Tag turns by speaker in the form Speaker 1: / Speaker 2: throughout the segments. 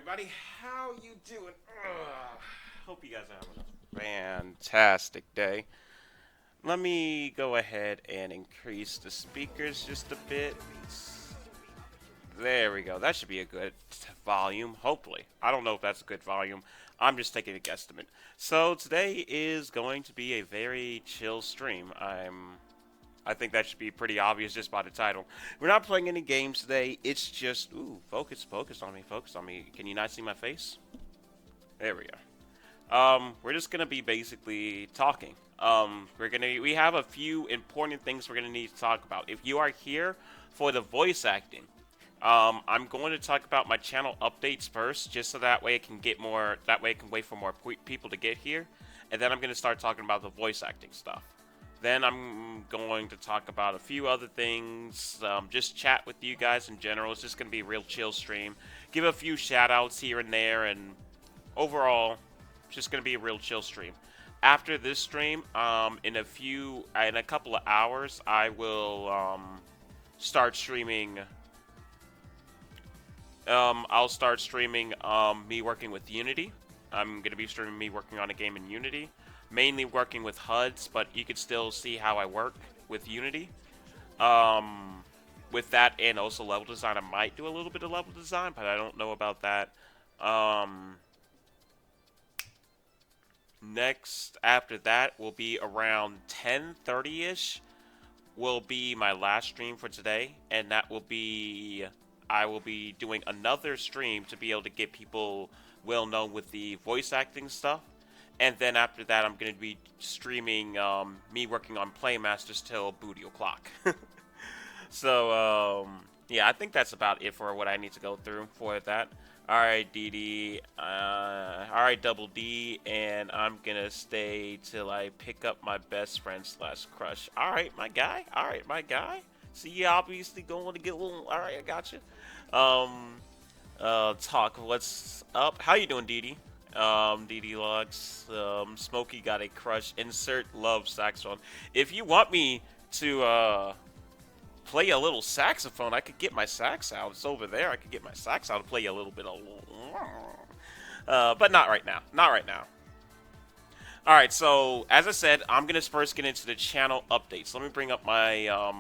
Speaker 1: everybody. How you doing? Hope you guys are having a fantastic day. Let me go ahead and increase the speakers just a bit. There we go. That should be a good volume, hopefully. I don't know if that's a good volume. I'm just taking a guesstimate. So today is going to be a very chill stream. I think that should be pretty obvious just by the title. We're not playing any games today. It's just, ooh, focus on me, focus on me. Can you not see my face? There we go. We're just gonna be basically talking. We have a few important things we're gonna need to talk about. If you are here for the voice acting, I'm going to talk about my channel updates first, just so that way it can get more. That way, I can wait for more people to get here, and then I'm gonna start talking about the voice acting stuff. Then I'm going to talk about a few other things, just chat with you guys in general. It's just going to be a real chill stream. Give a few shout outs here and there, and overall, it's just going to be a real chill stream. After this stream, in a couple of hours, I will start streaming. I'll start streaming me working with Unity. I'm going to be streaming me working on a game in Unity. Mainly working with HUDs, but you can still see how I work with Unity. With that and also level design, I might do a little bit of level design, but I don't know about that. Next, after that, will be around 10:30ish. Will be my last stream for today, and that will be I will be doing another stream to be able to get people well known with the voice acting stuff. And then after that, I'm going to be streaming me working on Playmasters till booty o'clock. So, yeah, I think that's about it for what I need to go through for that. Alright, DD. Alright, Double D. And I'm going to stay till I pick up my best friend slash crush. Alright, my guy. Alright, my guy. See, you obviously going to get a little... Alright, I got you. Talk. What's up? How you doing, DD? DD Logs, Smokey got a crush. Insert love saxophone. If you want me to play a little saxophone, I could get my sax out. It's over there. I could get my sax out and play a little bit of. But not right now. Not right now. All right. So as I said, I'm gonna first get into the channel updates. Let me bring up my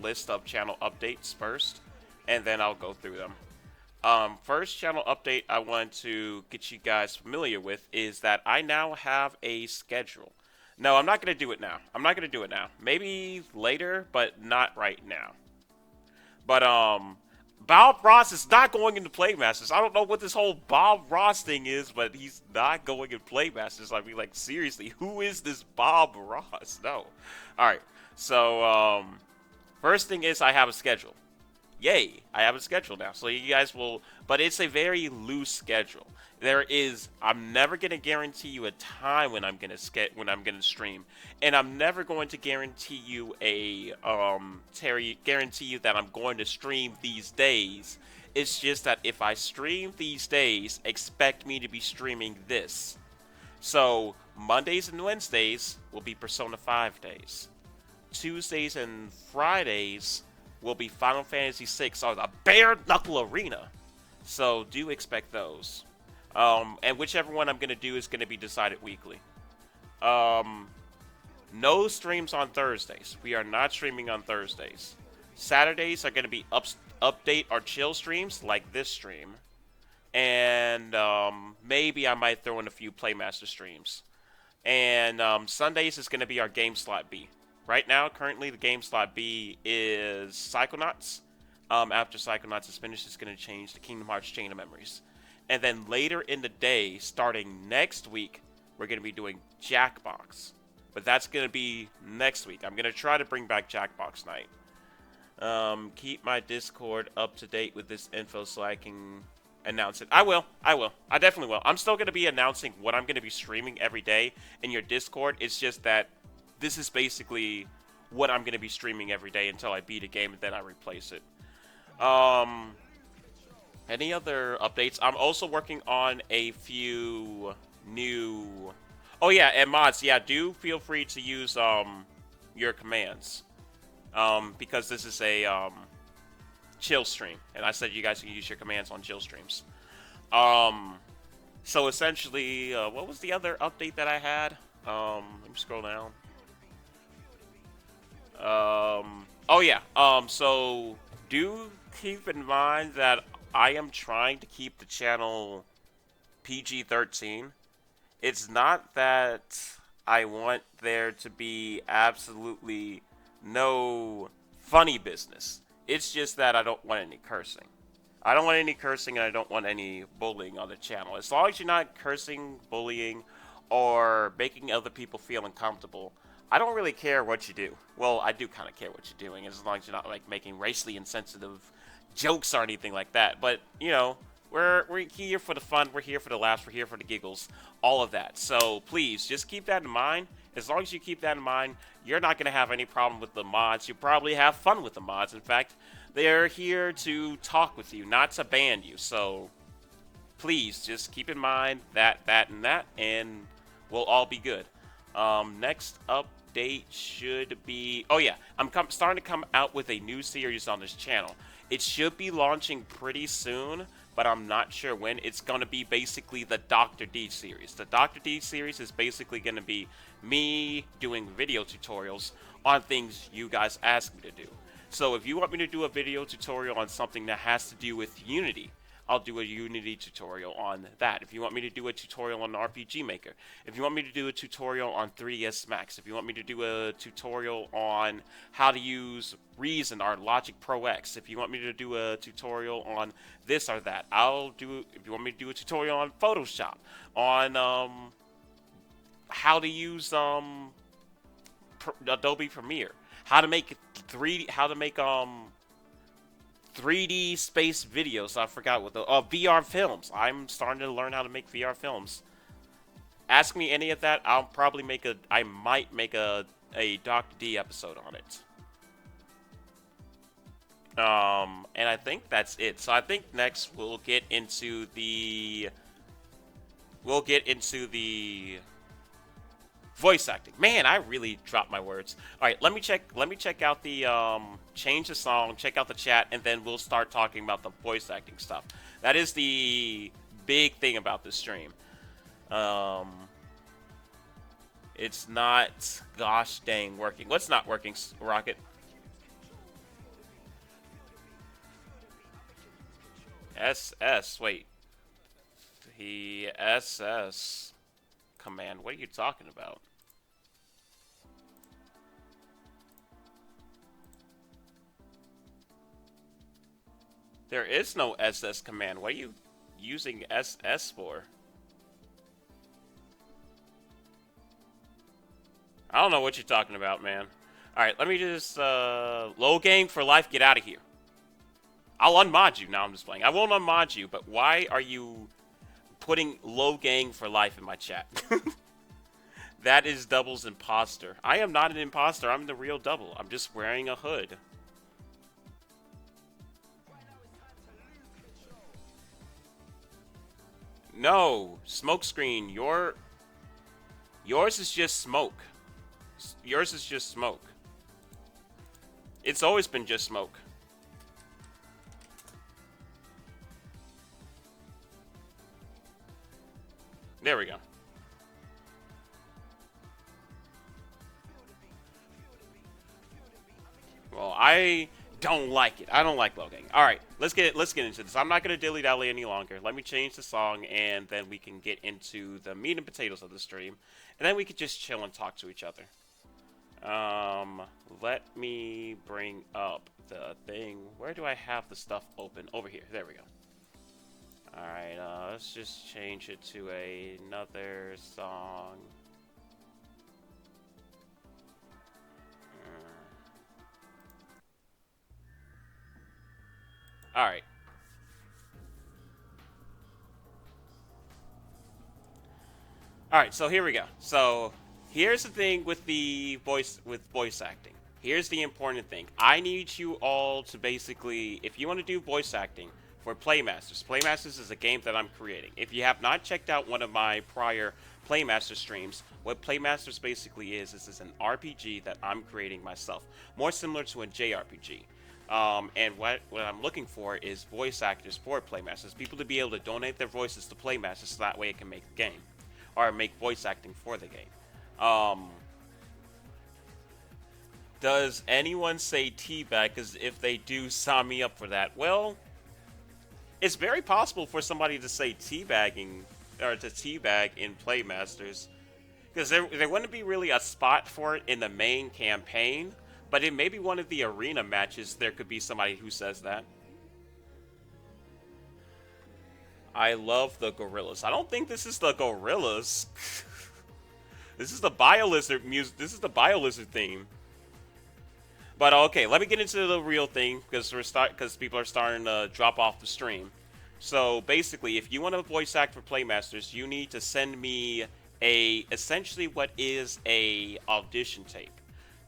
Speaker 1: list of channel updates first, and then I'll go through them. First channel update I want to get you guys familiar with is that I now have a schedule. No, I'm not going to do it now. I'm not going to do it now. Maybe later, but not right now. But, Bob Ross is not going into Playmasters. I don't know what this whole Bob Ross thing is, but he's not going in Playmasters. I mean, like, seriously, who is this Bob Ross? No. Alright, so, first thing is I have a schedule. Yay, I have a schedule now. So you guys will, but it's a very loose schedule. I'm never going to guarantee you a time when I'm going to stream. And I'm never going to guarantee you guarantee you that I'm going to stream these days. It's just that if I stream these days, expect me to be streaming this. So Mondays and Wednesdays will be Persona 5 days. Tuesdays and Fridays will be Final Fantasy VI or the Bare Knuckle Arena. So do expect those. And whichever one I'm going to do is going to be decided weekly. No streams on Thursdays. We are not streaming on Thursdays. Saturdays are going to be update or chill streams like this stream. And maybe I might throw in a few Playmaster streams. And Sundays is going to be our Game Slot B. Right now, currently, the game slot B is Psychonauts. After Psychonauts is finished, it's going to change to Kingdom Hearts Chain of Memories. And then later in the day, starting next week, we're going to be doing Jackbox. But that's going to be next week. I'm going to try to bring back Jackbox Night. Keep my Discord up to date with this info so I can announce it. I will. I definitely will. I'm still going to be announcing what I'm going to be streaming every day in your Discord. It's just that this is basically what I'm going to be streaming every day until I beat a game and then I replace it. Any other updates? I'm also working on a few new... Oh yeah, and mods, yeah, do feel free to use your commands. Because this is a chill stream. And I said you guys can use your commands on chill streams. Um, so essentially, what was the other update that I had? Let me scroll down. Oh yeah. So do keep in mind that I am trying to keep the channel PG-13. It's not that I want there to be absolutely no funny business. It's just that I don't want any cursing. I don't want any cursing and I don't want any bullying on the channel. As long as you're not cursing, bullying, or making other people feel uncomfortable, I don't really care what you do. Well, I do kind of care what you're doing as long as you're not like making racially insensitive jokes or anything like that. But, we're here for the fun, we're here for the laughs, we're here for the giggles, all of that. So please just keep that in mind. As long as you keep that in mind, you're not going to have any problem with the mods. You probably have fun with the mods. In fact, they're here to talk with you, not to ban you. So please just keep in mind that, and we'll all be good. Next update should be. Oh yeah, starting to come out with a new series on this channel. It should be launching pretty soon, but I'm not sure when. It's going to be basically the Dr. D series. The Dr. D series is basically going to be me doing video tutorials on things you guys ask me to do. So if you want me to do a video tutorial on something that has to do with Unity, I'll do a Unity tutorial on that. If you want me to do a tutorial on RPG Maker, if you want me to do a tutorial on 3ds Max, if you want me to do a tutorial on how to use Reason or Logic Pro X, if you want me to do a tutorial on this or that, I'll do. If you want me to do a tutorial on Photoshop, on how to use Adobe Premiere, how to make 3D space videos. I forgot what the VR films. I'm starting to learn how to make VR films. Ask me any of that. I might make a Dr. D episode on it. And I think that's it. So I think next we'll get into the voice acting. Man, I really dropped my words. All right, let me check out the change the song, check out the chat, and then we'll start talking about the voice acting stuff. That is the big thing about this stream. It's not gosh dang working. What's not working, Rocket? SS. Wait. The SS command. What are you talking about? There is no SS command. What are you using SS for? I don't know what you're talking about, man. Alright, let me just, low gang for life, get out of here. I'll unmod you. Now I'm just playing. I won't unmod you, but why are you putting low gang for life in my chat? That is Double's imposter. I am not an imposter. I'm the real Double. I'm just wearing a hood. No, smokescreen. Yours is just smoke. Yours is just smoke. It's always been just smoke. There we go. Well, I don't like it. I don't like low gang. All right, let's get into this. I'm not gonna dilly dally any longer. Let me change the song, and then we can get into the meat and potatoes of the stream, and then we could just chill and talk to each other. Let me bring up the thing. Where do I have the stuff open? Over here. There we go. All right. Let's just change it to another song. All right. All right, so here we go. So here's the thing with voice acting. Here's the important thing. I need you all to basically, if you want to do voice acting for Playmasters, Playmasters is a game that I'm creating. If you have not checked out one of my prior Playmaster streams, what Playmasters basically is an RPG that I'm creating myself, more similar to a JRPG. And what I'm looking for is voice actors for Playmasters, people to be able to donate their voices to Playmasters, so that way it can make the game, or make voice acting for the game. Um, does anyone say teabag? Because if they do, sign me up for that. Well, it's very possible for somebody to say teabagging or to teabag in Playmasters, because there wouldn't be really a spot for it in the main campaign, but in maybe one of the arena matches there could be somebody who says that. I love the gorillas. I don't think this is the gorillas. This is the biolizard music. This is the biolizard theme. But okay, let me get into the real thing because people are starting to drop off the stream. So basically, if you want to voice act for Playmasters, you need to send me a essentially what is a audition tape.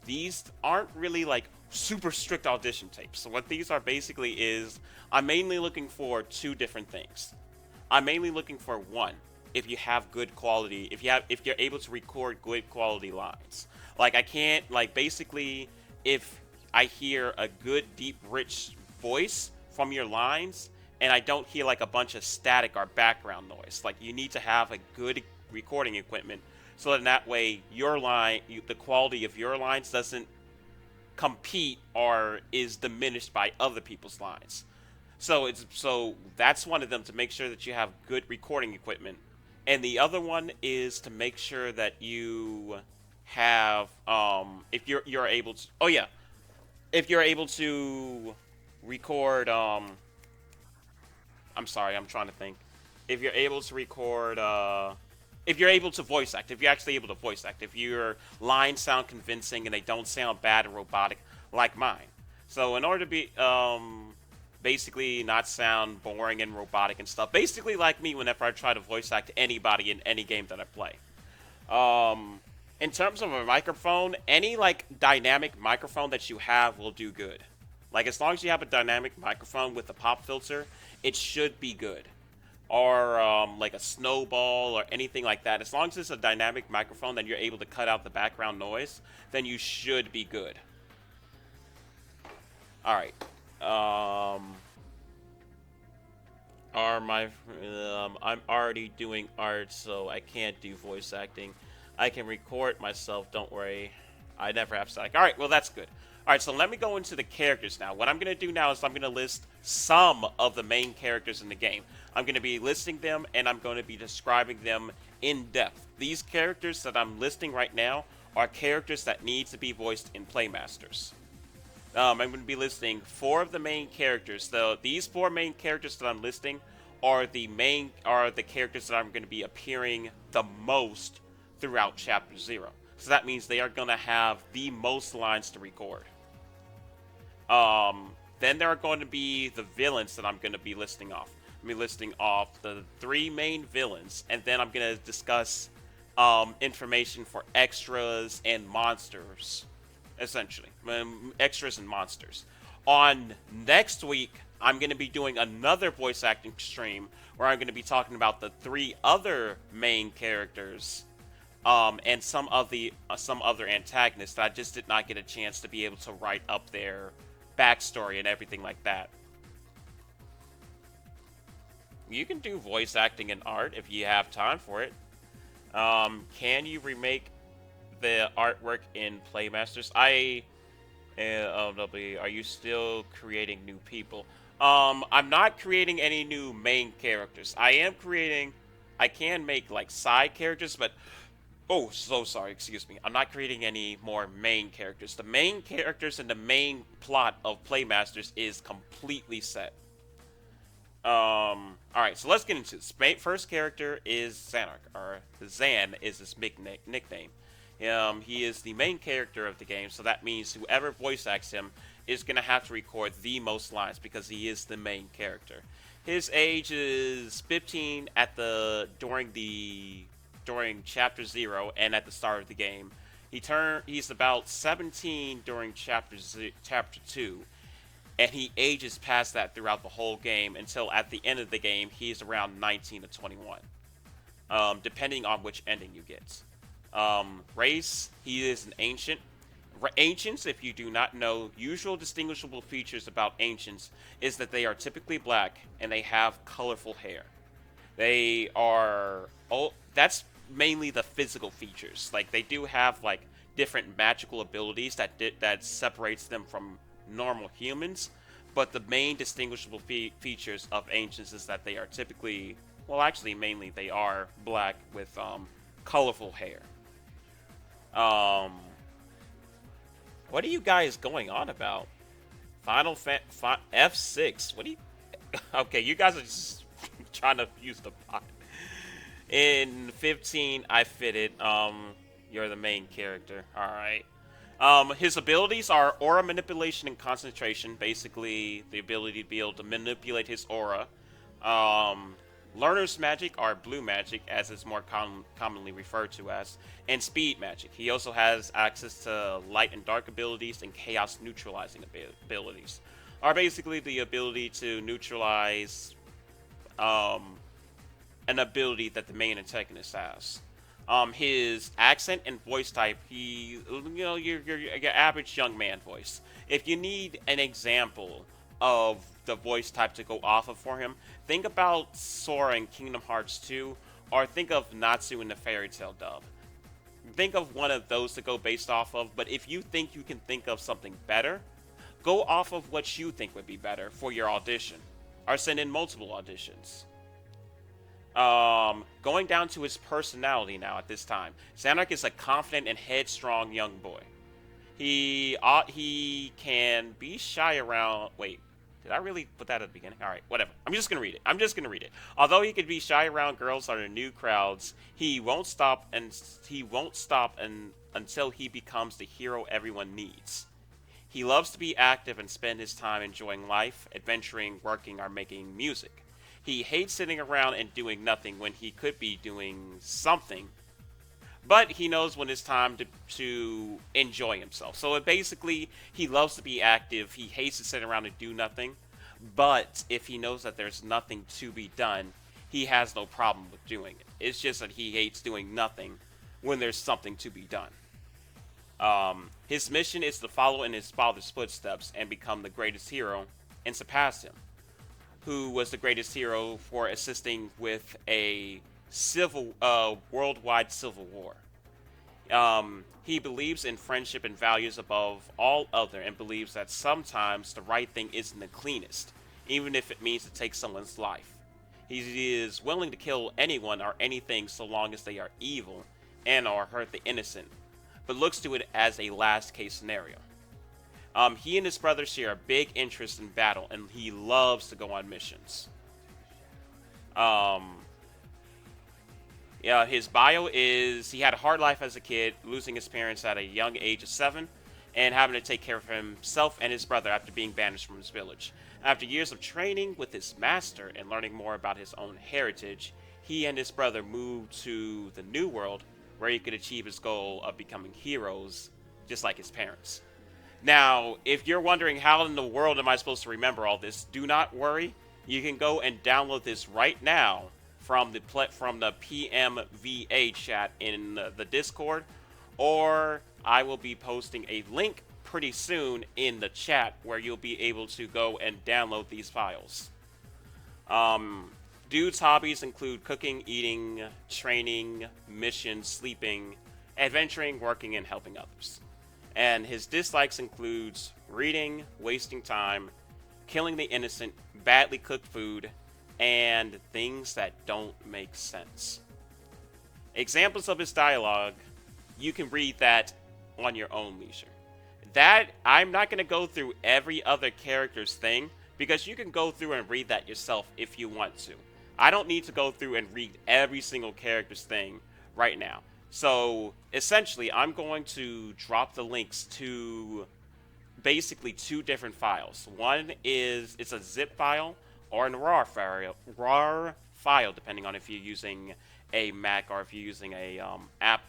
Speaker 1: These aren't really like super strict audition tapes. So what these are basically is I'm mainly looking for two different things. I'm mainly looking for one, if you have good quality, if you're able to record good quality lines. Like I can't like basically if I hear a good deep rich voice from your lines and I don't hear like a bunch of static or background noise. Like you need to have a good recording equipment so that in that way your the quality of your lines doesn't compete or is diminished by other people's lines. So that's one of them, to make sure that you have good recording equipment, and the other one is to make sure that you have if you're able to, oh yeah, if you're able to record I'm sorry, I'm trying to think. If you're able to record if you're able to voice act, if you're actually able to voice act, if your lines sound convincing and they don't sound bad and robotic like mine. So in order to be basically not sound boring and robotic and stuff, basically like me whenever I try to voice act anybody in any game that I play. In terms of a microphone, any like dynamic microphone that you have will do good. Like as long as you have a dynamic microphone with a pop filter, it should be good. Or like a snowball or anything like that. As long as it's a dynamic microphone that you're able to cut out the background noise, then you should be good. All right. Are my I'm already doing art, so I can't do voice acting. I can record myself. Don't worry. I never have static. All right. Well, that's good. All right. So let me go into the characters now. What I'm gonna do now is I'm gonna list some of the main characters in the game. I'm gonna be listing them and I'm going to be describing them in depth. These characters that I'm listing right now are characters that need to be voiced in Playmasters. I'm going to be listing four of the main characters. So these four main characters that I'm listing are the characters that I'm going to be appearing the most throughout Chapter Zero. So that means they are going to have the most lines to record. Then there are going to be the villains that I'm going to be listing off. I'm going to be listing off the three main villains, and then I'm going to discuss information for extras and monsters. Essentially, extras and monsters. On next week, I'm going to be doing another voice acting stream where I'm going to be talking about the three other main characters, and some other antagonists that I just did not get a chance to be able to write up their backstory and everything like that. You can do voice acting and art if you have time for it. Can you remake the artwork in Playmasters? Are you still creating new people? I'm not creating any new main characters. I can make like side characters, but oh, so sorry, excuse me. I'm not creating any more main characters. The main characters and the main plot of Playmasters is completely set. All right, so let's get into this. First character is Xanark, or Zan is his nickname. He is the main character of the game, so that means whoever voice acts him is going to have to record the most lines because he is the main character. His age is 15 during Chapter 0 and at the start of the game. He's about 17 during Chapter 2, and he ages past that throughout the whole game until at the end of the game he's around 19 to 21, depending on which ending you get. Race, he is an ancient. Ancients, if you do not know, usual distinguishable features about ancients is that they are typically black and they have colorful hair. They are oh, that's mainly the physical features. Like they do have like different magical abilities that separates them from normal humans, but the main distinguishable features of ancients is that they are typically, well, actually, mainly they are black with colorful hair. Um, what are you guys going on about? F6. What do you? Okay, you guys are just trying to use the pot. In 15, I fitted. You're the main character. All right. His abilities are aura manipulation and concentration. Basically, the ability to be able to manipulate his aura. Um, Learner's magic, or blue magic, as it's more commonly referred to as, and speed magic. He also has access to light and dark abilities and chaos neutralizing abilities. Are basically the ability to neutralize um, an ability that the main antagonist has. His accent and voice type, your average young man voice. If you need an example of the voice type to go off of for him, think about Sora in Kingdom Hearts 2, or think of Natsu in the Fairy Tale dub. Think of one of those to go based off of, but if you think you can think of something better, go off of what you think would be better for your audition, or send in multiple auditions. Going down to his personality now at this time. Xanark is a confident and headstrong young boy. He can be shy around. Wait, did I really put that at the beginning? All right, whatever. I'm just gonna read it. I'm just gonna read it. Although he can be shy around girls or the new crowds, he won't stop until he becomes the hero everyone needs. He loves to be active and spend his time enjoying life, adventuring, working, or making music. He hates sitting around and doing nothing when he could be doing something, but he knows when it's time to enjoy himself. So basically, he loves to be active. He hates to sit around and do nothing, but if he knows that there's nothing to be done, he has no problem with doing it. It's just that he hates doing nothing when there's something to be done. His mission is to follow in his father's footsteps and become the greatest hero and surpass him, who was the greatest hero for assisting with a worldwide civil war. He believes in friendship and values above all other, and believes that sometimes the right thing isn't the cleanest, even if it means to take someone's life. He is willing to kill anyone or anything so long as they are evil and or hurt the innocent, but looks to it as a last case scenario. He and his brother share a big interest in battle, and he loves to go on missions. Yeah, his bio is he had a hard life as a kid, losing his parents at a young age of 7, and having to take care of himself and his brother after being banished from his village. After years of training with his master and learning more about his own heritage, he and his brother moved to the New World, where he could achieve his goal of becoming heroes, just like his parents. Now, if you're wondering how in the world am I supposed to remember all this, do not worry. You can go and download this right now from the PMVA chat in the Discord, or I will be posting a link pretty soon in the chat where you'll be able to go and download these files. Dude's hobbies include cooking, eating, training, missions, sleeping, adventuring, working, and helping others. And his dislikes includes reading, wasting time, killing the innocent, badly cooked food, and things that don't make sense. Examples of his dialogue, you can read that on your own leisure. That, I'm not going to go through every other character's thing, because you can go through and read that yourself if you want to. I don't need to go through and read every single character's thing right now. So, essentially, I'm going to drop the links to basically two different files. One is, it's a zip file or a RAR file, depending on if you're using a Mac or if you're using a app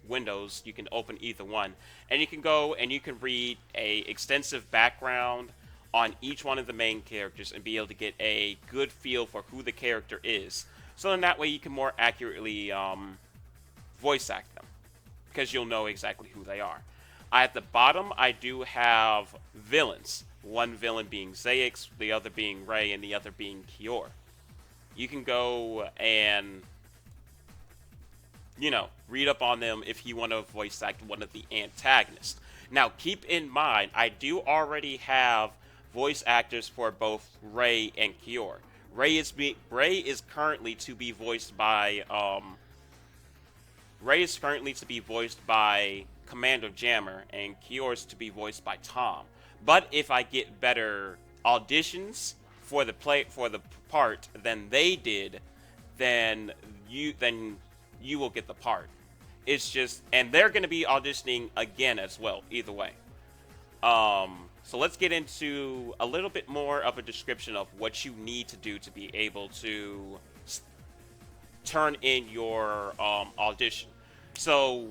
Speaker 1: Windows. You can open either one, and you can go and you can read a extensive background on each one of the main characters and be able to get a good feel for who the character is. So in that way, you can more accurately voice act them, because you'll know exactly who they are. At the bottom, I do have villains. One villain being Zayix, the other being Ray, and the other being Kior. You can go and, read up on them if you want to voice act one of the antagonists. Now, keep in mind, I do already have voice actors for both Ray and Kior. Ray is currently to be voiced by Commander Jammer, and Kior's to be voiced by Tom. But if I get better auditions for the part than they did, then you will get the part. It's just, and they're going to be auditioning again as well. Either way. So let's get into a little bit more of a description of what you need to do to be able to turn in your audition. So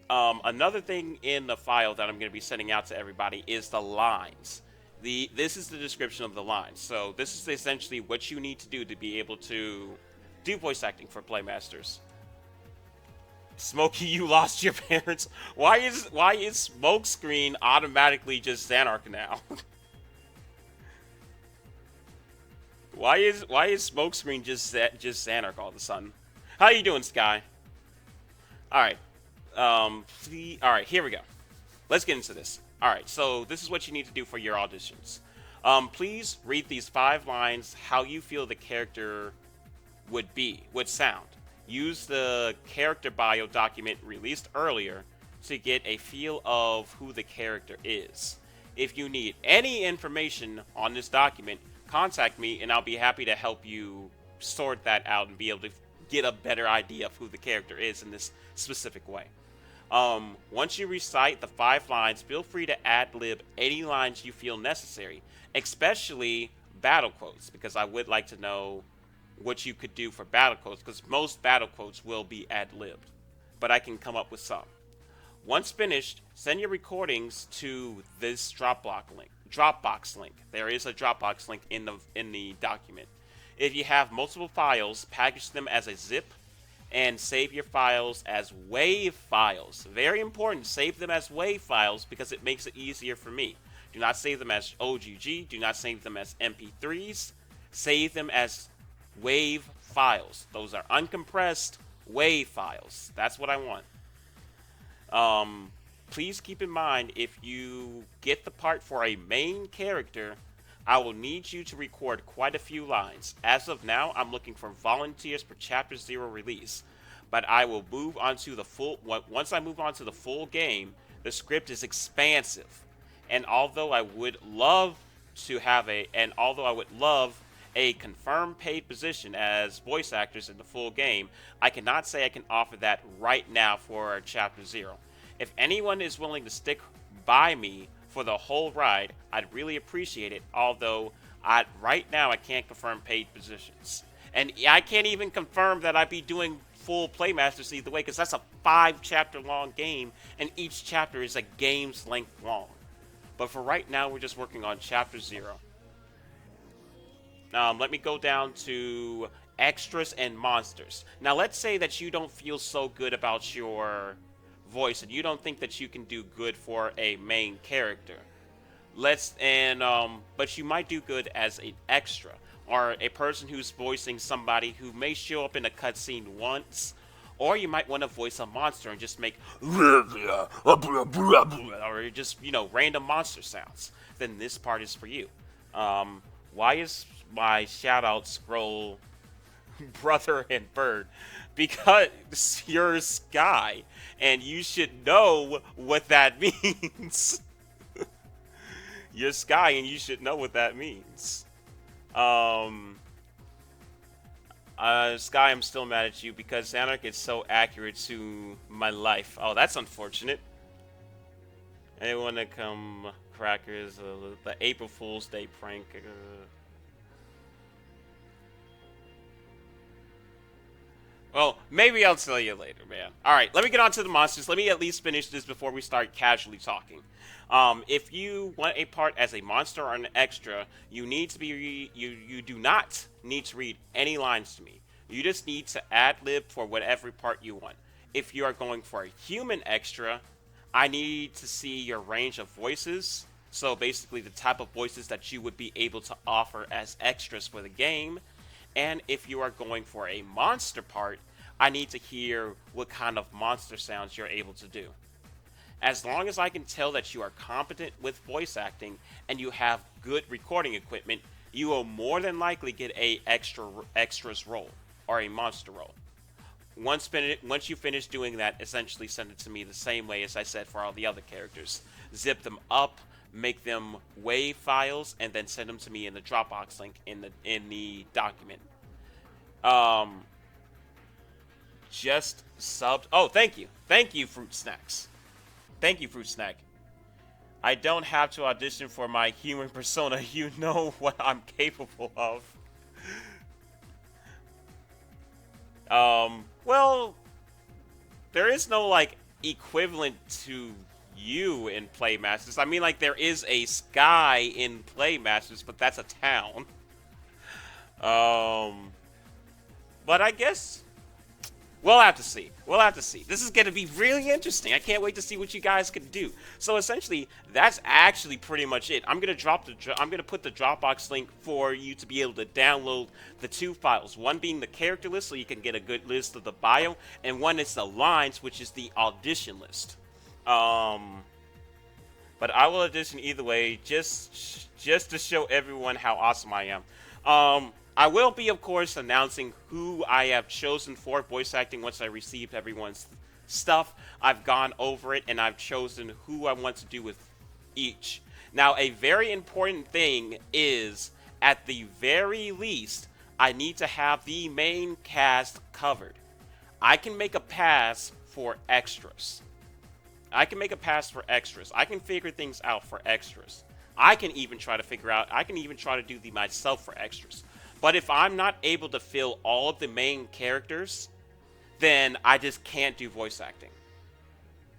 Speaker 1: another thing in the file that I'm going to be sending out to everybody is the lines. This is the description of the lines. So this is essentially what you need to do to be able to do voice acting for Playmasters. Smokey, you lost your parents. Why is Smokescreen automatically just Xanark now? why is Smokescreen just Xanark all of a sudden? How you doing, Sky? All right. All right, here we go. Let's get into this. All right, so this is what you need to do for your auditions. Please read these 5 lines how you feel the character would sound. Use the character bio document released earlier to get a feel of who the character is. If you need any information on this document, contact me and I'll be happy to help you sort that out and be able to get a better idea of who the character is in this specific way. Once you recite the 5 lines, feel free to ad-lib any lines you feel necessary, especially battle quotes, because I would like to know what you could do for battle quotes, because most battle quotes will be ad-libbed, but I can come up with some. Once finished, send your recordings to this Dropbox link. There is a Dropbox link in the document. If you have multiple files, package them as a zip and save your files as WAV files. Very important, save them as WAV files because it makes it easier for me. Do not save them as OGG, do not save them as MP3s, save them as WAV files. Those are uncompressed WAV files. That's what I want. Please keep in mind, if you get the part for a main character, I will need you to record quite a few lines. As of now, I'm looking for volunteers for Chapter 0 release, but I will move on to the full. Once I move on to the full game, the script is expansive, and although I would love a confirmed paid position as voice actors in the full game, I cannot say I can offer that right now for Chapter 0. If anyone is willing to stick by me for the whole ride, I'd really appreciate it, although right now I can't confirm paid positions. And I can't even confirm that I'd be doing full Playmasters either way, because that's a 5-chapter long game, and each chapter is a game's length long. But for right now, we're just working on Chapter 0. Let me go down to extras and monsters. Now, let's say that you don't feel so good about your voice and you don't think that you can do good for a main character. But you might do good as an extra or a person who's voicing somebody who may show up in a cutscene once, or you might want to voice a monster and just make or just random monster sounds. Then this part is for you. Why is my shout out scroll brother and bird? Because you're Sky, and you should know what that means. You're Sky, and you should know what that means. Sky, I'm still mad at you because Xanark is so accurate to my life. Oh, that's unfortunate. Anyone that come crackers, the April Fool's Day prank. Well, maybe I'll tell you later, man. Alright, let me get on to the monsters. Let me at least finish this before we start casually talking. If you want a part as a monster or an extra, you do not need to read any lines to me. You just need to ad-lib for whatever part you want. If you are going for a human extra, I need to see your range of voices. So basically, the type of voices that you would be able to offer as extras for the game. And if you are going for a monster part, I need to hear what kind of monster sounds you're able to do. As long as I can tell that you are competent with voice acting and you have good recording equipment, you will more than likely get a extras role or a monster role. Once you finish doing that, essentially send it to me the same way as I said for all the other characters. Zip them up, make them WAV files, and then send them to me in the Dropbox link in the document. Um, just subbed. Oh, thank you, Fruit Snacks. Thank you, Fruit Snack. I don't have to audition for my human persona. You know what I'm capable of. Well, there is no like equivalent to you in Playmasters. I mean, like there is a sky in Playmasters, but that's a town. Um, but I guess we'll have to see. We'll have to see. This is going to be really interesting. I can't wait to see what you guys can do. So essentially, that's actually pretty much it. I'm gonna put the Dropbox link for you to be able to download the two files. One being the character list, so you can get a good list of the bio, and one is the lines, which is the audition list. Um, but I will audition either way, just to show everyone how awesome I am. I will be, of course, announcing who I have chosen for voice acting once I received everyone's stuff. I've gone over it and I've chosen who I want to do with each. Now, a very important thing is, at the very least, I need to have the main cast covered. I can make a pass for extras. I can make a pass for extras. I can figure things out for extras. I can even try to figure out, I can even try to do the myself for extras. But if I'm not able to fill all of the main characters, then I just can't do voice acting.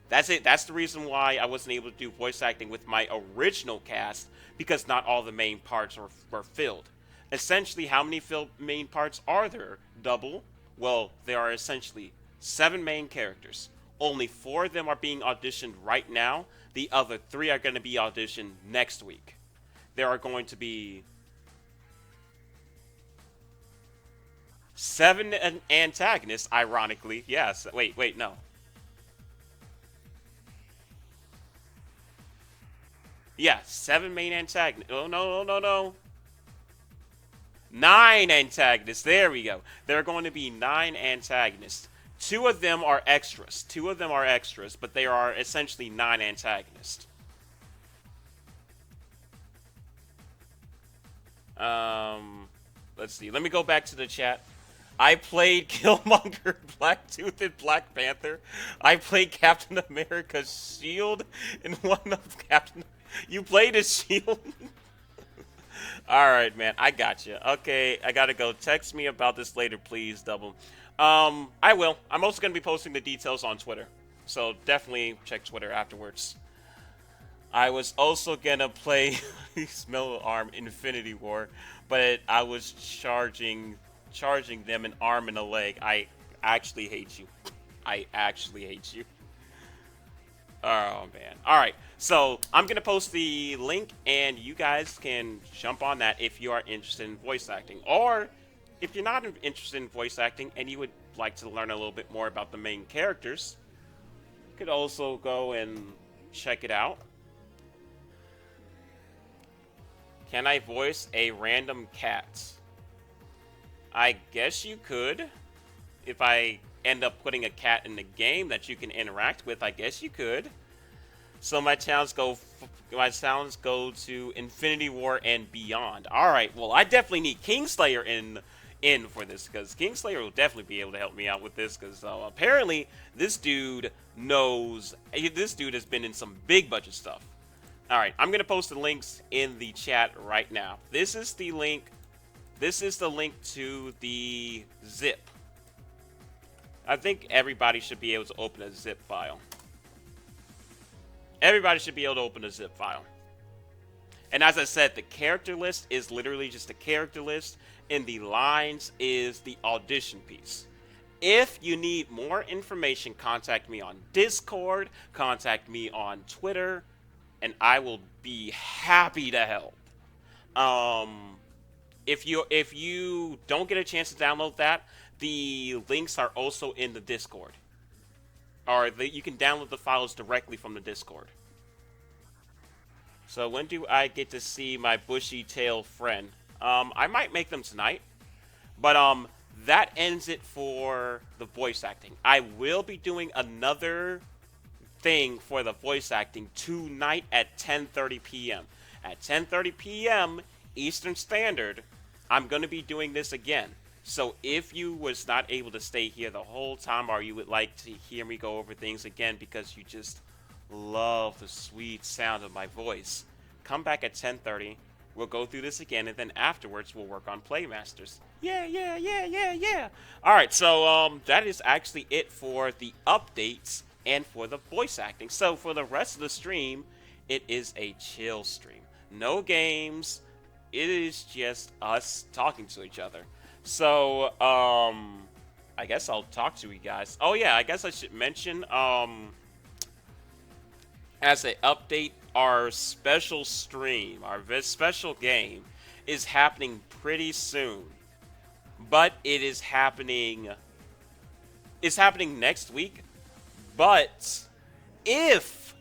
Speaker 1: That's it. That's the reason why I wasn't able to do voice acting with my original cast, because not all the main parts were filled. Essentially, how many main parts are there? Double? Well, there are essentially 7 main characters. Only 4 of them are being auditioned right now. The other 3 are going to be auditioned next week. There are going to be 7 antagonists, ironically. Yes. Wait, no. Yeah, 7 main antagonists. Oh, no. 9 antagonists. There we go. There are going to be 9 antagonists. 2 of them are extras. 2 of them are extras, but they are essentially 9 antagonists. Let's see. Let me go back to the chat. I played Killmonger, Blacktooth, and Black Panther. I played Captain America's Shield in one of Captain. You played as Shield. All right, man. I got you. Okay, I gotta go. Text me about this later, please. Double. I will. I'm also gonna be posting the details on Twitter, so definitely check Twitter afterwards. I was also gonna play Smell Arm Infinity War, but I was charging them an arm and a leg. I actually hate you. I actually hate you. Oh man. Alright, so I'm gonna post the link and you guys can jump on that if you are interested in voice acting. Or if you're not interested in voice acting and you would like to learn a little bit more about the main characters, you could also go and check it out. Can I voice a random cat? I guess you could. If I end up putting a cat in the game that you can interact with, I guess you could. So my sounds go to Infinity War and beyond. All right. Well, I definitely need Kingslayer in for this, because Kingslayer will definitely be able to help me out with this, because apparently this dude knows. This dude has been in some big budget stuff. All right. I'm gonna post the links in the chat right now. This is the link. This is the link to the zip. I think everybody should be able to open a zip file. Everybody should be able to open a zip file. And as I said, the character list is literally just a character list, and the lines is the audition piece. If you need more information, contact me on Discord, contact me on Twitter, and I will be happy to help. Um, if you don't get a chance to download that, the links are also in the Discord, or you can download the files directly from the Discord. So when do I get to see my bushy tail friend? I might make them tonight, but that ends it for the voice acting. I will be doing another thing for the voice acting tonight at 10:30 p.m. At 10:30 p.m. Eastern Standard, I'm going to be doing this again. So if you was not able to stay here the whole time, or you would like to hear me go over things again because you just love the sweet sound of my voice, come back at 10:30. We'll go through this again, and then afterwards we'll work on Playmasters. Yeah, yeah, yeah, yeah, yeah. All right, so that is actually it for the updates and for the voice acting. So for the rest of the stream, it is a chill stream. No games. It is just us talking to each other. So I guess I'll talk to you guys. Oh yeah, I guess I should mention as an update, our special stream, our special game, is happening pretty soon. But it is happening. It's happening next week. But if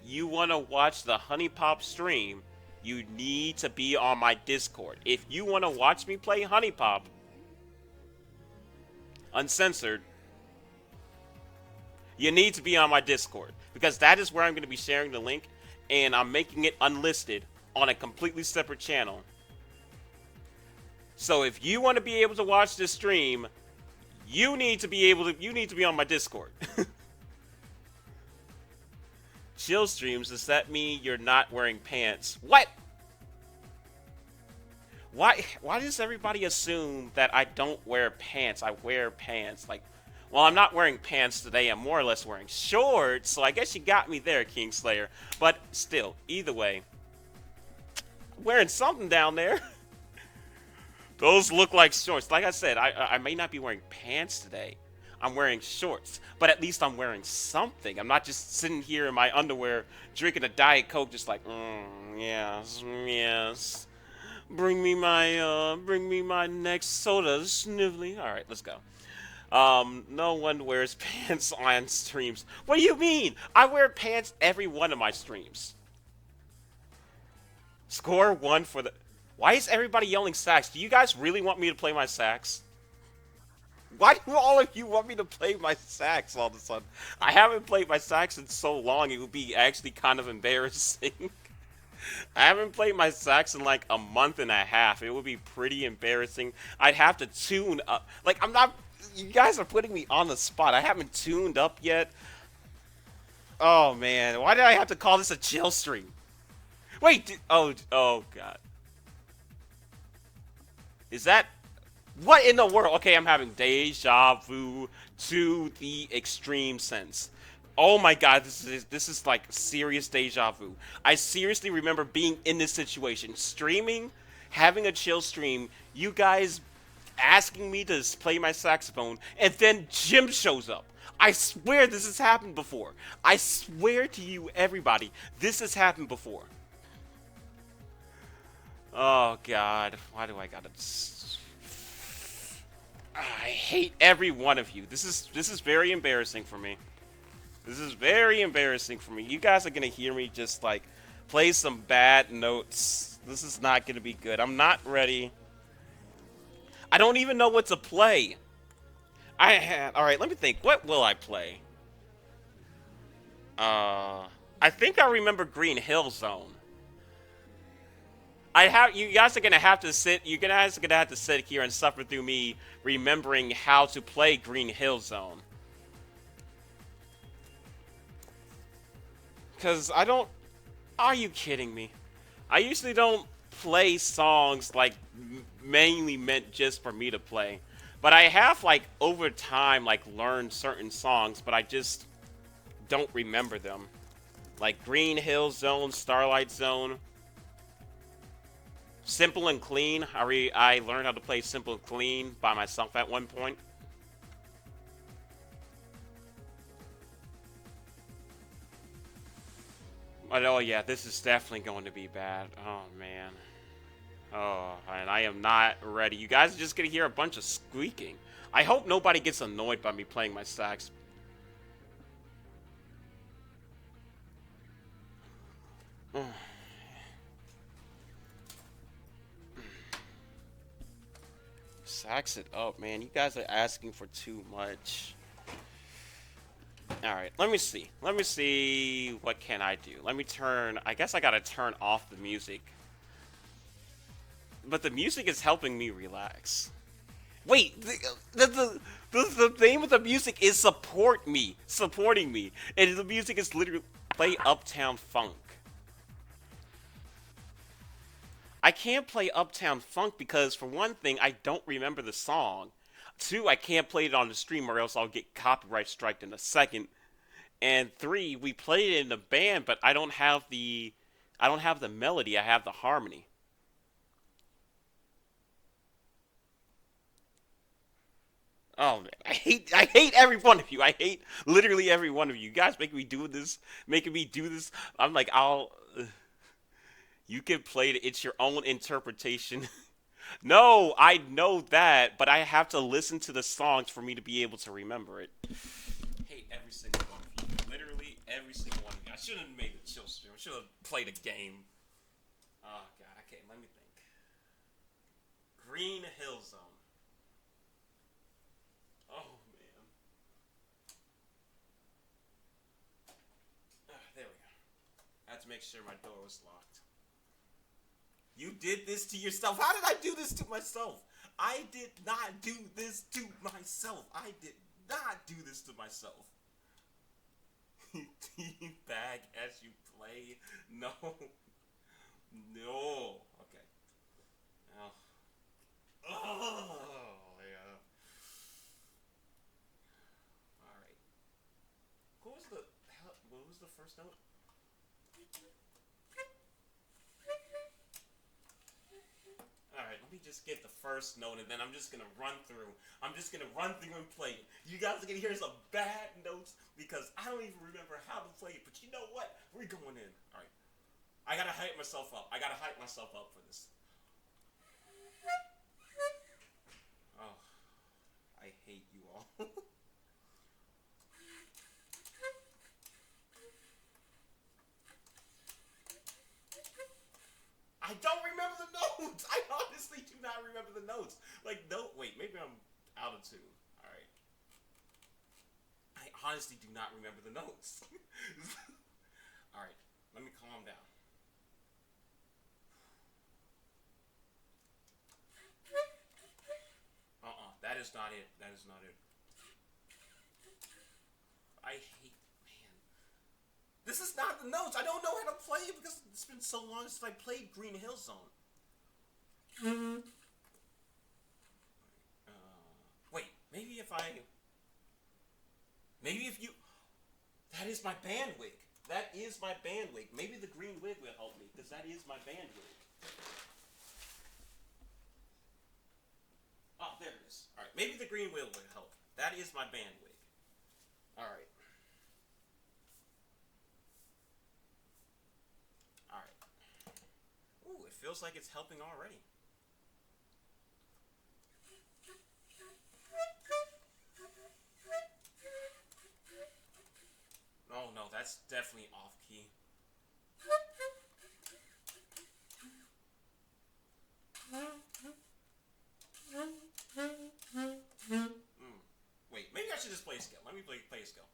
Speaker 1: you want to watch the Honey Pop stream, you need to be on my Discord. If you want to watch me play Honey Pop, uncensored, you need to be on my Discord, because that is where I'm going to be sharing the link, and I'm making it unlisted on a completely separate channel. So if you want to be able to watch this stream, you need to be on my Discord. Chill streams, does that mean you're not wearing pants? What? Why does everybody assume that I don't wear pants? I wear pants. Like, well, I'm not wearing pants today. I'm more or less wearing shorts. So I guess you got me there, Kingslayer. But still, either way, wearing something down there. Those look like shorts. Like I said, I may not be wearing pants today. I'm wearing shorts, but at least I'm wearing something. I'm not just sitting here in my underwear drinking a Diet Coke, just like, yes, yes. Bring me my next soda, snivelly. All right, let's go. No one wears pants on streams. What do you mean? I wear pants every one of my streams. Score one for the. Why is everybody yelling sax? Do you guys really want me to play my sax? Why do all of you want me to play my sax all of a sudden? I haven't played my sax in so long, it would be actually kind of embarrassing. I haven't played my sax in like a month and a half. It would be pretty embarrassing. I'd have to tune up. Like, I'm not. You guys are putting me on the spot. I haven't tuned up yet. Oh, man. Why did I have to call this a chill stream? Wait. Oh, God. Is that. What in the world? Okay, I'm having deja vu to the extreme sense. Oh my god, this is like serious deja vu. I seriously remember being in this situation, streaming, having a chill stream, you guys asking me to play my saxophone, and then Jim shows up. I swear this has happened before. I swear to you, everybody, this has happened before. Oh god, why do I gotta... I hate every one of you. This is very embarrassing for me. This is very embarrassing for me. You guys are gonna hear me just like play some bad notes. This is not gonna be good. I'm not ready. I don't even know what to play. Alright, let me think. What will I play? I think I remember Green Hill Zone. You guys are gonna have to sit. You guys are gonna have to sit here and suffer through me remembering how to play Green Hill Zone. Cause I don't. Are you kidding me? I usually don't play songs like mainly meant just for me to play, but I have like over time like learned certain songs, but I just don't remember them. Like Green Hill Zone, Starlight Zone. Simple and Clean. I learned how to play Simple and Clean by myself at one point. Oh yeah, this is definitely going to be bad. Oh man. Oh, and I am not ready. You guys are just gonna hear a bunch of squeaking. I hope nobody gets annoyed by me playing my sax. Sax it up, man. You guys are asking for too much. All right, let me see. Let me see. What can I do? Let me turn. I guess I gotta turn off the music. But the music is helping me relax. Wait, the name of the music is support me, supporting me, and the music is literally play Uptown Funk. I can't play Uptown Funk because for one thing, I don't remember the song. Two, I can't play it on the stream or else I'll get copyright striked in a second. And three, we played it in the band, but I don't have the melody. I have the harmony. Oh man, I hate every one of you. I hate literally every one of you. You guys making me do this, making me do this. I'm like, you can play it. It's your own interpretation. No, I know that, but I have to listen to the songs for me to be able to remember it. Hate every single one of you. Literally every single one of you. I shouldn't have made a chill stream. I should have played a game. Oh god, okay, let me think. Green Hill Zone. Oh man. There we go. I had to make sure my door was locked. You did this to yourself. How did I do this to myself? I did not do this to myself. I did not do this to myself. Teabag as you play. No. No. Okay. Oh. Oh, yeah. All right. What was the first note? Alright, let me just get the first note and then I'm just gonna run through. I'm just gonna run through and play it. You guys are gonna hear some bad notes because I don't even remember how to play it. But you know what? We're going in. Alright. I gotta hype myself up. I gotta hype myself up for this. Oh, I hate you all. I don't remember the notes. I honestly do not remember the notes. Like, no, wait, maybe I'm out of tune. All right. I honestly do not remember the notes. All right, let me calm down. That is not it. That is not it. I hate, man. This is not the notes. I don't know how to play it because it's been so long since I played Green Hill Zone. Wait, maybe if you, that is my band wig. That is my band wig. Maybe the green wig will help me because that is my band wig. Oh, there it is. All right, maybe the green wig will help. That is my band wig. All right. All right. Ooh, it feels like it's helping already. Oh no, that's definitely off key. Wait, maybe I should just play a scale. Let me play a scale.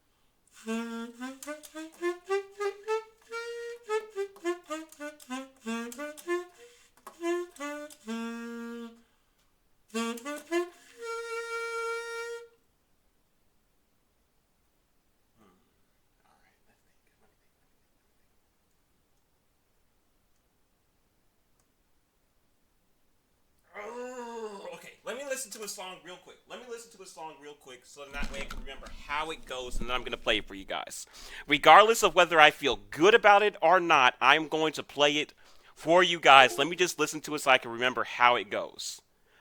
Speaker 1: Okay, let me listen to a song real quick. Let me listen to a song real quick so that way I can remember how it goes and then I'm going to play it for you guys. Regardless of whether I feel good about it or not, I'm going to play it for you guys. Let me just listen to it so I can remember how it goes.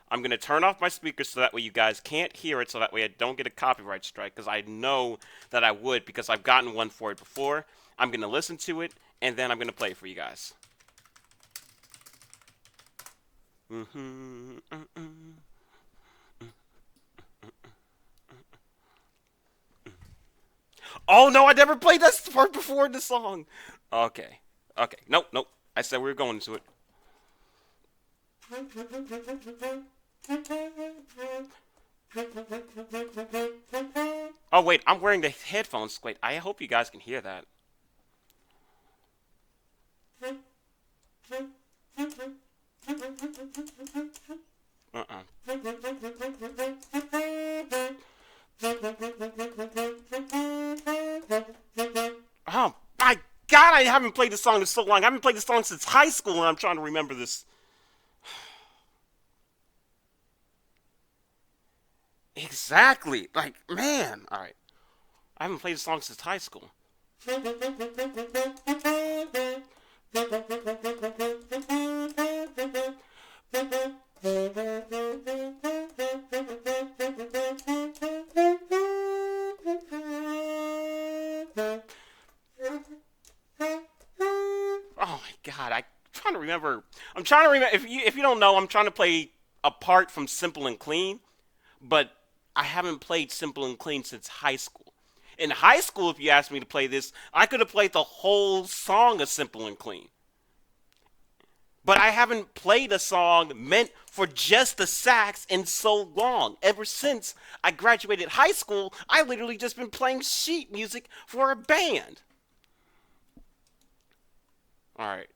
Speaker 1: I'm going to turn off my speakers so that way you guys can't hear it so that way I don't get a copyright strike because I know that I would because I've gotten one for it before. I'm going to listen to it and then I'm gonna play it for you guys. Mm-hmm. Oh no, I never played that part before in the song. Okay. Okay. Nope, nope. I said we were going to it. Oh wait, I'm wearing the headphones. Wait, I hope you guys can hear that. Uh-uh. Oh my god, I haven't played this song in so long. I haven't played this song since high school, and I'm trying to remember this. Exactly. Like, man. All right. I haven't played this song since high school. Oh my god, I'm trying to remember. I'm trying to remember. If you don't know, I'm trying to play apart from Simple and Clean, but I haven't played Simple and Clean since high school. In high school, if you asked me to play this, I could have played the whole song of Simple and Clean. But I haven't played a song meant for just the sax in so long. Ever since I graduated high school, I literally just been playing sheet music for a band. All right.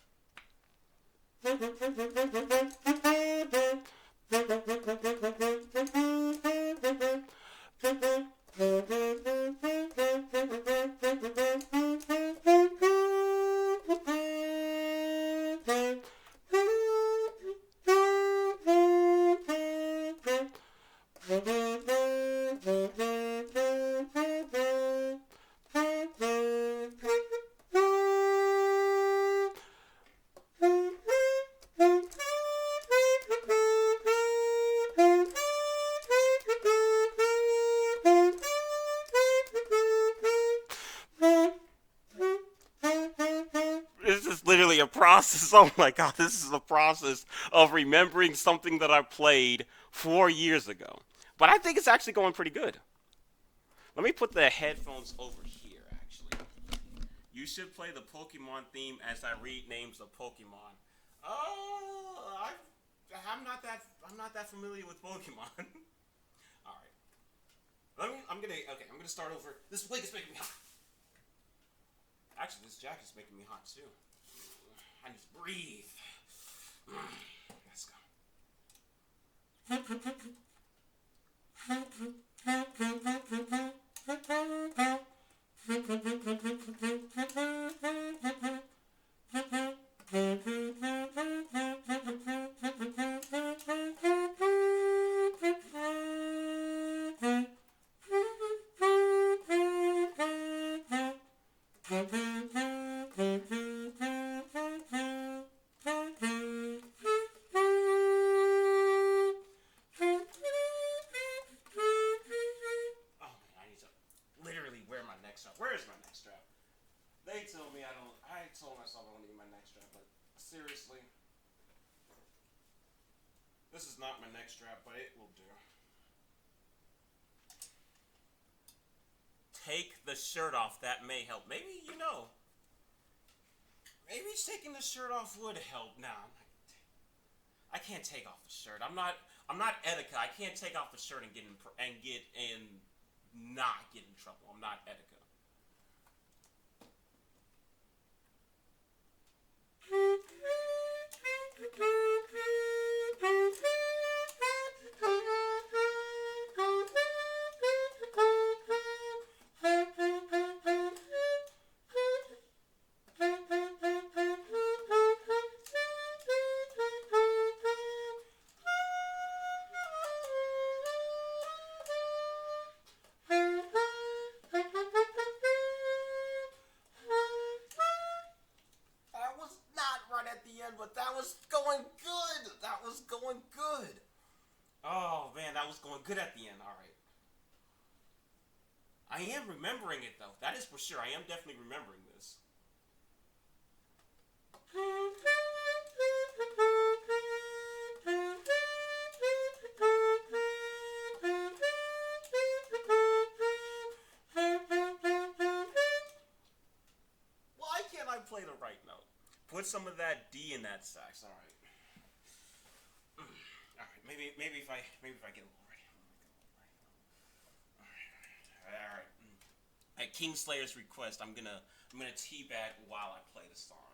Speaker 1: This is literally a process. Oh my god, this is a process of remembering something that I played 4 years ago. But I think it's actually going pretty good. Let me put the headphones over here, actually. You should play the Pokemon theme as I read names of Pokemon. Oh, I'm not that familiar with Pokemon. All right. I'm gonna start over. This wig is making me hot. Actually, this jacket's making me hot too. I need to breathe. Let's Oh man, I need to literally wear my neck strap. Where is my neck strap? They told me I don't. I told myself I want to get my neck strap, but seriously, this is not my neck strap, but it will do. Take the shirt off. That may help. Maybe taking the shirt off would help. Now, I can't take off the shirt. I'm not Etika. I can't take off the shirt and not get in trouble. I'm not Etika. That was not right at the end, but that was going good. That was going good. Oh man, that was going good at the end. All right. I am remembering it though. That is for sure. I am definitely remembering this.
Speaker 2: right note. Put some of that D in that sax. All right. All right. Maybe if I get a little ready. All right. All right. At Kingslayer's request, I'm gonna teabag while I play the song.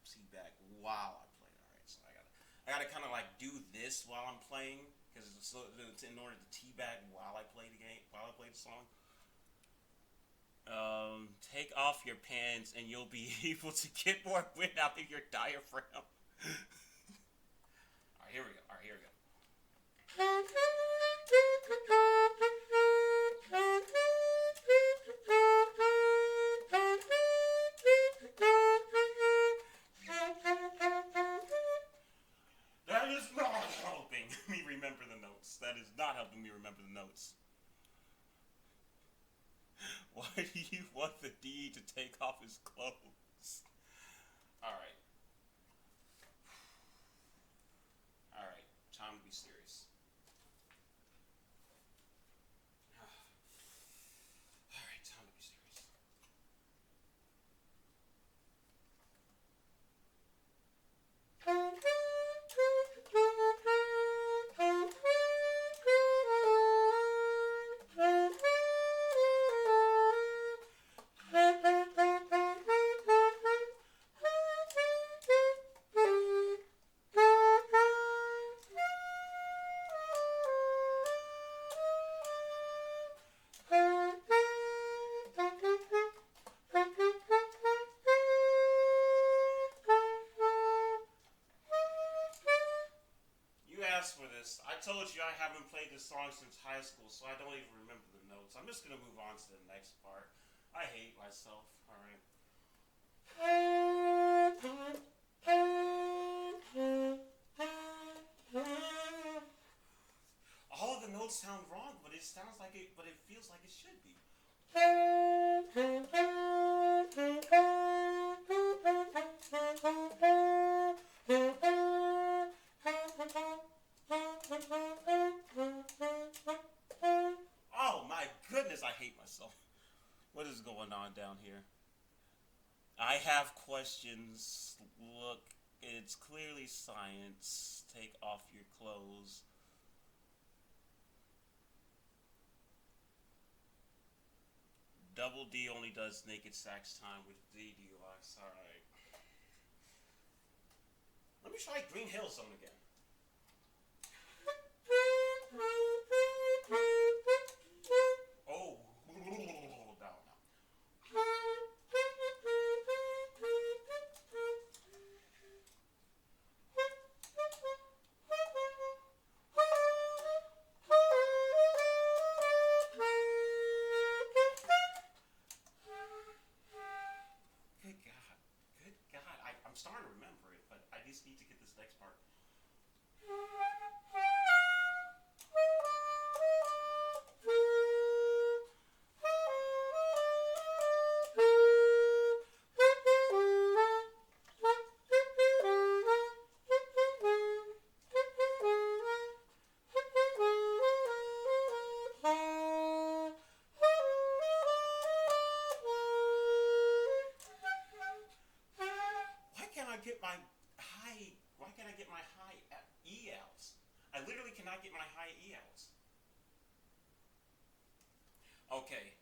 Speaker 2: Teabag while I play. All right. So I gotta kind of like do this while I'm playing because in order to teabag while I play the game, while I play the song. Take off your pants and you'll be able to get more wind out of your diaphragm. All right, here we go. All right, here we go. That is not helping me remember the notes. That is not helping me remember the notes. Why do you want the D to take off his clothes? All right. All right. Time to be serious. All right. Time to be serious. You asked for this. I told you I haven't played this song since high school, so I don't even remember the notes. I'm just gonna move on to the next part. I hate myself. All right. All of the notes sound wrong, but it sounds like it. But it feels like it should be. Oh my goodness, I hate myself. What is going on down here? I have questions. Look, it's clearly science. Take off your clothes. Double D only does naked sax time with D Deluxe. Alright. Let me try Green Hill Zone again. Oh, no, no. Good God. Good God. I'm starting to remember it, but I just need to get this next part. Why can't I get my high? Why can't I get my high E outs? I literally cannot get my high E outs. Okay,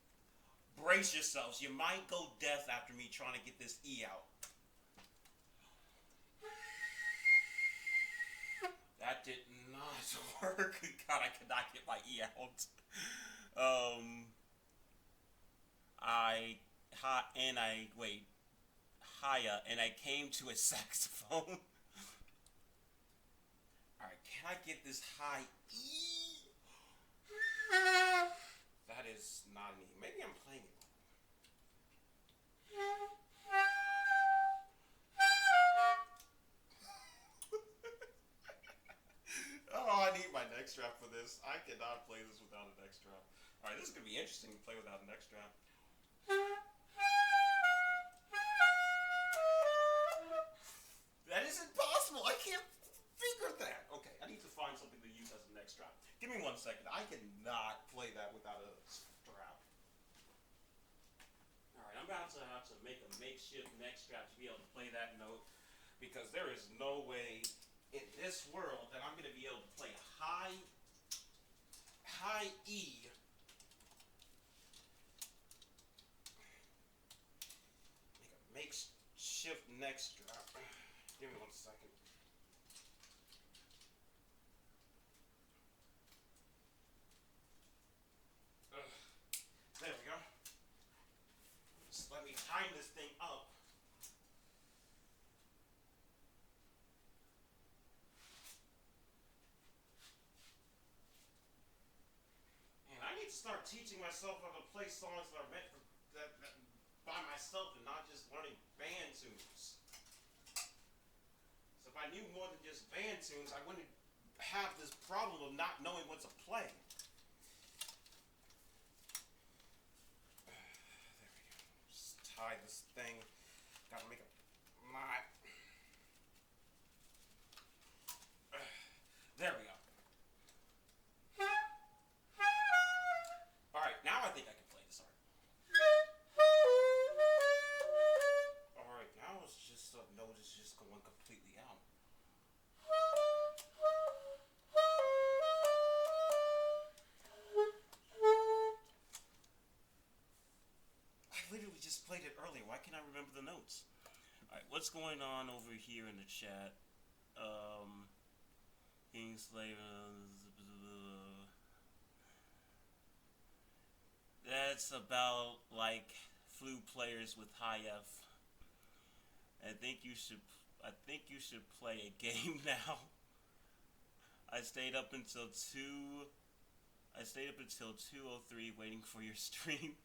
Speaker 2: brace yourselves. You might go deaf after me trying to get this E out. That did not work. God, I could not get my E out. Um, Haya, and I came to a saxophone. Alright, can I get this high E? That is not an E. Maybe I'm playing it. Oh, I need my neck strap for this. I cannot play this without a neck strap. Alright, this is going to be interesting to play without a neck strap. That is impossible. I can't figure that. Okay, I need to find something to use as a neck strap. Give me 1 second. I cannot play that without a strap. Alright, I'm about to have to make a makeshift neck strap to be able to play play that note because there is no way in this world that I'm going to be able to play high E. Make a makeshift next drop. Give me 1 second. There we go. Just let me time this thing up. And I need to start teaching myself how to play songs that are meant for that by myself and not just learning band tunes. So if I knew more than just band tunes, I wouldn't have this problem of not knowing what to play. Tie this thing. Gotta make a knot. There we go. Alright, now I think I can play this art. Alright, now it's just a note is just going completely out. I literally just played it earlier. Why can't I remember the notes? Alright, what's going on over here in the chat? Kingslayer. That's about like flute players with high F. I think you should play a game now. I stayed up until 2:03 waiting for your stream.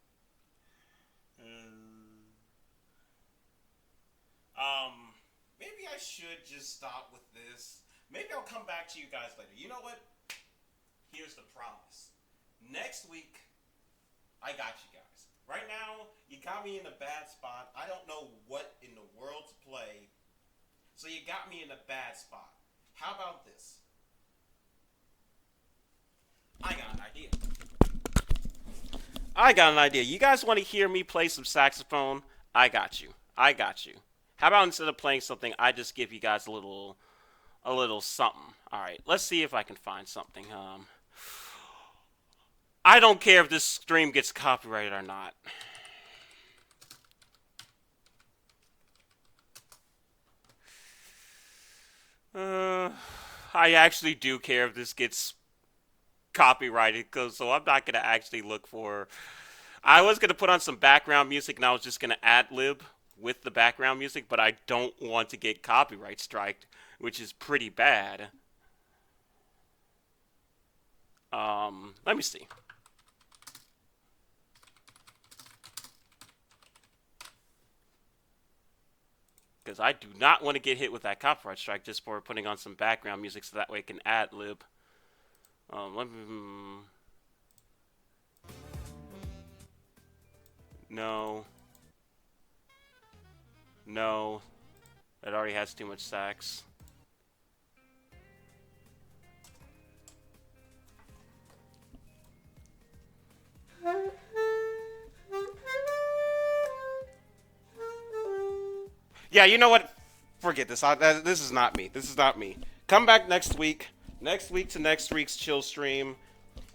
Speaker 2: Maybe I should just stop with this. Maybe I'll come back to you guys later. You know what? Here's the promise. Next week, I got you guys. Right now, you got me in a bad spot. I don't know what in the world to play. So you got me in a bad spot. How about this? I got an idea. You guys want to hear me play some saxophone? I got you. How about instead of playing something, I just give you guys a little something. All right, let's see if I can find something. I don't care if this stream gets copyrighted or not. I actually do care if this gets copyrighted, so I'm not gonna actually look for. I was gonna put on some background music, and I was just gonna ad-lib with the background music, but I don't want to get copyright striked, which is pretty bad. Let me see. Because I do not want to get hit with that copyright strike just for putting on some background music so that way I can ad-lib. No. It already has too much sax. Yeah, you know what? Forget this. This is not me. Come back next week. Next week to next week's chill stream.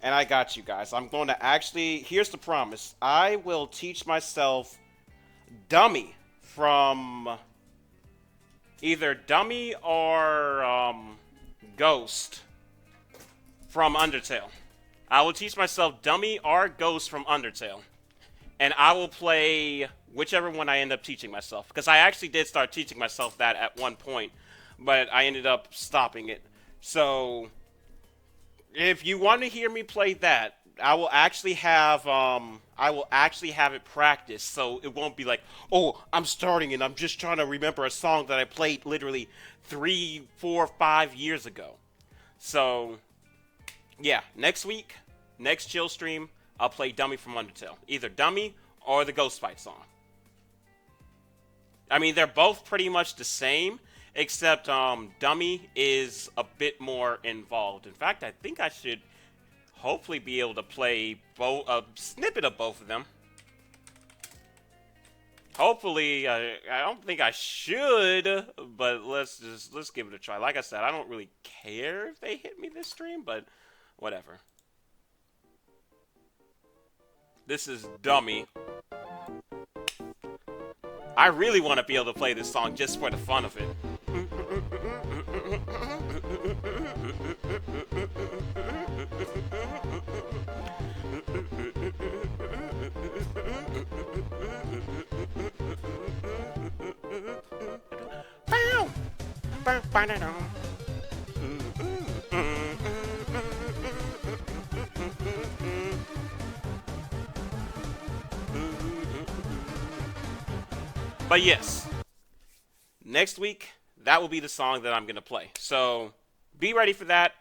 Speaker 2: And I got you guys. I'm going to actually... Here's the promise. I will teach myself Dummy from... Either Dummy or Ghost from Undertale. I will teach myself Dummy or Ghost from Undertale. And I will play whichever one I end up teaching myself. Because I actually did start teaching myself that at one point. But I ended up stopping it. So, if you want to hear me play that, I will actually have it practiced. So it won't be like, oh, I'm starting and I'm just trying to remember a song that I played literally 3, 4, 5 years ago. So, yeah, next week, next chill stream, I'll play Dummy from Undertale. Either Dummy or the Ghost Fight song. I mean, they're both pretty much the same, except Dummy is a bit more involved. In fact, I think I should hopefully be able to play a snippet of both of them.
Speaker 1: Hopefully, I don't think I should, but let's give it a try. Like I said, I don't really care if they hit me this stream, but whatever. This is dummy. I really want to be able to play this song just for the fun of it. But yes, next week, that will be the song that I'm going to play. So be ready for that.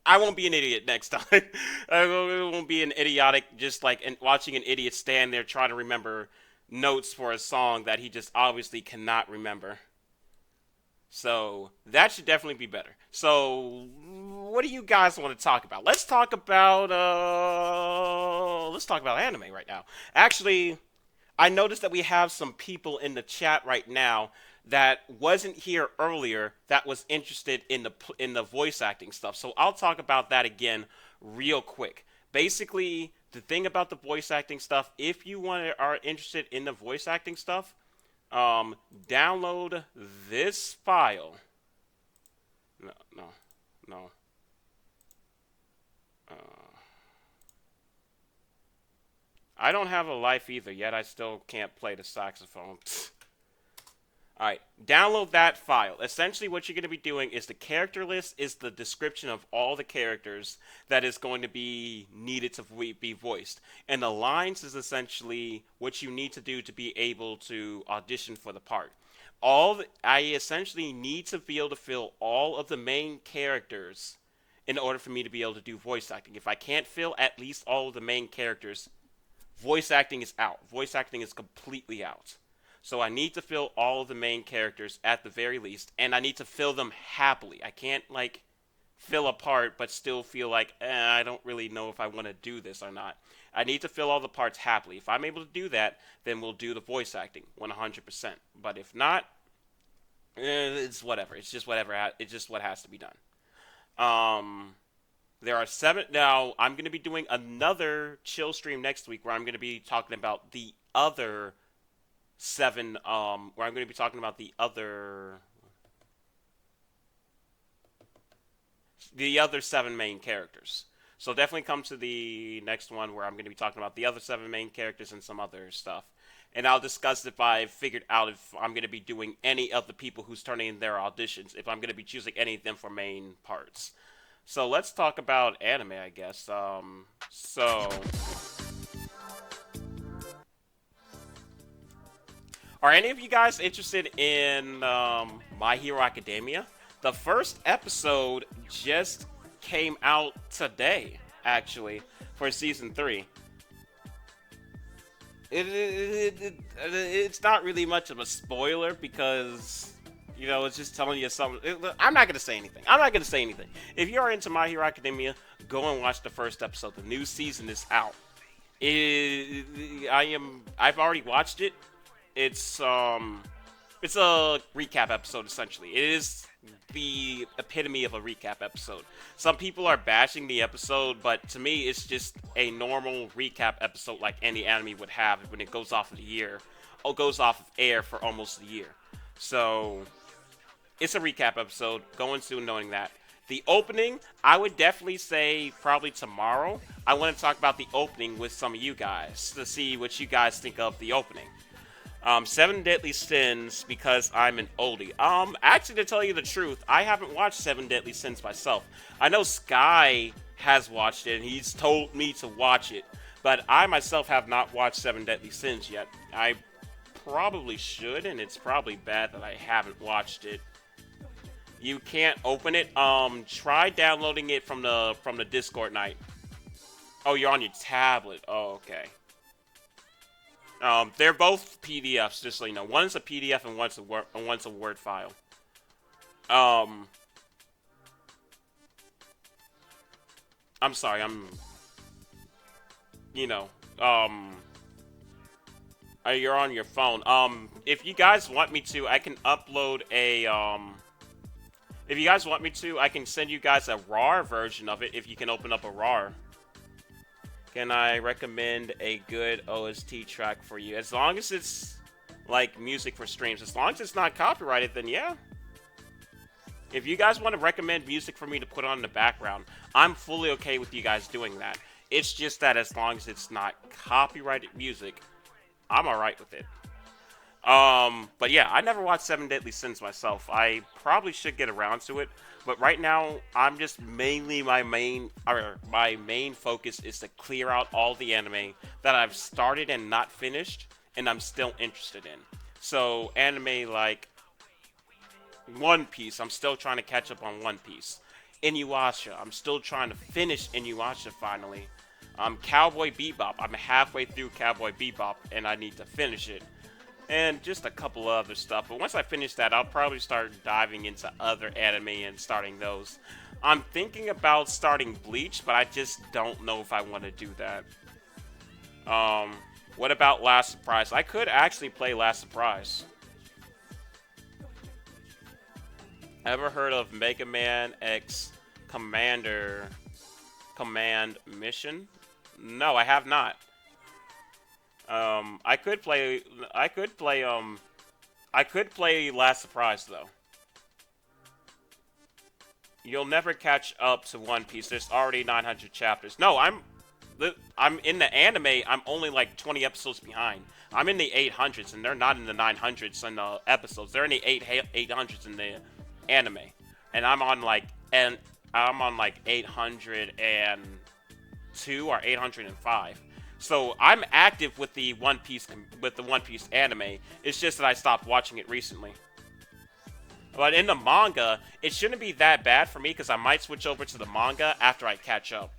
Speaker 1: I won't be an idiot next time. I won't be an idiotic, just like watching an idiot stand there trying to remember notes for a song that he just obviously cannot remember. So that should definitely be better. So what do you guys want to talk about? Let's talk about anime right now. Actually, I noticed that we have some people in the chat right now that wasn't here earlier that was interested in the voice acting stuff. So I'll talk about that again real quick. Basically, the thing about the voice acting stuff, if you are interested in the voice acting stuff, download this file. No. I don't have a life either, yet I still can't play the saxophone. Alright, download that file. Essentially what you're going to be doing is the character list is the description of all the characters that is going to be needed to be voiced. And the lines is essentially what you need to do to be able to audition for the part. I essentially need to be able to fill all of the main characters in order for me to be able to do voice acting. If I can't fill at least all of the main characters, voice acting is out. Voice acting is completely out. So I need to fill all of the main characters at the very least, and I need to fill them happily. I can't, like, fill a part but still feel like, I don't really know if I want to do this or not. I need to fill all the parts happily. If I'm able to do that, then we'll do the voice acting 100%. But if not, it's whatever. It's just whatever. It's just what has to be done. There are 7 now. I'm going to be doing another chill stream next week where I'm going to be talking about the other 7 where I'm going to be talking about the other 7 main characters. So definitely come to the next one where I'm going to be talking about the other 7 main characters and some other stuff. And I'll discuss if I've figured out if I'm going to be doing any of the people who's turning in their auditions, if I'm going to be choosing any of them for main parts. So let's talk about anime, I guess. Are any of you guys interested in My Hero Academia? The first episode just came out today, actually, for season 3. It's not really much of a spoiler because, you know, it's just telling you something. I'm not going to say anything. If you are into My Hero Academia, go and watch the first episode. The new season is out. I've already watched it. It's a recap episode, essentially. It is the epitome of a recap episode. Some people are bashing the episode, but to me, it's just a normal recap episode like any anime would have when it goes off of goes off of air for almost a year. So, it's a recap episode. Go into knowing that. The opening, I would definitely say probably tomorrow. I want to talk about the opening with some of you guys to see what you guys think of the opening. 7 Deadly Sins, because I'm an oldie. Actually, to tell you the truth, I haven't watched 7 Deadly Sins myself. I know Sky has watched it, and he's told me to watch it, but I myself have not watched 7 Deadly Sins yet. I probably should, and it's probably bad that I haven't watched it. You can't open it. Try downloading it from the Discord night. Oh, you're on your tablet. Oh, okay. They're both PDFs, just so you know. One's a PDF and one's a Word file. I'm sorry, You're on your phone. If you guys want me to, I can upload a If you guys want me to, I can send you guys a RAR version of it. If you can open up a RAR. Can I recommend a good OST track for you? As long as it's like music for streams. As long as it's not copyrighted, then yeah. If you guys want to recommend music for me to put on in the background, I'm fully okay with you guys doing that. It's just that as long as it's not copyrighted music, I'm alright with it. But yeah, I never watched Seven Deadly Sins myself. I probably should get around to it, but right now I'm just mainly my main focus is to clear out all the anime that I've started and not finished, and I'm still interested in. So anime like One Piece, I'm still trying to catch up on One Piece. Inuyasha, I'm still trying to finish Inuyasha finally. Cowboy Bebop, I'm halfway through Cowboy Bebop, and I need to finish it and just a couple other stuff. But once I finish that, I'll probably start diving into other anime and starting those. I'm thinking about starting Bleach, but I just don't know if I want to do that. Um, what about Last Surprise? I could actually play Last Surprise. Ever heard of Mega Man X Commander Command Mission? No, I have not. I could play. I could play Last Surprise though. You'll never catch up to One Piece. There's already 900 chapters. No, I'm in the anime. I'm only like 20 episodes behind. I'm in the 800s, and they're not in the 900s in the episodes. They're in the 800s in the anime, and I'm on like 802 or 805. So I'm active with the One Piece anime. It's just that I stopped watching it recently. But in the manga, it shouldn't be that bad for me because I might switch over to the manga after I catch up.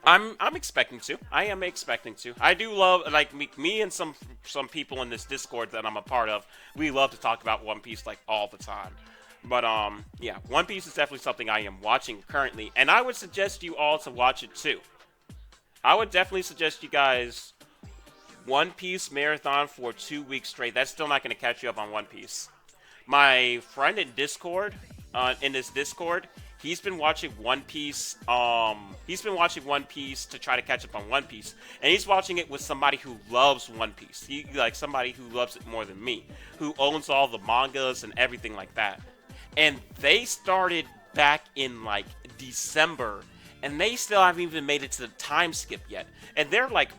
Speaker 1: I'm expecting to. I am expecting to. I do love like me and some people in this Discord that I'm a part of. We love to talk about One Piece like all the time. But yeah, One Piece is definitely something I am watching currently, and I would suggest you all to watch it too. I would definitely suggest you guys One Piece marathon for 2 weeks straight. That's still not going to catch you up on One Piece. My friend in this Discord, he's been watching One Piece. He's been watching One Piece to try to catch up on One Piece, and he's watching it with somebody who loves One Piece. He like somebody who loves it more than me, who owns all the mangas and everything like that. And they started back in like December, and they still haven't even made it to the time skip yet. And they're like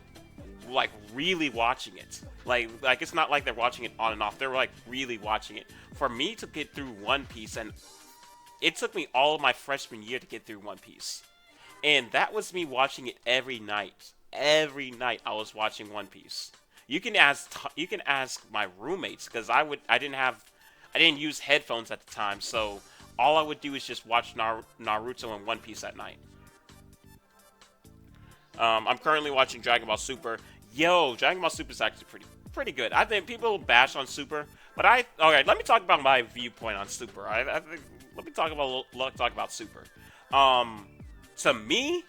Speaker 1: really watching it. Like it's not like they're watching it on and off. They're like really watching it. For me to get through One Piece, and it took me all of my freshman year to get through One Piece. And that was me watching it every night. Every night I was watching One Piece. You can ask my roommates because I didn't use headphones at the time, so all I would do is just watch Naruto and One Piece at night. I'm currently watching Dragon Ball Super. Yo, Dragon Ball Super is actually pretty good. I think people bash on Super, but okay. Let me talk about my viewpoint on Super. I think let me talk about Super. To me,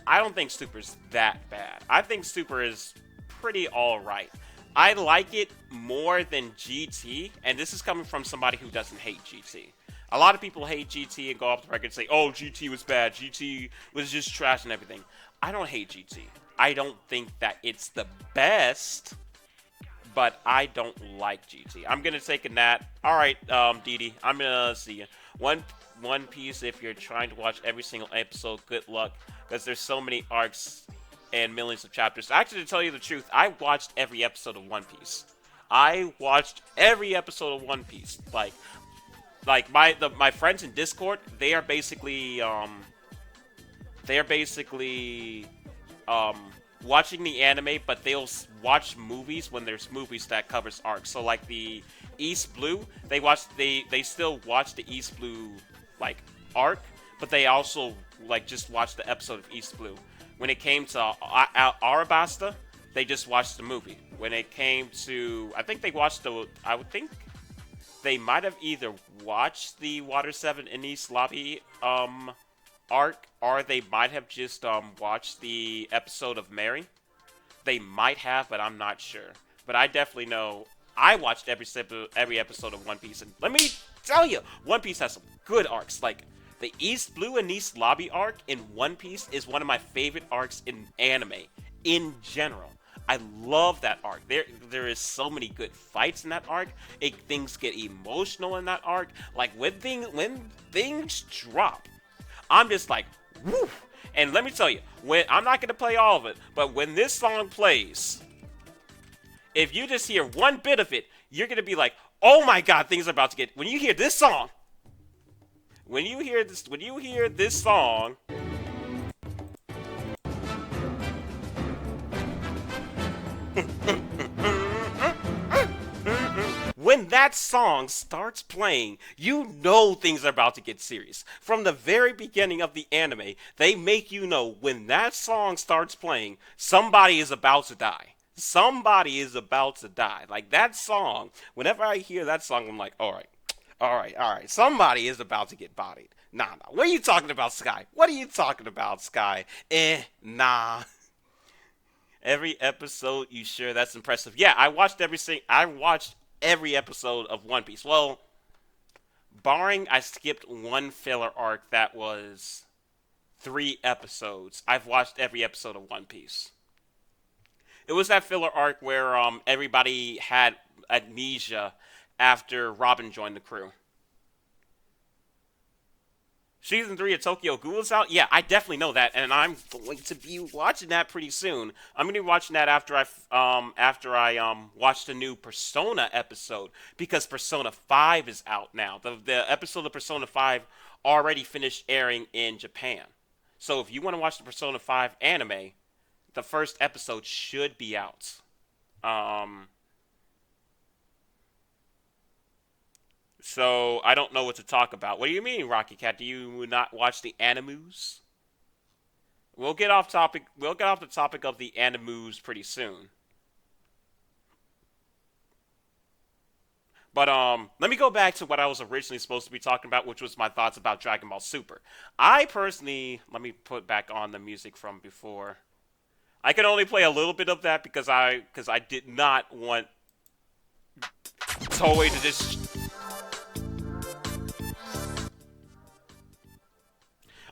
Speaker 1: I don't think Super's that bad. I think Super is pretty alright. I like it more than GT, and this is coming from somebody who doesn't hate GT. A lot of people hate GT and go off the record and say, oh, GT was bad, GT was just trash and everything. I don't hate GT. I don't think that it's the best, but I don't like GT. I'm going to take a nap. Alright, Didi, I'm going to see you. One Piece, if you're trying to watch every single episode, good luck, because there's so many arcs and millions of chapters. Actually, to tell you the truth, I watched every episode of One Piece. I watched every episode of One Piece. Like my friends in Discord, they are basically watching the anime, but they'll watch movies when there's movies that covers arcs. So like the East Blue, they still watch the East Blue like arc, but they also like just watch the episode of East Blue. When it came to Arabasta, they just watched the movie. When it came to, I think I would think they might have either watched the Water 7 in East Lobby arc, or they might have just watched the episode of Mary. They might have, but I'm not sure. But I definitely know I watched every episode of One Piece, and let me tell you, One Piece has some good arcs. Like the East Blue and East Lobby arc in One Piece is one of my favorite arcs in anime in general. I love that arc. There is so many good fights in that arc. Things get emotional in that arc. Like when things drop, I'm just like, woo. And let me tell you, when I'm not gonna play all of it, but when this song plays, if you just hear one bit of it, you're gonna be like, oh my god, things are about to get. When you hear this song, when you hear this song, when that song starts playing, you know things are about to get serious. From the very beginning of the anime, they make you know when that song starts playing, somebody is about to die. Somebody is about to die. Like that song, whenever I hear that song, I'm like, all right, all right, all right. Somebody is about to get bodied. Nah, nah. What are you talking about, Sky? What are you talking about, Sky? Nah. Every episode, you sure? That's impressive. Yeah, I watched every episode of One Piece. Well, barring I skipped one filler arc that was 3 episodes. I've watched every episode of One Piece. It was that filler arc where everybody had amnesia after Robin joined the crew. Season 3 of Tokyo Ghoul is out? Yeah, I definitely know that, and I'm going to be watching that pretty soon. I'm going to be watching that after I watch the new Persona episode, because Persona 5 is out now. The episode of Persona 5 already finished airing in Japan. So if you want to watch the Persona 5 anime, the first episode should be out. So I don't know what to talk about. What do you mean, Rocky Cat? Do you not watch the animus? We'll get off topic. We'll get off the topic of the animus pretty soon. But let me go back to what I was originally supposed to be talking about, which was my thoughts about Dragon Ball Super. I personally, let me put back on the music from before. I can only play a little bit of that because I did not want Toei to just.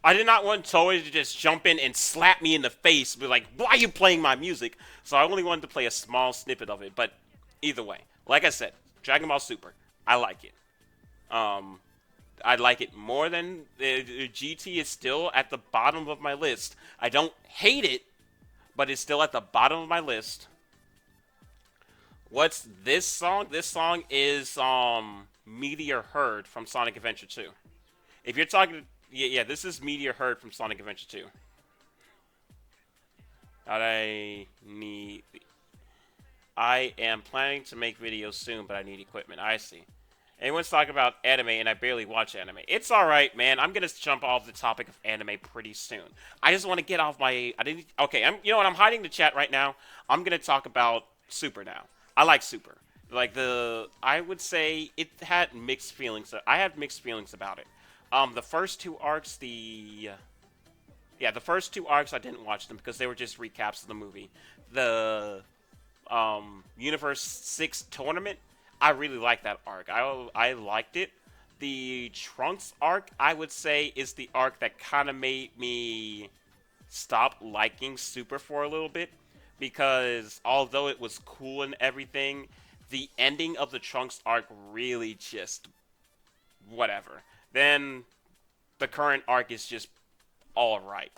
Speaker 1: I did not want Toei to just jump in and slap me in the face, be like, "Why are you playing my music?" So I only wanted to play a small snippet of it. But either way, like I said, Dragon Ball Super, I like it. Um, I like it more than GT is still at the bottom of my list. I don't hate it, but it's still at the bottom of my list. What's this song? This song is Meteor Herd from Sonic Adventure 2. If you're talking, yeah, this is Meteor Herd from Sonic Adventure 2. I need. I am planning to make videos soon, but I need equipment. I see. Everyone's talking about anime, and I barely watch anime. It's all right, man. I'm gonna jump off the topic of anime pretty soon. I just want to get off my. I didn't. Okay, You know what? I'm hiding the chat right now. I'm gonna talk about Super now. I like Super. Like I would say it had mixed feelings. I had mixed feelings about it. The first two arcs, the first two arcs, I didn't watch them because they were just recaps of the movie. The Universe 6 tournament, I really liked that arc. I liked it. The Trunks arc, I would say, is the arc that kind of made me stop liking Super for a little bit, because although it was cool and everything, the ending of the Trunks arc really just whatever. Then the current arc is just all right.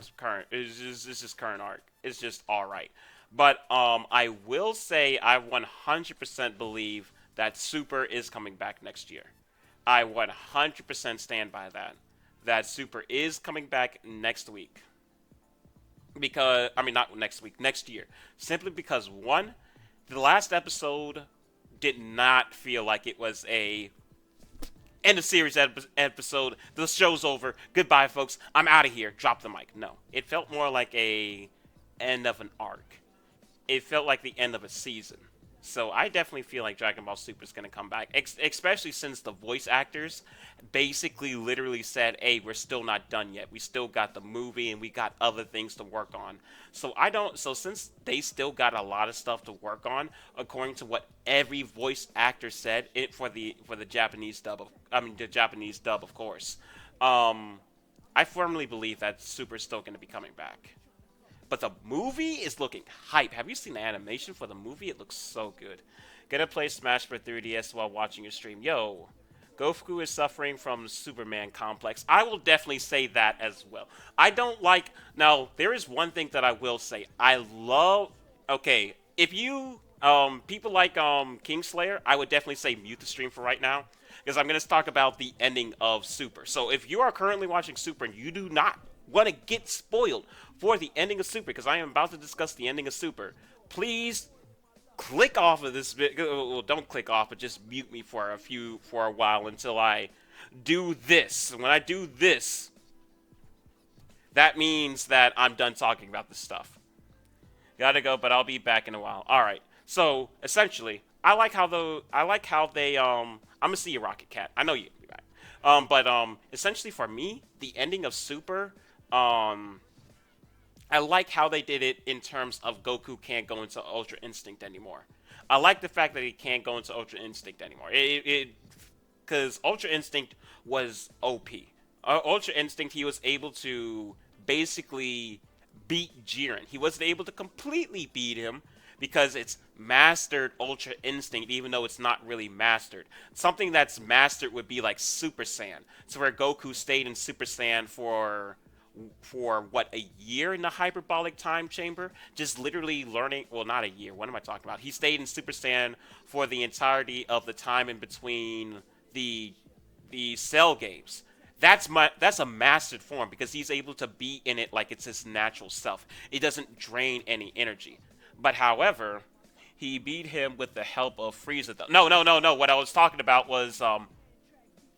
Speaker 1: It's just current arc. It's just all right. But I will say I 100% believe that Super is coming back next year. I 100% stand by that. That Super is coming back next week. Because, I mean, not next week, next year. Simply because, one, the last episode did not feel like it was a end of series episode. The show's over. Goodbye, folks. I'm out of here. Drop the mic. No. It felt more like a end of an arc. It felt like the end of a season. So I definitely feel like Dragon Ball Super is going to come back, especially since the voice actors basically literally said, "Hey, we're still not done yet. We still got the movie and we got other things to work on." So I don't. So since they still got a lot of stuff to work on, according to what every voice actor said, it for the Japanese dub of, I mean the Japanese dub, of course. Um, I firmly believe that Super is still going to be coming back. But the movie is looking hype. Have you seen the animation for the movie? It looks so good. Gonna play Smash for 3DS while watching your stream. Yo, Goku is suffering from Superman complex. I will definitely say that as well. I don't like. Now, there is one thing that I will say. I love. Okay, if you people like Kingslayer, I would definitely say mute the stream for right now because I'm gonna talk about the ending of Super. So if you are currently watching Super and you do not want to get spoiled for the ending of Super, because I am about to discuss the ending of Super, please click off of this video. Well, don't click off, but just mute me for a while until I do this. And when I do this, that means that I'm done talking about this stuff. Gotta go, but I'll be back in a while. All right. So essentially, I like how they I'm gonna see you, Rocket Cat. I know you'll be back. But essentially for me, the ending of Super, um, I like how they did it in terms of Goku can't go into Ultra Instinct anymore. I like the fact that he can't go into Ultra Instinct anymore. Because Ultra Instinct was OP. Ultra Instinct, he was able to basically beat Jiren. He wasn't able to completely beat him because it's mastered Ultra Instinct, even though it's not really mastered. Something that's mastered would be like Super Saiyan. So where Goku stayed in Super Saiyan for what, a year in the hyperbolic time chamber, just literally learning. Well, not a year, what am I talking about? He stayed in Super Saiyan for the entirety of the time in between the cell games. That's a mastered form because he's able to be in it like it's his natural self. It doesn't drain any energy. But however, he beat him with the help of Frieza. No, no, no, no. What I was talking about was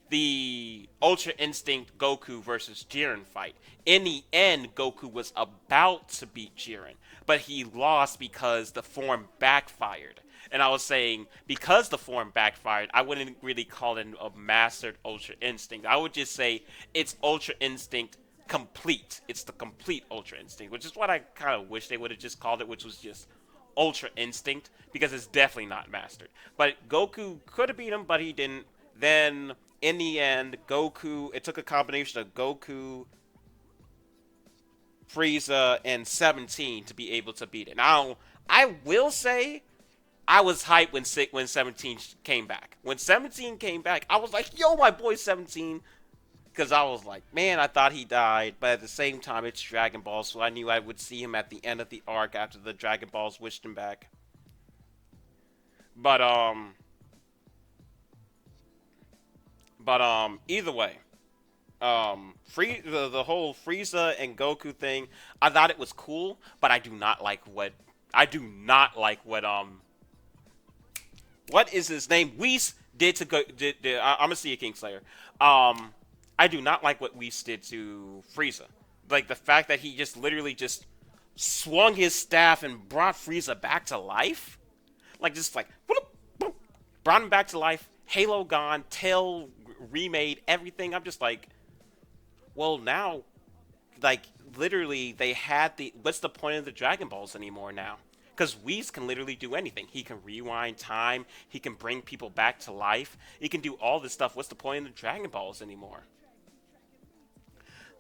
Speaker 1: the Ultra Instinct Goku versus Jiren fight. In the end, Goku was about to beat Jiren, but he lost because the form backfired. And I was saying, because the form backfired, I wouldn't really call it a mastered Ultra Instinct. I would just say it's Ultra Instinct complete. It's the complete Ultra Instinct, which is what I kind of wish they would have just called it, which was just Ultra Instinct, because it's definitely not mastered. But Goku could have beat him, but he didn't. Then in the end, Goku, it took a combination of Goku, Frieza, and 17 to be able to beat it. Now, I will say, I was hyped when 17 came back. When 17 came back, I was like, yo, my boy 17. Because I was like, man, I thought he died. But at the same time, it's Dragon Ball, so I knew I would see him at the end of the arc after the Dragon Balls wished him back. But, either way, the whole Frieza and Goku thing, I thought it was cool, but I do not like what is his name? Whis did to go. I'm gonna see a Kingslayer. I do not like what Whis did to Frieza. Like the fact that he just literally just swung his staff and brought Frieza back to life. Like just like brought him back to life. Halo gone, Tail remade, everything. I'm just like, well now, like literally they had the. What's the point of the Dragon Balls anymore now? Because Whis can literally do anything. He can rewind time. He can bring people back to life. He can do all this stuff. What's the point of the Dragon Balls anymore?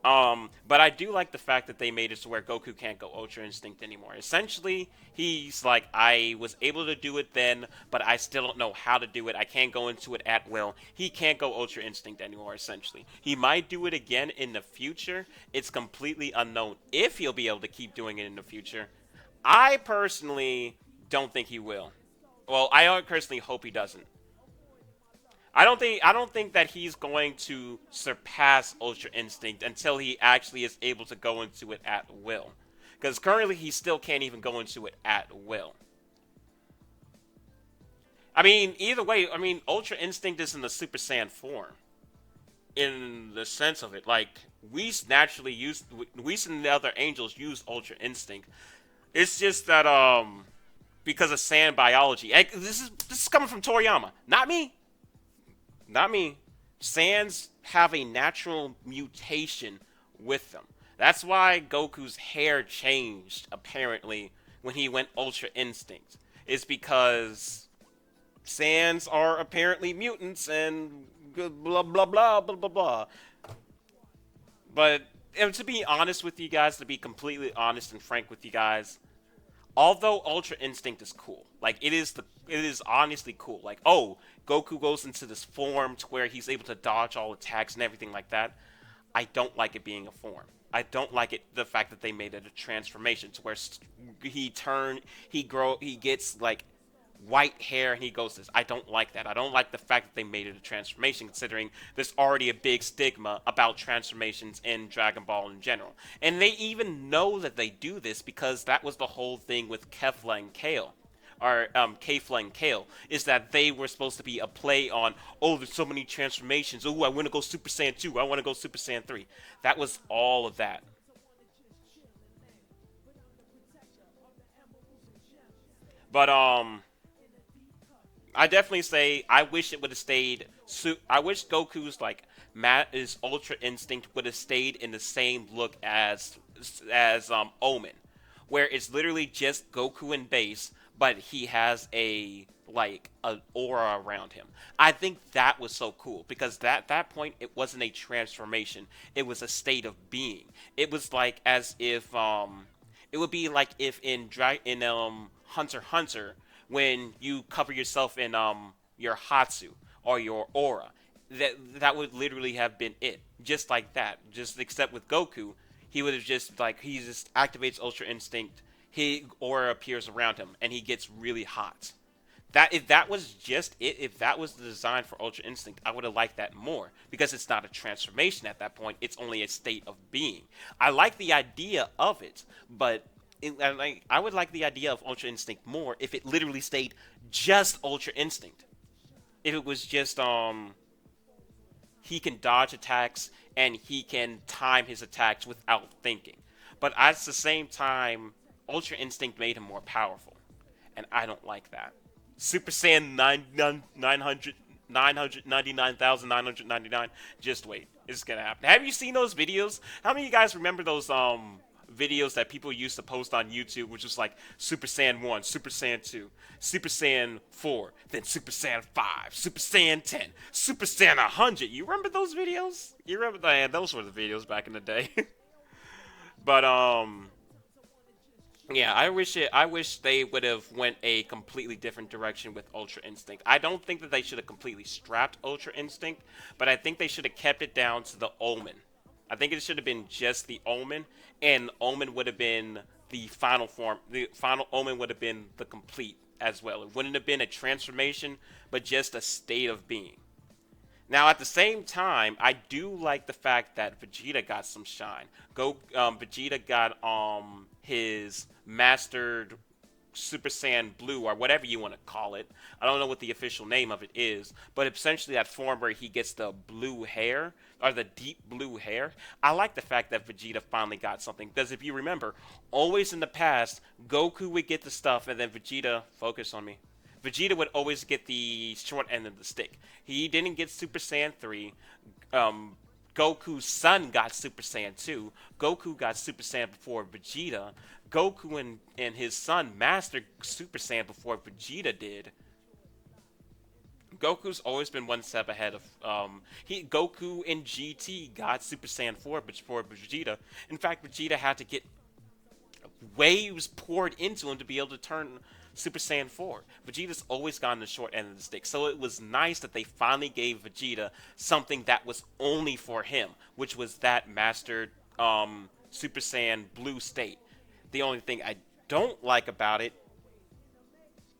Speaker 1: But I do like the fact that they made it to where Goku can't go Ultra Instinct anymore. Essentially, he's like, I was able to do it then, but I still don't know how to do it. I can't go into it at will. He can't go Ultra Instinct anymore, essentially. He might do it again in the future. It's completely unknown if he'll be able to keep doing it in the future. I personally don't think he will. Well, I personally hope he doesn't. I don't think that he's going to surpass Ultra Instinct until he actually is able to go into it at will. Because currently he still can't even go into it at will. I mean, either way, I mean, Ultra Instinct is in the Super Saiyan form. In the sense of it. Like, Whis naturally Whis and the other angels use Ultra Instinct. It's just that, because of sand biology. And this is coming from Toriyama, not me, not me. Sands have a natural mutation with them. That's why Goku's hair changed apparently when he went Ultra Instinct. Is because Sands are apparently mutants and blah blah blah blah blah blah. But to be honest with you guys, to be completely honest and frank with you guys, although Ultra Instinct is cool, like it is honestly cool. Like, oh, Goku goes into this form to where he's able to dodge all attacks and everything like that. I don't like it being a form. I don't like it the fact that they made it a transformation to where he gets like white hair and he goes this. I don't like that. I don't like the fact that they made it a transformation, considering there's already a big stigma about transformations in Dragon Ball in general. And they even know that they do this because that was the whole thing with Kefla and Kale. Or Kefla and Kale, is that they were supposed to be a play on, oh, there's so many transformations. Oh, I want to go Super Saiyan 2. I want to go Super Saiyan 3. That was all of that. But I definitely say I wish it would have stayed. I wish Goku's like his Ultra Instinct would have stayed in the same look as Omen, where it's literally just Goku in base, but he has a like an aura around him. I think that was so cool because that point it wasn't a transformation; it was a state of being. It was like as if it would be like if in Hunter x Hunter when you cover yourself in your Hatsu or your aura. That would literally have been it. Just like that. Just except with Goku, he would have just like he just activates Ultra Instinct, his aura appears around him and he gets really hot. That if that was just it, if that was the design for Ultra Instinct, I would have liked that more because it's not a transformation at that point. It's only a state of being. I like the idea of it, but I would like the idea of Ultra Instinct more if it literally stayed just Ultra Instinct. If it was just he can dodge attacks and he can time his attacks without thinking. But at the same time, Ultra Instinct made him more powerful, and I don't like that. Super Saiyan 999,999. Just wait, it's gonna happen. Have you seen those videos? How many of you guys remember those videos that people used to post on YouTube, which was like Super Saiyan 1, Super Saiyan 2, Super Saiyan 4, then Super Saiyan 5, Super Saiyan 10, Super Saiyan 100. You remember those videos? You remember that? Those were the videos back in the day. But yeah, I wish they would have went a completely different direction with Ultra Instinct. I don't think that they should have completely scrapped Ultra Instinct, but I think they should have kept it down to the Omen. I think it should have been just the Omen, and Omen would have been the final form. The final Omen would have been the complete as well. It wouldn't have been a transformation, but just a state of being. Now, at the same time, I do like the fact that Vegeta got some shine. Vegeta got his mastered Super Saiyan Blue or whatever you want to call it. I don't know what the official name of it is, but essentially that form where he gets the blue hair or the deep blue hair. I like the fact that Vegeta finally got something because if you remember, always in the past, Goku would get the stuff and then Vegeta focus on me. Vegeta would always get the short end of the stick. He didn't get Super Saiyan 3. Goku's son got Super Saiyan 2. Goku got Super Saiyan before Vegeta. Goku and his son mastered Super Saiyan before Vegeta did. Goku's always been one step ahead of Goku in GT got Super Saiyan 4 before Vegeta. In fact, Vegeta had to get waves poured into him to be able to turn Super Saiyan 4. Vegeta's always gotten the short end of the stick, so it was nice that they finally gave Vegeta something that was only for him, which was that mastered Super Saiyan Blue state. The only thing I don't like about it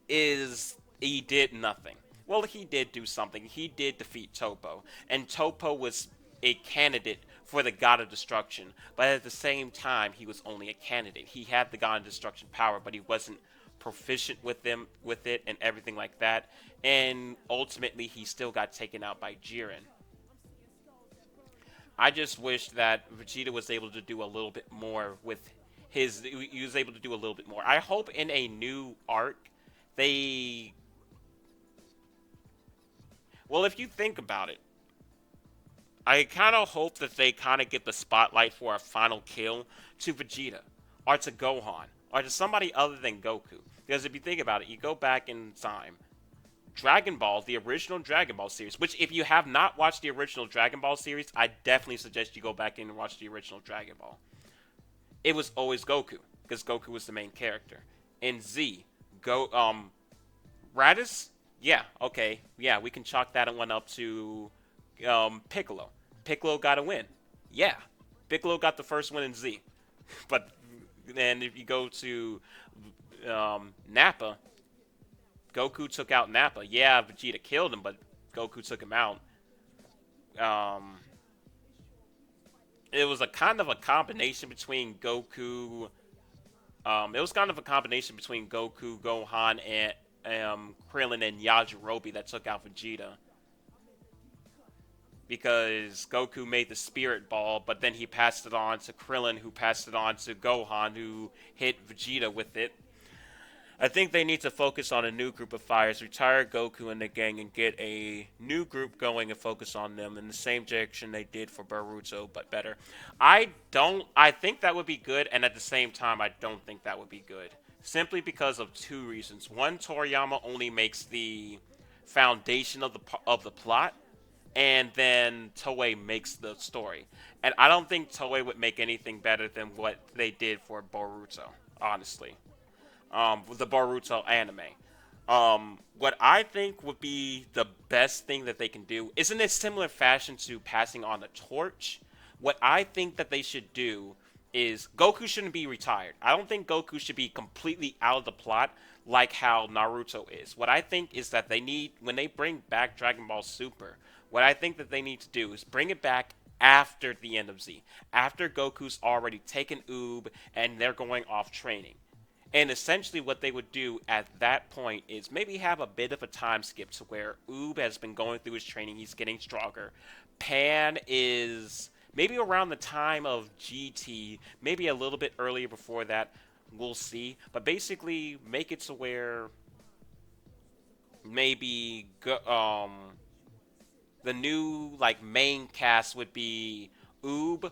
Speaker 1: is he did nothing. Well, he did do something. He did defeat Topo, and Topo was a candidate for the God of Destruction, but at the same time, he was only a candidate. He had the God of Destruction power, but he wasn't proficient with it and everything like that, and ultimately he still got taken out by Jiren. I just wish that Vegeta was able to do a little bit more with he was able to do a little bit more. I hope in a new arc they well, if you think about it, I kind of hope that they kind of get the spotlight for a final kill to Vegeta or to Gohan or to somebody other than Goku. Because if you think about it, you go back in time, Dragon Ball, the original Dragon Ball series, which if you have not watched the original Dragon Ball series, I definitely suggest you go back in and watch the original Dragon Ball. It was always Goku because Goku was the main character. In Z, go Raditz, yeah, okay, yeah, we can chalk that one up to Piccolo. Piccolo got a win. Yeah, Piccolo got the first win in Z. But then if you go to Nappa, Goku took out Nappa. Yeah, Vegeta killed him, but Goku took him out. Um, it was a kind of a combination between Goku. It was kind of a combination between Goku, Gohan, and Krillin and Yajirobe that took out Vegeta. Because Goku made the Spirit Ball, but then he passed it on to Krillin, who passed it on to Gohan, who hit Vegeta with it. I think they need to focus on a new group of fighters, retire Goku and the gang, and get a new group going and focus on them in the same direction they did for Boruto, but better. I don't. I think that would be good, and at the same time, I don't think that would be good. Simply because of two reasons. One, Toriyama only makes the foundation of the plot, and then Toei makes the story. And I don't think Toei would make anything better than what they did for Boruto, honestly. The Boruto anime. What I think would be the best thing that they can do is in a similar fashion to passing on the torch. What I think that they should do is Goku shouldn't be retired. I don't think Goku should be completely out of the plot like how Naruto is. What I think is that they need, when they bring back Dragon Ball Super, what I think that they need to do is bring it back after the end of Z. After Goku's already taken Oob and they're going off training. And essentially, what they would do at that point is maybe have a bit of a time skip to where Oob has been going through his training, he's getting stronger. Pan is maybe around the time of GT, maybe a little bit earlier before that, we'll see. But basically, make it to where maybe the new like main cast would be Oob,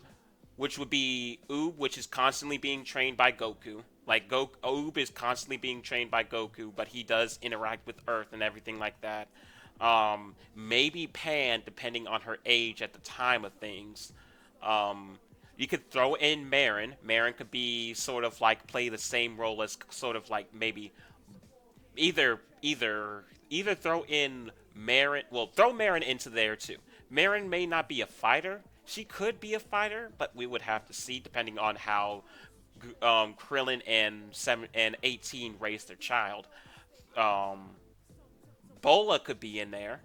Speaker 1: which is constantly being trained by Goku. Like Oob is constantly being trained by Goku, but he does interact with Earth and everything like that. Maybe Pan, depending on her age at the time of things. You could throw in Marin. Marin could be sort of like play the same role as sort of like maybe either throw in Marin. Well, throw Marin into there too. Marin may not be a fighter. She could be a fighter, but we would have to see depending on how Krillin and 18 raised their child. Um, Bola could be in there.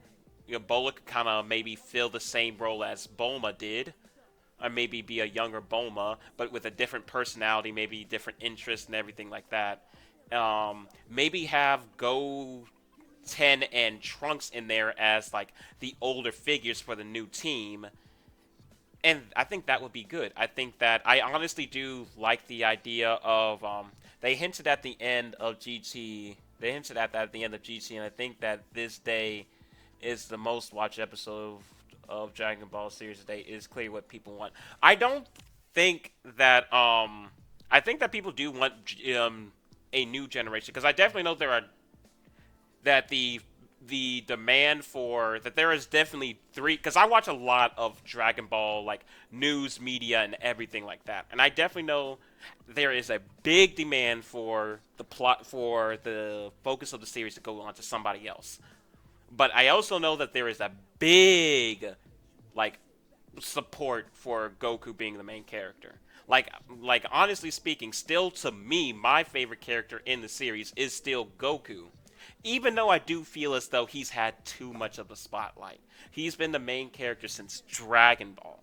Speaker 1: You know, Bola could kind of maybe fill the same role as Bulma did, or maybe be a younger Bulma, but with a different personality, maybe different interests and everything like that. Maybe have Go 10 and Trunks in there as like the older figures for the new team. And I think that would be good. I think that I honestly do like the idea of they hinted at the end of GT. They hinted at that at the end of GT, and I think that this day is the most watched episode of Dragon Ball series today is clearly what people want. I don't think that I think that people do want a new generation because I definitely know there are that the demand for that there is definitely three because I watch a lot of Dragon Ball like news media and everything like that, and I definitely know there is a big demand for the plot for the focus of the series to go on to somebody else. But I also know that there is a big like support for Goku being the main character. Like honestly speaking, still to me, my favorite character in the series is still Goku. Even though I do feel as though he's had too much of the spotlight. He's been the main character since Dragon Ball.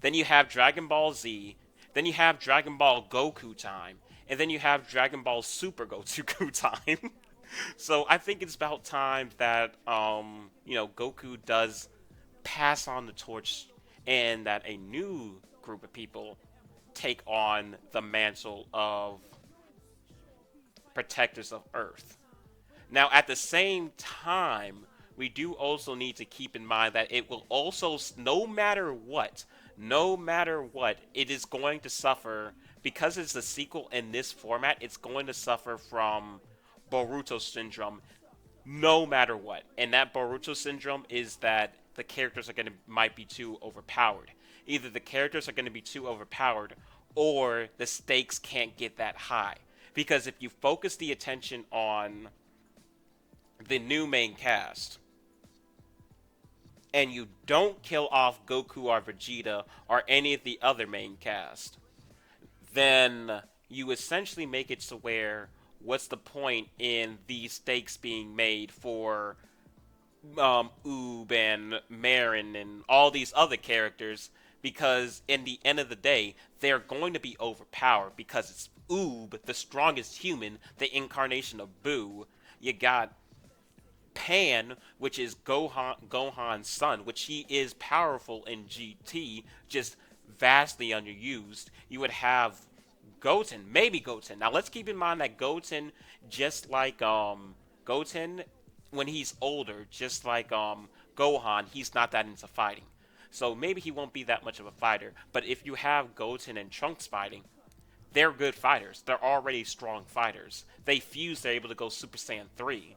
Speaker 1: Then you have Dragon Ball Z. Then you have Dragon Ball Goku time. And then you have Dragon Ball Super Goku time. So I think it's about time that Goku does pass on the torch and that a new group of people take on the mantle of protectors of Earth. Now, at the same time, we do also need to keep in mind that it will also, no matter what, it is going to suffer because it's a sequel in this format. It's going to suffer from Boruto syndrome no matter what. And that Boruto syndrome is that the characters are going to might be too overpowered. Either the characters are going to be too overpowered or the stakes can't get that high. Because if you focus the attention on the new main cast and you don't kill off Goku or Vegeta or any of the other main cast, then you essentially make it to where what's the point in these stakes being made for Oob and Marin and all these other characters, because in the end of the day, they're going to be overpowered because it's Oob, the strongest human, the incarnation of Boo. You got Pan, which is Gohan's son, which he is powerful in GT, just vastly underused. You would have Goten, maybe Goten. Now let's keep in mind that Goten, just like Goten, when he's older, just like Gohan, he's not that into fighting. So maybe he won't be that much of a fighter. But if you have Goten and Trunks fighting, they're good fighters. They're already strong fighters. They fuse, they're able to go Super Saiyan 3.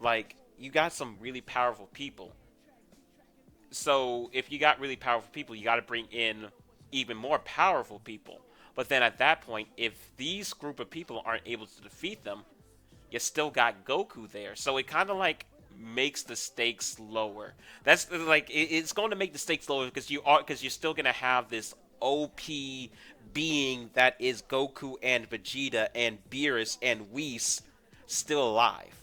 Speaker 1: Like, you got some really powerful people. So, if you got really powerful people, you got to bring in even more powerful people. But then at that point, if these group of people aren't able to defeat them, you still got Goku there. So it kind of like makes the stakes lower. That's like it's going to make the stakes lower because you're still going to have this OP being that is Goku and Vegeta and Beerus and Whis still alive.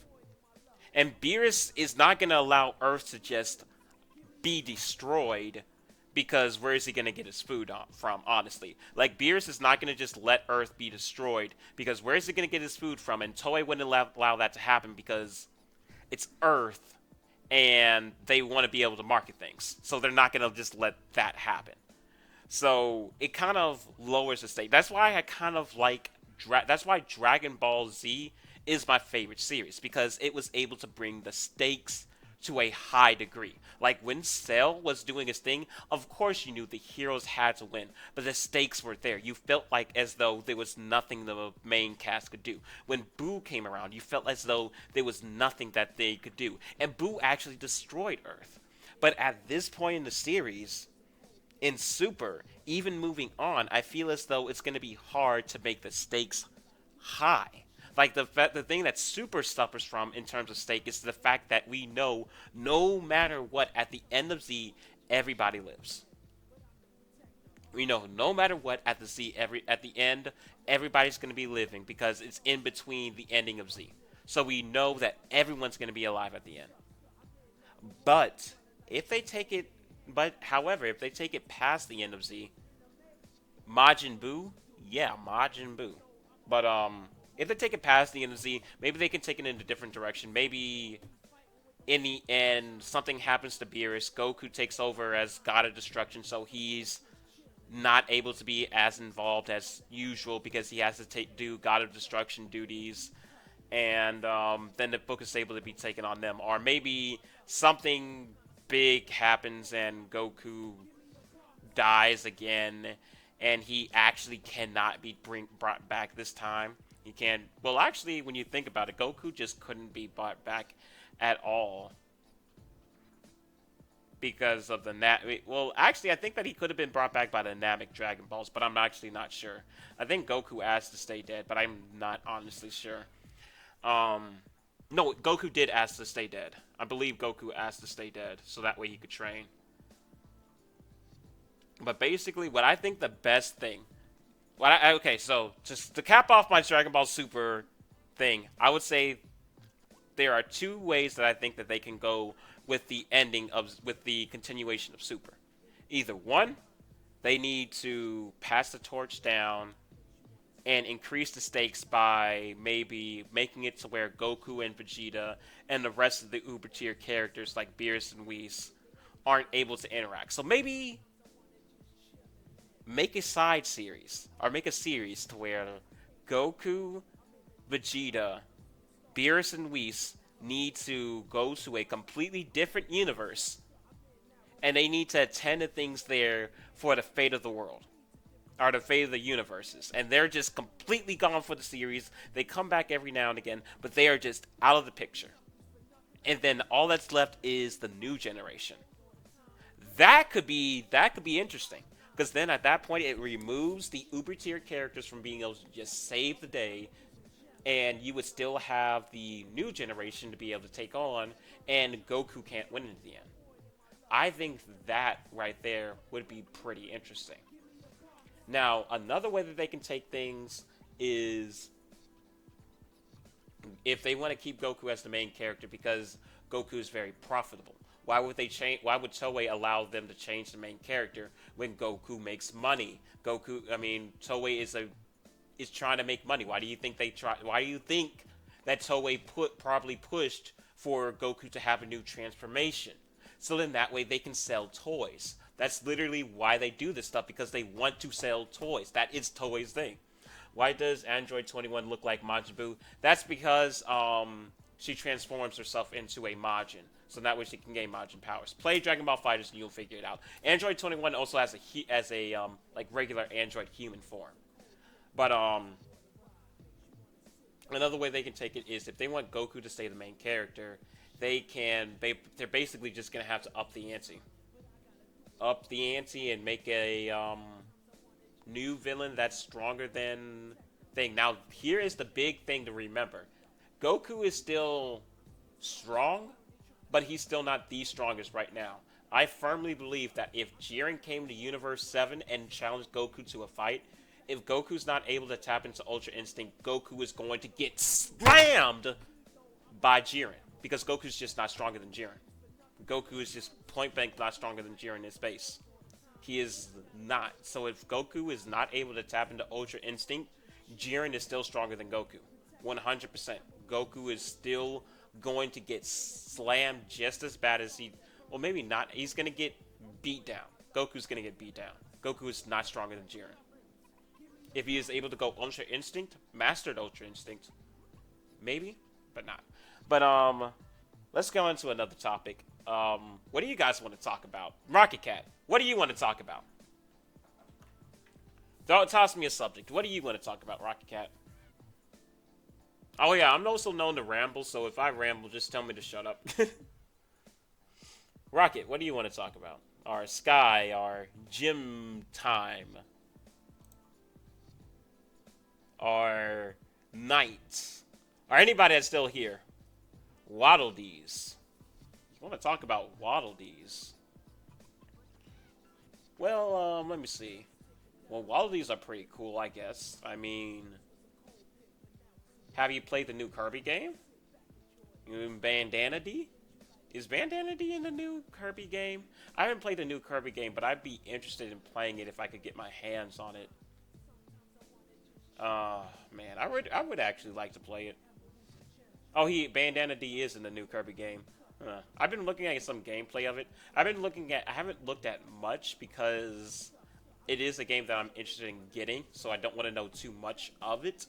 Speaker 1: And Beerus is not going to allow Earth to just be destroyed because where is he going to get his food from, honestly? Like, Beerus is not going to just let Earth be destroyed because where is he going to get his food from? And Toei wouldn't allow that to happen because it's Earth and they want to be able to market things. So they're not going to just let that happen. So it kind of lowers the stake. That's why I kind of like. That's why Dragon Ball Z is my favorite series because it was able to bring the stakes to a high degree. Like when Cell was doing his thing, of course you knew the heroes had to win, but the stakes were there. You felt like as though there was nothing the main cast could do. When Boo came around, you felt as though there was nothing that they could do. And Boo actually destroyed Earth. But at this point in the series, in Super, even moving on, I feel as though it's going to be hard to make the stakes high. Like the thing that Super suffers from in terms of stake is the fact that we know no matter what, at the end of Z, everybody lives. We know no matter what at the end, everybody's going to be living because it's in between the ending of Z. So we know that everyone's going to be alive at the end. But if they take it, but however, if they take it past the end of Z, Majin Buu, yeah, Majin Buu. But if they take it past the end of Z, maybe they can take it in a different direction. Maybe in the end, something happens to Beerus. Goku takes over as God of Destruction, so he's not able to be as involved as usual because he has to do God of Destruction duties. And then the book is able to be taken on them. Or maybe something big happens and Goku dies again and he actually cannot be brought back this time. He can. Well, actually, when you think about it, Goku just couldn't be brought back at all because of the Well, actually, I think that he could have been brought back by the Namek Dragon Balls, but I'm actually not sure. I think Goku asked to stay dead, but I'm not honestly sure. Um, no, Goku did ask to stay dead. I believe Goku asked to stay dead, so that way he could train. But basically, what I think the best thing, okay, so just to cap off my Dragon Ball Super thing, I would say there are two ways that I think that they can go with the with the continuation of Super. Either one, they need to pass the torch down and increase the stakes by maybe making it to where Goku and Vegeta and the rest of the Uber tier characters like Beerus and Whis aren't able to interact. So maybe make a side series or make a series to where Goku, Vegeta, Beerus and Whis need to go to a completely different universe, and they need to attend to things there for the fate of the world, or the fate of the universes. And they're just completely gone for the series. They come back every now and again, but they are just out of the picture. And then all that's left is the new generation. That could be interesting, because then at that point it removes the uber tier characters from being able to just save the day, and you would still have the new generation to be able to take on, and Goku can't win in the end. I think that right there would be pretty interesting. Now, another way that they can take things is if they want to keep Goku as the main character, because Goku is very profitable. Why would they change? Why would Toei allow them to change the main character when Goku makes money? Toei is trying to make money. Why do you think they try? Why do you think that Toei probably pushed for Goku to have a new transformation? So then that way they can sell toys. That's literally why they do this stuff, because they want to sell toys. That is Toei's thing. Why does Android 21 look like Majin Buu? That's because she transforms herself into a Majin, so that way she can gain Majin powers. Play Dragon Ball FighterZ and you'll figure it out. Android 21 also has a like regular Android human form. But another way they can take it is if they want Goku to stay the main character, they're basically just gonna have to up the ante and make a new villain that's stronger than thing. Now, here is the big thing to remember: Goku is still strong, but he's still not the strongest right now. I firmly believe that if Jiren came to Universe 7 and challenged Goku to a fight, if Goku's not able to tap into Ultra Instinct, Goku is going to get slammed by Jiren, because Goku's just not stronger than Jiren. Goku is just point blank not stronger than Jiren in his base. He is not. So if Goku is not able to tap into Ultra Instinct, Jiren is still stronger than Goku. 100%. Goku is still going to get slammed just as bad as well, maybe not. He's going to get beat down. Goku's going to get beat down. Goku is not stronger than Jiren. If he is able to go Ultra Instinct, mastered Ultra Instinct, maybe, but not. But let's go into another topic. What do you guys want to talk about? Rocket Cat, what do you want to talk about? Don't toss me a subject. What do you want to talk about, Rocket Cat? Oh yeah, I'm also known to ramble, so if I ramble, just tell me to shut up. Rocket, what do you want to talk about? Our Sky, our gym time, our Night, or anybody that's still here. Waddle Dees. You want to talk about Waddle Dees? Well, let me see. Well, Waddle Dees are pretty cool, I guess. I mean, have you played the new Kirby game? Bandana D? Is Bandana D in the new Kirby game? I haven't played the new Kirby game, but I'd be interested in playing it if I could get my hands on it. Man, I would actually like to play it. Oh, Bandana D is in the new Kirby game. I've been looking at some gameplay of it. I haven't looked at much because it is a game that I'm interested in getting, so I don't want to know too much of it.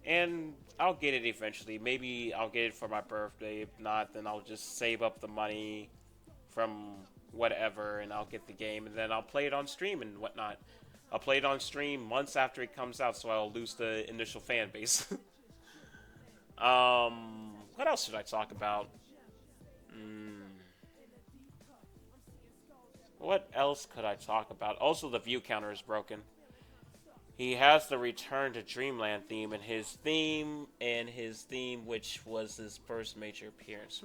Speaker 1: And I'll get it eventually. Maybe I'll get it for my birthday. If not, then I'll just save up the money from whatever, and I'll get the game, and then I'll play it on stream and whatnot. I'll play it on stream months after it comes out, so I'll lose the initial fan base. What else should I talk about? What else could I talk about? Also, the view counter is broken. He has the Return to Dreamland theme in his theme, which was his first major appearance.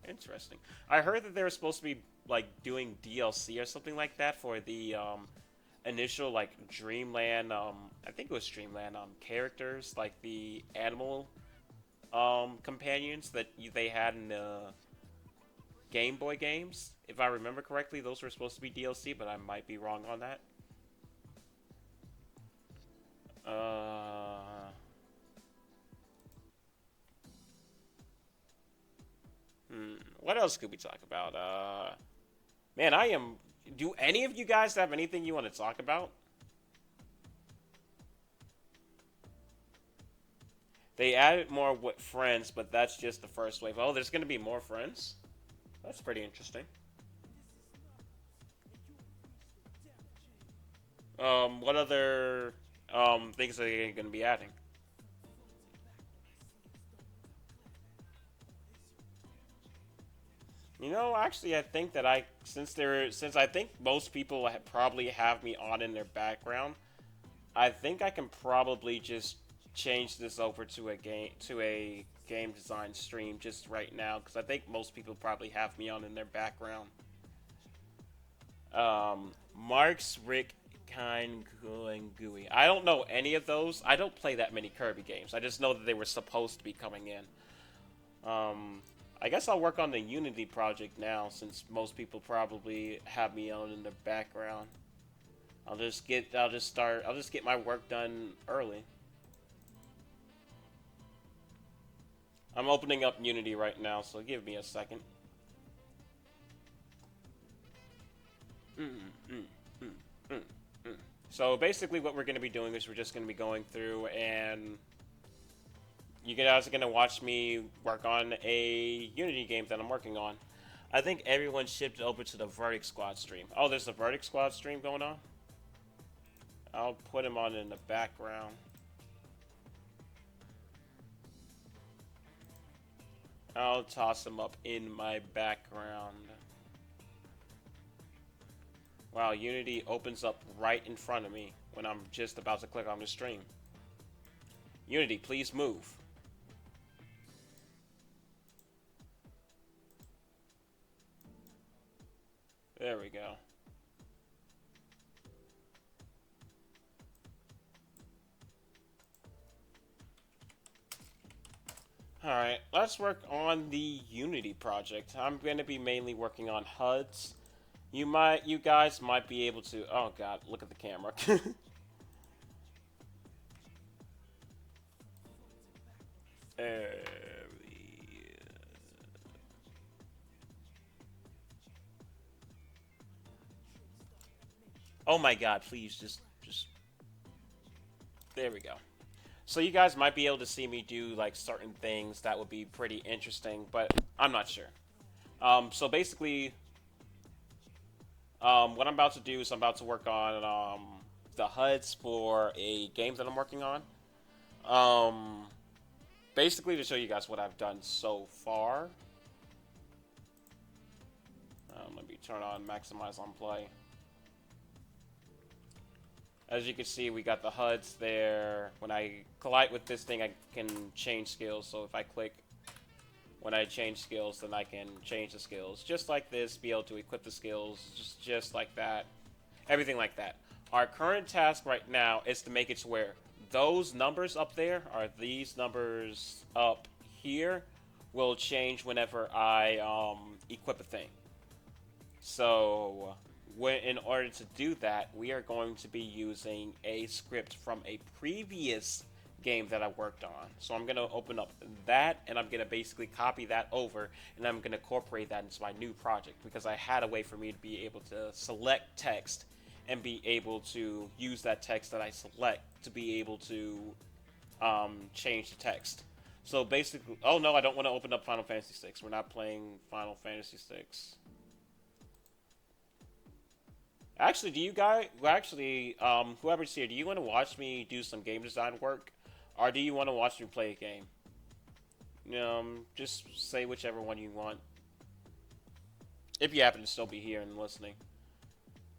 Speaker 1: Interesting. I heard that they were supposed to be like doing DLC or something like that for the initial like Dreamland. I think it was Dreamland characters, like the animal companions that they had in the Game Boy games. If I remember correctly, those were supposed to be DLC, but I might be wrong on that. What else could we talk about? Man, do any of you guys have anything you want to talk about? They added more with friends, but that's just the first wave. Oh, there's gonna be more friends. That's pretty interesting. What other things are they gonna be adding? You know, actually, I think that since I think most people probably have me on in their background, I think I can probably just change this over to a game design stream just right now because I think most people probably have me on in their background. Marks, Rick, Kind, and Gooey. I don't know any of those. I don't play that many Kirby games. I just know that they were supposed to be coming in. Um, I guess I'll work on the Unity project now since most people probably have me on in the background. I'll just get my work done early. I'm opening up Unity right now, so give me a second. Mm, mm, mm, mm, mm. So basically, what we're going to be doing is we're just going to be going through, and you guys are going to watch me work on a Unity game that I'm working on. I think everyone shipped over to the Verdict Squad stream. Oh, there's a Verdict Squad stream going on? I'll put him on in the background. I'll toss him up in my background. Wow, Unity opens up right in front of me when I'm just about to click on the stream. Unity, please move. There we go. Alright, let's work on the Unity project. I'm going to be mainly working on HUDs. You guys might be able to, oh god, look at the camera. uh, oh my god, please, there we go. So you guys might be able to see me do like certain things that would be pretty interesting, but I'm not sure. So basically, what I'm about to do is I'm about to work on the HUDs for a game that I'm working on. Um, Basically to show you guys what I've done so far. Let me turn on maximize on play. As you can see, we got the HUDs there. When I collide with this thing, I can change skills. So if I click when I change skills, then I can change the skills. Just like this, be able to equip the skills, just like that. Everything like that. Our current task right now is to make it to where those numbers up there are these numbers up here will change whenever I equip a thing. So in order to do that, we are going to be using a script from a previous game that I worked on. So I'm going to open up that and I'm going to basically copy that over and I'm going to incorporate that into my new project because I had a way for me to be able to select text and be able to use that text that I select to be able to change the text. So basically, oh no, I don't want to open up Final Fantasy VI. We're not playing Final Fantasy VI. Actually, do you guys, well, actually, whoever's here, do you want to watch me do some game design work? Or do you want to watch me play a game? Just say whichever one you want. If you happen to still be here and listening.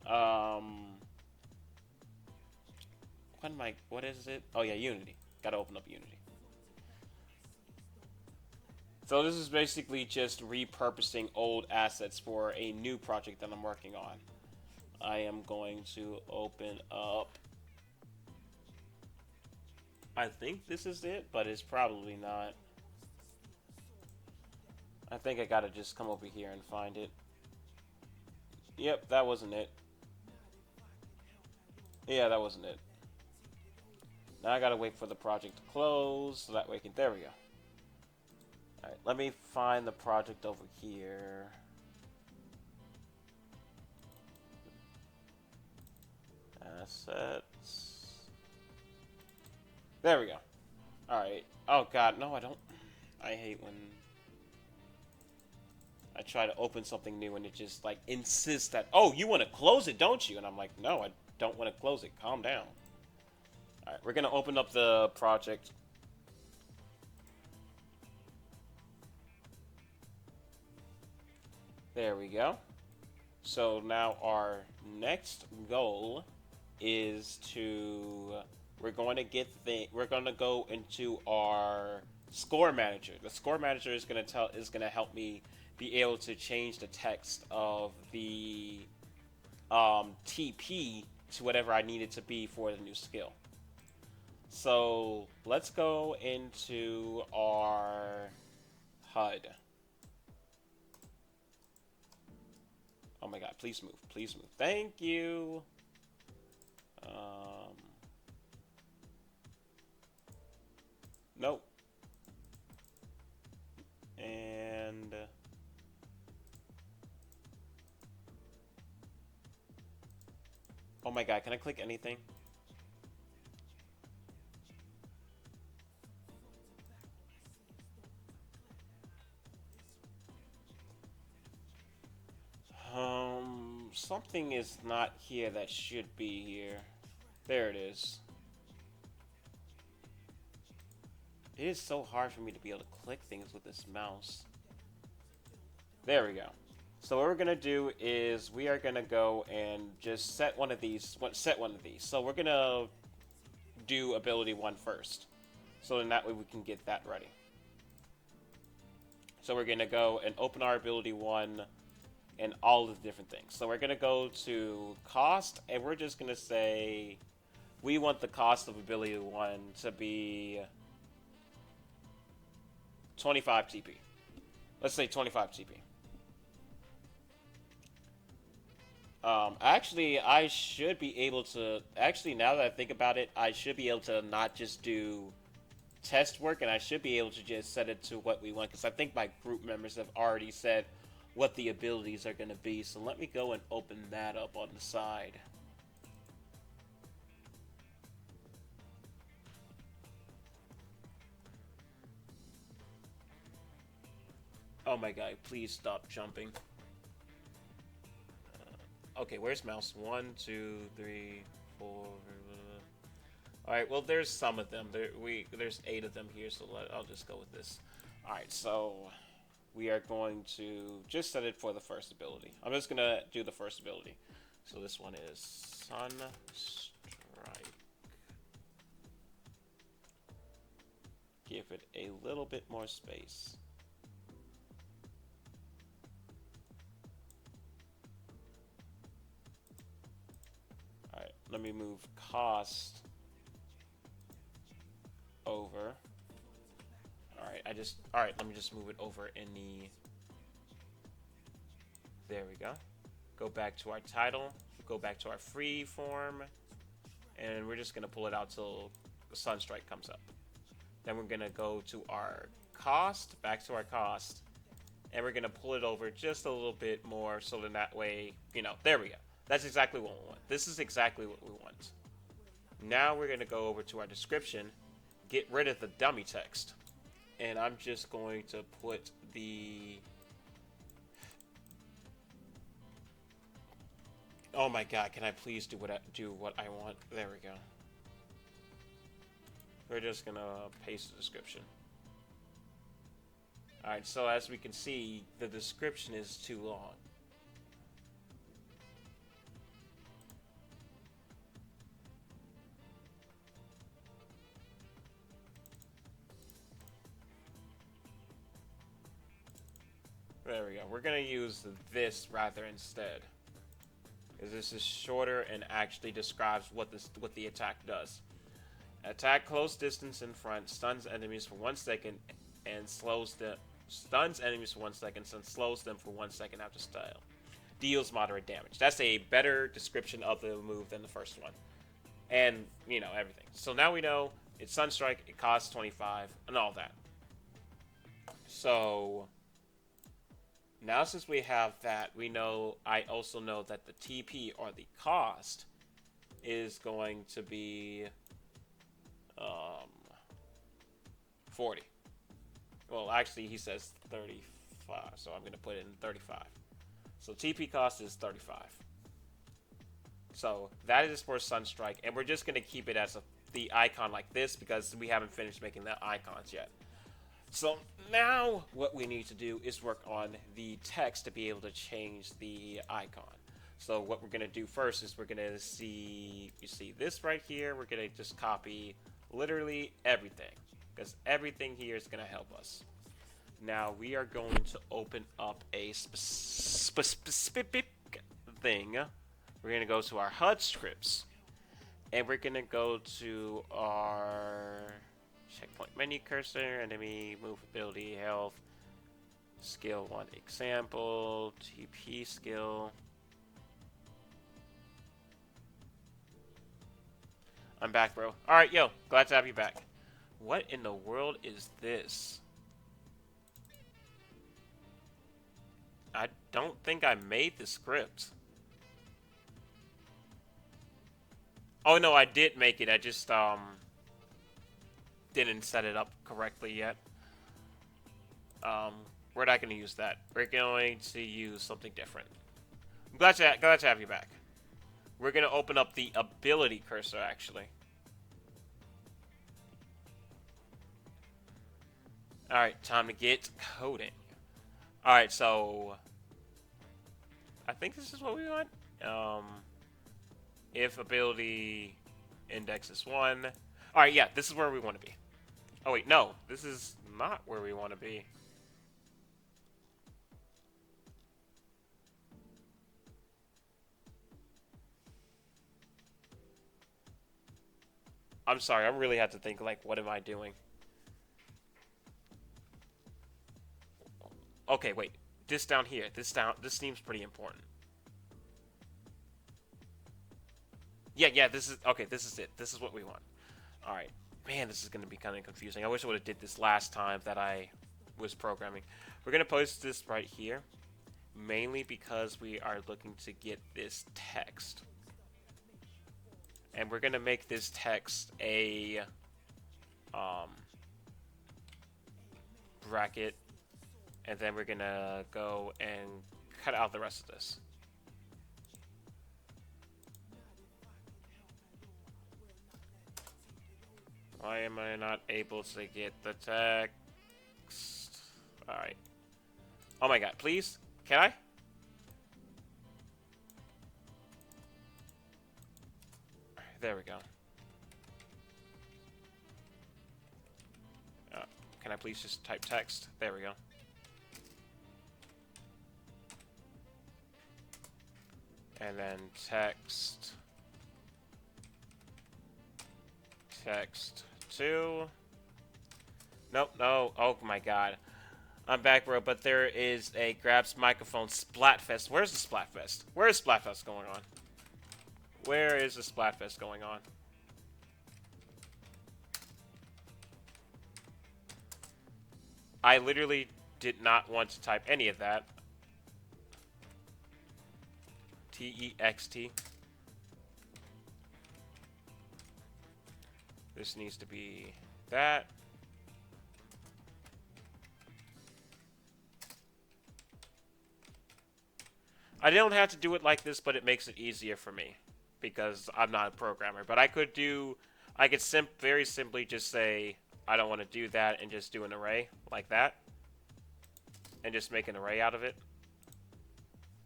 Speaker 1: Um, what is it? Oh yeah, Unity. Gotta open up Unity. So this is basically just repurposing old assets for a new project that I'm working on. I am going to open up. I think this is it, but it's probably not. I think I gotta just come over here and find it. Yep, that wasn't it. Yeah, that wasn't it. Now I gotta wait for the project to close, so that way I can. There we go. Alright, let me find the project over here. Assets. There we go. Alright. Oh god, no, I don't. I hate when I try to open something new and it just like insists that, oh, you want to close it, don't you? And I'm like, no, I don't want to close it. Calm down. All right, we're gonna open up the project. There we go. So now our next goal is to we're going to go into our score manager. The score manager is going to help me be able to change the text of the TP to whatever I need it to be for the new skill. So let's go into our HUD. Oh my god, please move. Please move. Thank you. Um, nope. And oh my god, can I click anything? Something is not here that should be here. There it is. It is so hard for me to be able to click things with this mouse. There we go. So what we're gonna do is we are gonna go and just set one of these. Set one of these. So we're gonna do ability 1 first. So then that way we can get that ready. So we're gonna go and open our ability 1 and all of the different things. So we're gonna go to cost, and we're just gonna say we want the cost of ability 1 to be 25 TP. Let's say 25 TP. Actually, I should be able to. Actually, now that I think about it, I should be able to not just do test work, and I should be able to just set it to what we want, because I think my group members have already said what the abilities are going to be. So let me go and open that up on the side. Oh my god, please stop jumping. Okay, where's mouse? 1, 2, 3, 4. Alright, well, there's some of them. There's 8 of them here, so I'll just go with this. Alright, so we are going to just set it for the first ability. I'm just going to do the first ability. So this one is Sunstrike. Give it a little bit more space. Alright, let me move cost over. Alright, let me just move it over in the, there we go. Go back to our title, go back to our free form, and we're just gonna pull it out till the Sunstrike comes up. Then we're gonna go to our cost, back to our cost, and we're gonna pull it over just a little bit more, so then that way, there we go. That's exactly what we want. This is exactly what we want. Now we're gonna go over to our description, get rid of the dummy text, and I'm just going to put the, oh my god, can I please do what I want? There we go. We're just gonna paste the description. Alright, so as we can see, the description is too long. There we go. We're gonna use this rather instead, because this is shorter and actually describes what the attack does. Attack close distance in front, stuns enemies for 1 second, and stuns enemies for 1 second, and slows them for 1 second after style. Deals moderate damage. That's a better description of the move than the first one, and everything. So now we know it's Sunstrike. It costs 25 and all that. So now, since we have that, I also know that the TP, or the cost, is going to be 40. Well, actually, he says 35, so I'm going to put it in 35. So TP cost is 35. So that is for Sunstrike, and we're just going to keep it as the icon like this because we haven't finished making the icons yet. So now what we need to do is work on the text to be able to change the icon. So what we're going to do first is we're going to see, you see this right here, we're going to just copy literally everything because everything here is going to help us. Now we are going to open up a specific thing. We're going to go to our HUD scripts and we're going to go to our checkpoint menu cursor, enemy, movability, health, skill 1 example, TP skill. I'm back, bro. Alright, yo, glad to have you back. What in the world is this? I don't think I made the script. Oh no, I did make it. I just didn't set it up correctly yet. We're not going to use that. We're going to use something different. I'm glad to have you back. We're going to open up the ability cursor, actually. Alright, time to get coding. Alright, so I think this is what we want. If ability index is 1. Alright, yeah, this is where we want to be. Oh wait, no, this is not where we want to be. I'm sorry, I really had to think, like, what am I doing? Okay, wait. This down here. This seems pretty important. Yeah, this is... Okay, this is it. This is what we want. Alright. Man, this is going to be kind of confusing. I wish I would have did this last time that I was programming. We're going to post this right here. Mainly because we are looking to get this text. And we're going to make this text a... bracket. And then we're going to go and cut out the rest of this. Why am I not able to get the text? Alright. Oh my god, please? Can I? There we go. Can I please just type text? There we go. And then text 2. Nope, no. Oh my god. I'm back, bro, but there is a Grabs Microphone Splatfest. Where's the Splatfest? Where is Splatfest going on? Where is the Splatfest going on? I literally did not want to type any of that. T-E-X-T. This needs to be that. I don't have to do it like this, but it makes it easier for me because I'm not a programmer. But I could very simply just say I don't want to do that and just do an array like that and just make an array out of it.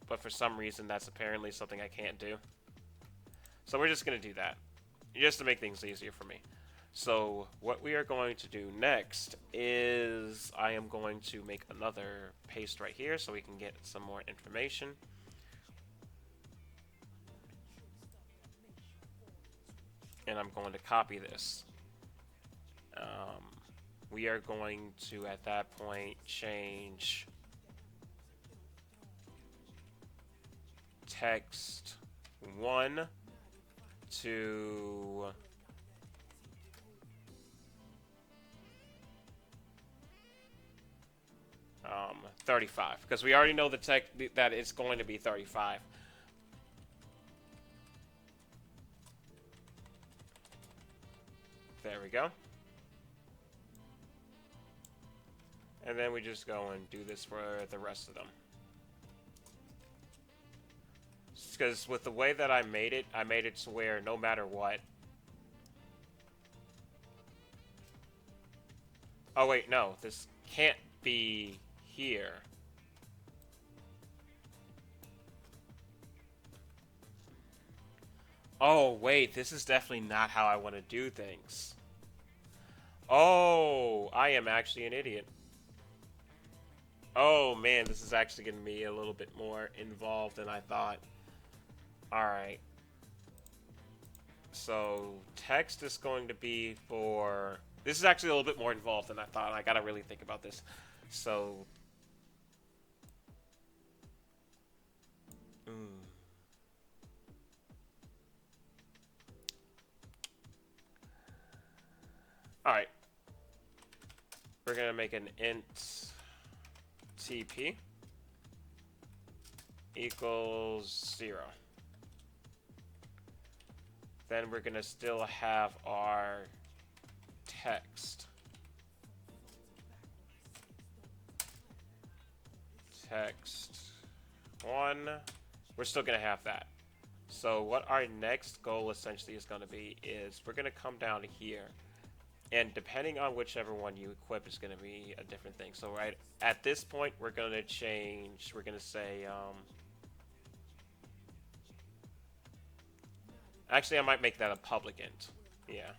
Speaker 1: But for some reason, that's apparently something I can't do. So we're just going to do that just to make things easier for me. So what we are going to do next is I am going to make another paste right here so we can get some more information. And I'm going to copy this. We are going to, at that point, change text 1 to 35, because we already know the text that it's going to be 35. There we go. And then we just go and do this for the rest of them. Because with the way that I made it to where no matter what. Oh wait, no, this can't be here. Oh wait, this is definitely not how I want to do things. Oh, I am actually an idiot. Oh man, this is actually going to be a little bit more involved than I thought. Alright. So, text is going to be for... This is actually a little bit more involved than I thought. I gotta really think about this. So... Alright. We're gonna make an int TP equals 0. Then we're gonna still have our text. Text 1. We're still gonna have that. So what our next goal essentially is gonna be is we're gonna come down here. And depending on whichever one you equip is going to be a different thing. So right at this point, we're going to change. We're going to say, actually, I might make that a public int. Yeah.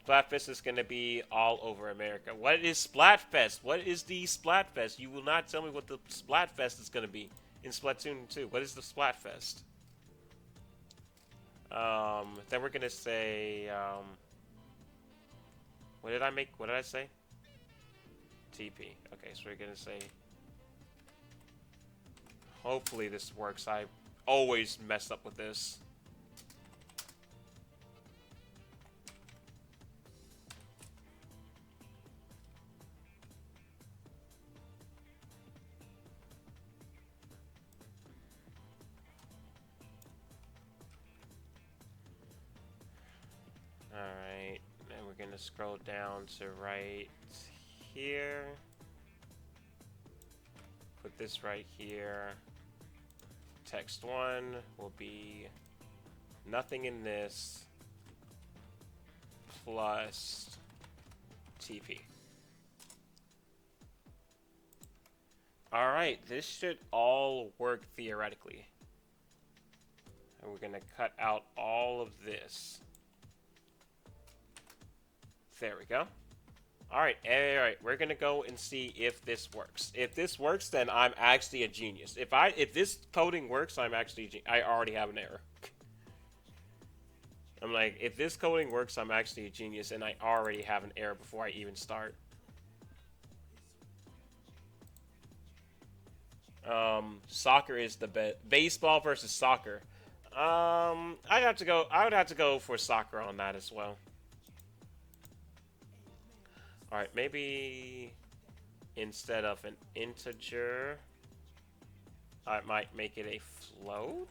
Speaker 1: Splatfest is going to be all over America. What is Splatfest? What is the Splatfest? You will not tell me what the Splatfest is going to be in Splatoon 2. What is the Splatfest? Then we're gonna say, what did I make? What did I say? TP. Okay, so we're gonna say, hopefully this works. I always mess up with this. Alright, and we're gonna scroll down to right here. Put this right here. Text 1 will be nothing in this plus TP. Alright, this should all work theoretically. And we're gonna cut out all of this. There we go. Alright, we're gonna go and see if this works. If this works, then I'm actually a genius. If this coding works, I'm actually I already have an error. I'm like, if this coding works, I'm actually a genius, and I already have an error before I even start. Soccer is the best. Baseball versus soccer. I would have to go for soccer on that as well. Alright, maybe instead of an integer, I might make it a float.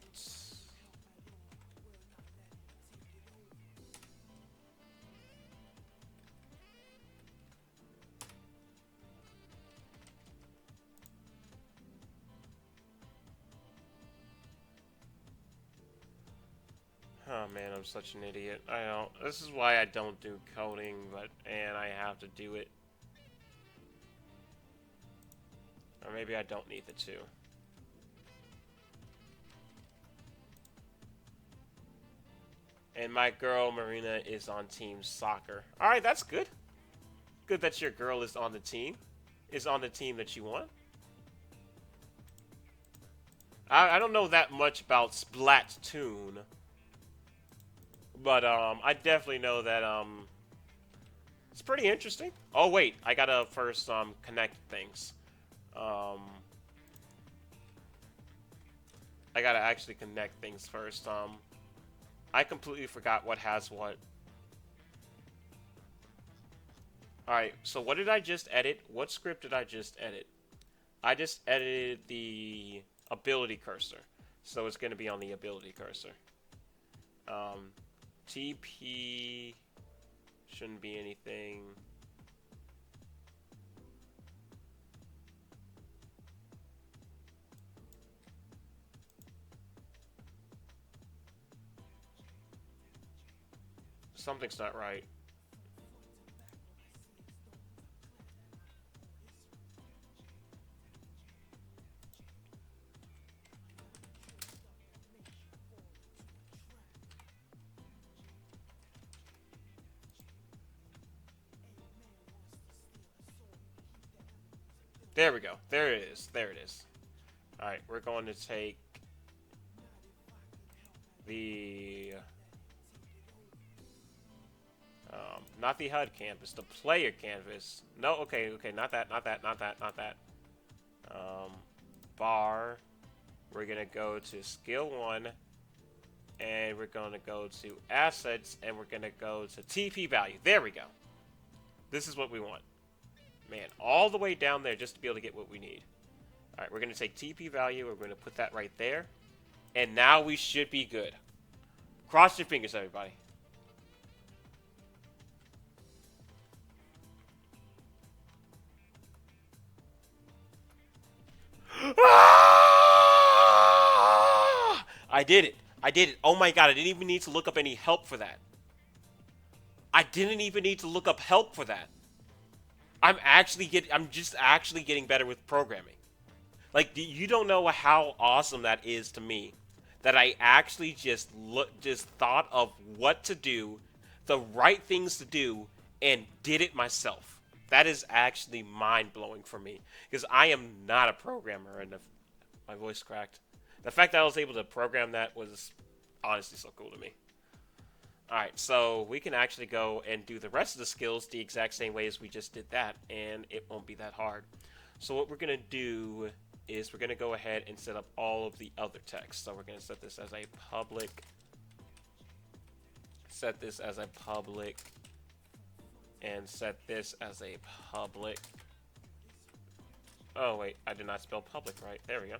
Speaker 1: Oh man, I'm such an idiot. I don't. This is why I don't do coding, and I have to do it. Or maybe I don't need the 2. And my girl Marina is on team soccer. All right, that's good. Good that your girl is on the team. Is on the team that you want. I don't know that much about Splatoon. But I definitely know that it's pretty interesting. Oh wait, I gotta first connect things. I gotta actually connect things first. I completely forgot what has what. Alright, so what did I just edit? What script did I just edit? I just edited the ability cursor. So it's gonna be on the ability cursor. TP shouldn't be anything. Something's not right. There we go. There it is. There it is. Alright, we're going to take the... not the HUD canvas, the player canvas. No, okay, okay, not that, not that, not that, not that. Bar. We're going to go to skill 1. And we're going to go to assets. And we're going to go to TP value. There we go. This is what we want. Man, all the way down there just to be able to get what we need. Alright, we're going to take TP value. We're going to put that right there. And now we should be good. Cross your fingers, everybody. I did it. I did it. Oh my god, I didn't even need to look up any help for that. I didn't even need to look up help for that. I'm just actually getting better with programming. Like, you don't know how awesome that is to me. That I actually just thought of what to do, the right things to do, and did it myself. That is actually mind-blowing for me. Because I am not a programmer, and my voice cracked. The fact that I was able to program that was honestly so cool to me. Alright, so we can actually go and do the rest of the skills the exact same way as we just did that, and it won't be that hard. So what we're going to do is we're going to go ahead and set up all of the other text. So we're going to set this as a public, set this as a public, and set this as a public. Oh wait, I did not spell public right. There we go.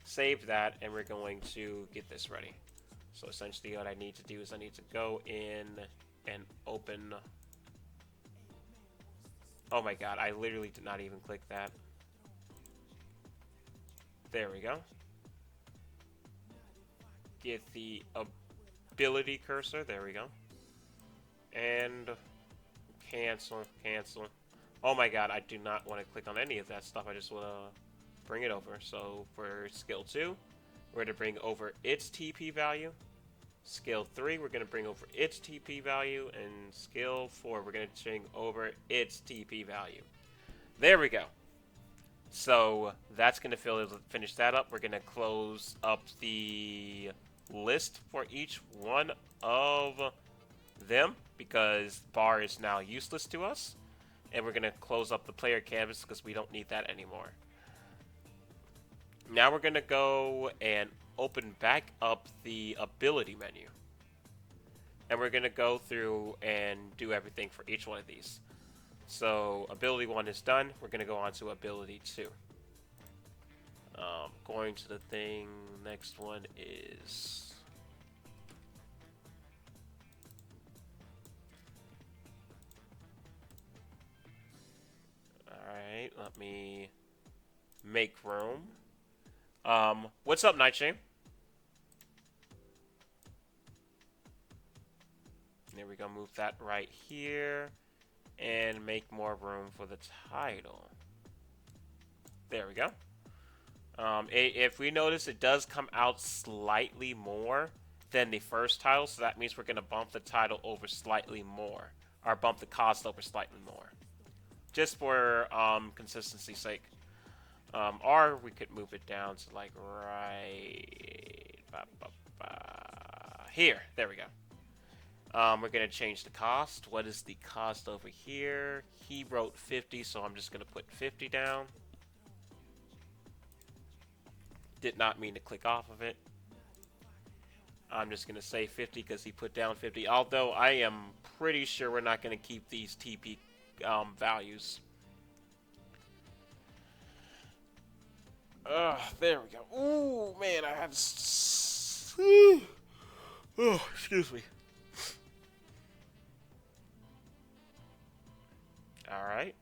Speaker 1: Save that, and we're going to get this ready. So essentially what I need to do is I need to go in and open... Oh my god, I literally did not even click that. There we go. Get the ability cursor. There we go. And cancel, cancel. Oh my god, I do not want to click on any of that stuff. I just want to bring it over. So for skill 2, we're going to bring over its TP value. Skill 3, we're going to bring over its TP value. And skill 4, we're going to bring over its TP value. There we go. So that's going to finish that up. We're going to close up the list for each one of them because bar is now useless to us. And we're going to close up the player canvas because we don't need that anymore. Now we're going to go and open back up the ability menu. And we're going to go through and do everything for each one of these. So ability 1 is done. We're going to go on to ability 2. Going to the thing, next one is... Alright, let me make room. What's up, Nightshade? There we go, move that right here. And make more room for the title. There we go. If we notice, it does come out slightly more than the first title, so that means we're going to bump the title over slightly more. Or bump the cost over slightly more. Just for consistency's sake. Or we could move it down to like right... Here. There we go. We're going to change the cost. What is the cost over here? He wrote 50, so I'm just going to put 50 down. Did not mean to click off of it. I'm just going to say 50 because he put down 50. Although I am pretty sure we're not going to keep these TP values. There we go. Ooh, man, I have... Oh, excuse me. Alright.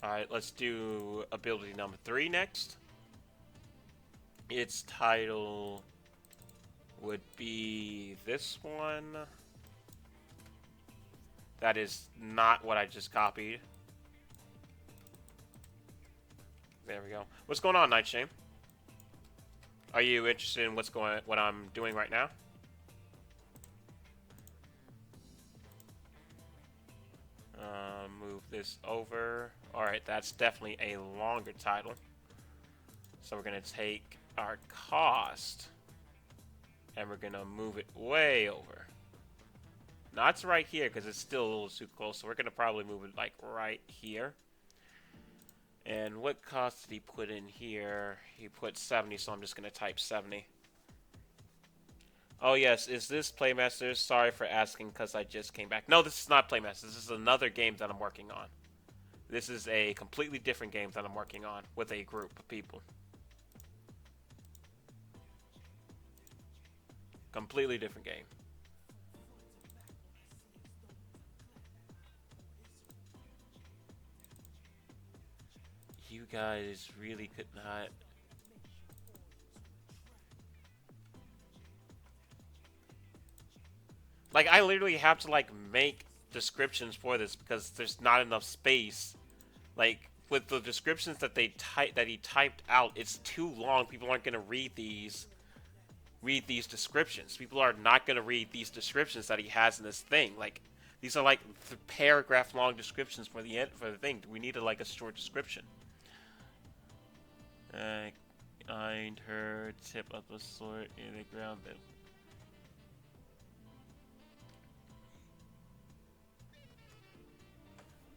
Speaker 1: Alright, let's do ability number 3 next. Its title would be this one. That is not what I just copied. There we go. What's going on, Nightshame? Are you interested in what I'm doing right now? Move this over. Alright, that's definitely a longer title. So we're going to take our cost and we're going to move it way over. Not right here because it's still a little too close. So we're going to probably move it like right here. And what cost did he put in here? He put 70, so I'm just going to type 70. Oh yes, is this Playmasters? Sorry for asking because I just came back. No, this is not Playmasters. This is another game that I'm working on. This is a completely different game that I'm working on with a group of people. Completely different game. You guys really could not... Like, I literally have to, like, make descriptions for this because there's not enough space. Like, with the descriptions that he typed out, it's too long. People aren't going to read these descriptions. People are not going to read these descriptions that he has in this thing. Like, these are like paragraph long descriptions for the thing. We needed like a short description. Behind her, tip of the sword in the ground.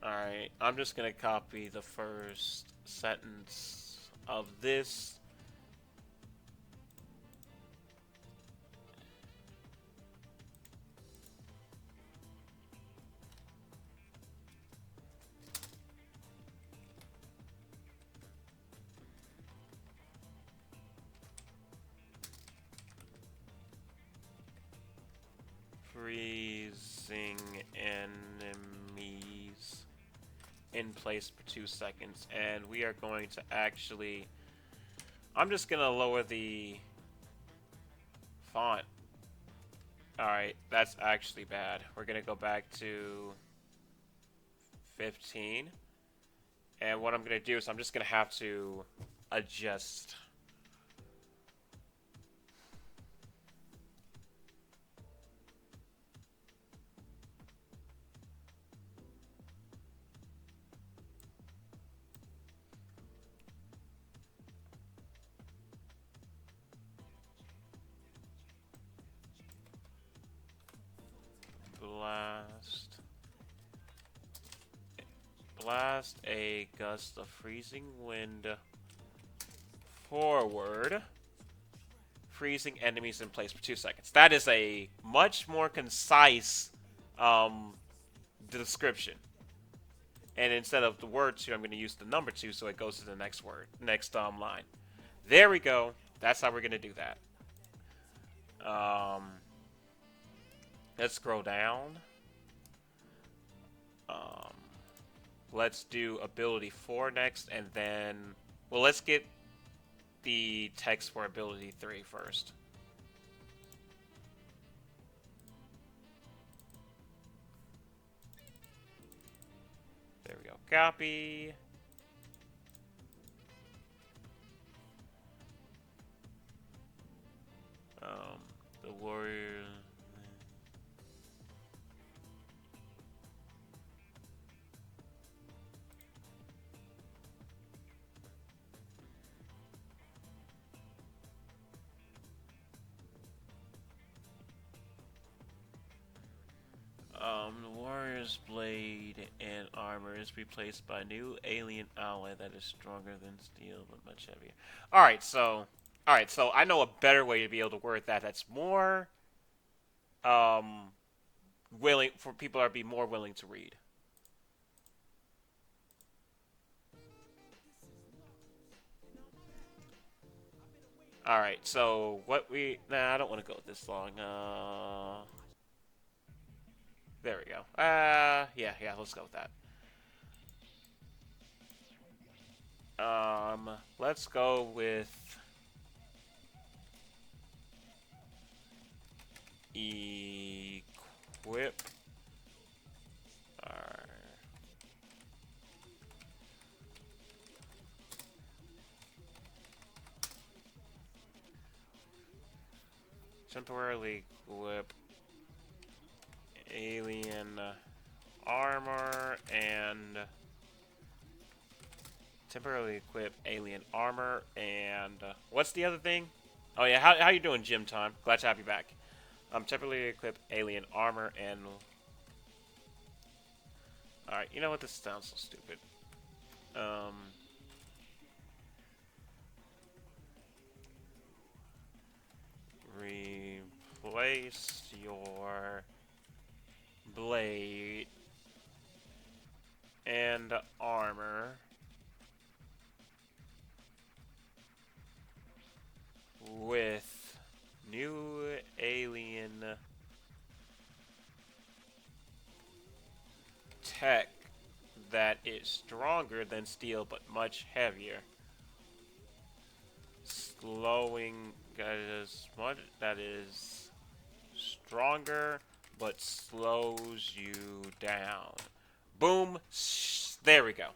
Speaker 1: Alright, I'm just gonna copy the first sentence of this. Freezing enemies in place for 2 seconds, and we are going to actually... I'm just gonna lower the font. Alright, that's actually bad. We're gonna go back to 15. And what I'm gonna do is I'm just gonna have to adjust. Blast a gust of freezing wind forward, freezing enemies in place for 2 seconds. That is a much more concise description. And instead of the word 2, I'm going to use the number 2 so it goes to the next line. There we go. That's how we're going to do that. Let's scroll down. Let's do ability 4 next, and then... Well, let's get the text for ability 3 first. There we go. Copy. The warrior... the warrior's blade and armor is replaced by a new alien ally that is stronger than steel but much heavier. Alright, so I know a better way to be able to word that. That's more willing for people to be more willing to read. Alright, so what we... Nah, I don't want to go this long. There we go. Yeah, let's go with that. Let's go with... Equip. Alright. Temporarily equip alien armor and temporarily equip alien armor and what's the other thing? Oh yeah, how you doing, Gym Time? Glad to have you back. Temporarily equip alien armor and all right. You know what? This sounds so stupid. Um, replace your blade and armor with new alien tech that is stronger than steel but much heavier. Slowing that is stronger but slows you down. Boom. There we go.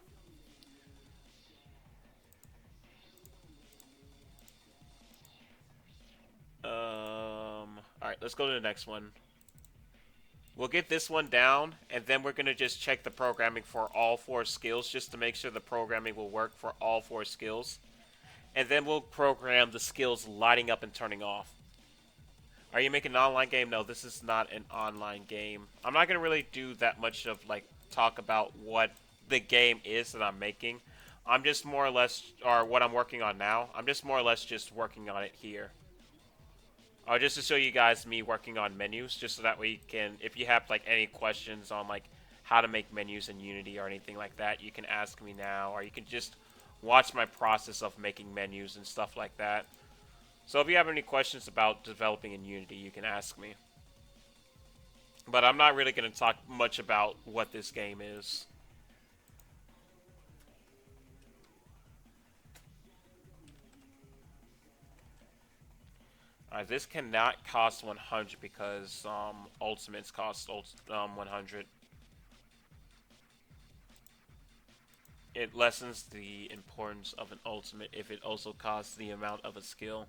Speaker 1: All right, let's go to the next one. We'll get this one down, and then we're gonna just check the programming for all four skills, just to make sure the programming will work for all four skills. And then we'll program the skills lighting up and turning off. Are you making an online game? No, this is not an online game. I'm not gonna really do that much of like talk about what the game is that I'm making. I'm just more or less, or what I'm working on now. I'm just more or less just working on it here. Just to show you guys me working on menus, just so that we can, if you have like any questions on like how to make menus in Unity or anything like that, you can ask me now, or you can just watch my process of making menus and stuff like that. So if you have any questions about developing in Unity, you can ask me. But I'm not really going to talk much about what this game is. This cannot cost 100 because ultimates cost 100. It lessens the importance of an ultimate if it also costs the amount of a skill.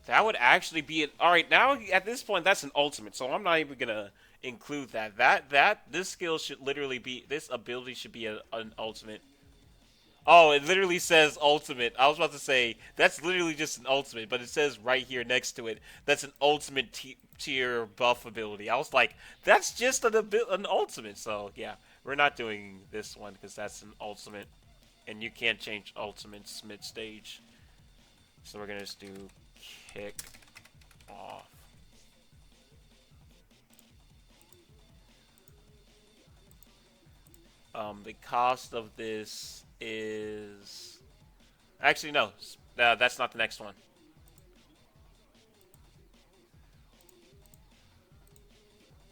Speaker 1: That would actually be it. All right, now at this point, that's an ultimate, so I'm not even gonna include that. This skill should literally be, this ability should be an ultimate. Oh, it literally says ultimate. I was about to say that's literally just an ultimate, but it says right here next to it that's an ultimate tier buff ability. I was like, that's just an ultimate. So yeah, we're not doing this one because that's an ultimate, and you can't change ultimates mid stage. So we're gonna just do kick off. The cost of this is actually no. That's not the next one.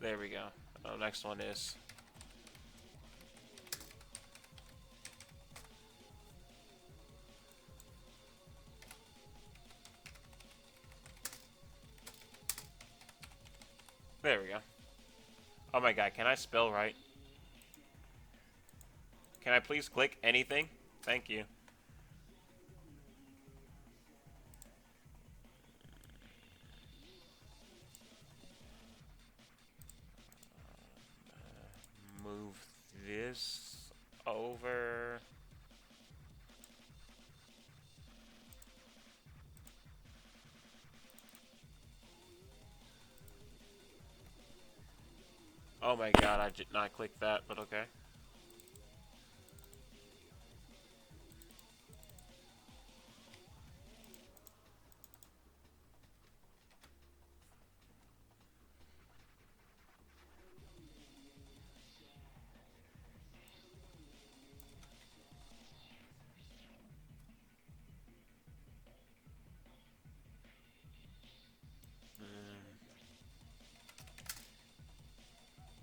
Speaker 1: There we go. Next one is. There we go. Oh my god, can I spell right? Can I please click anything? Thank you. Move this over. Oh my god, I did not click that, but okay.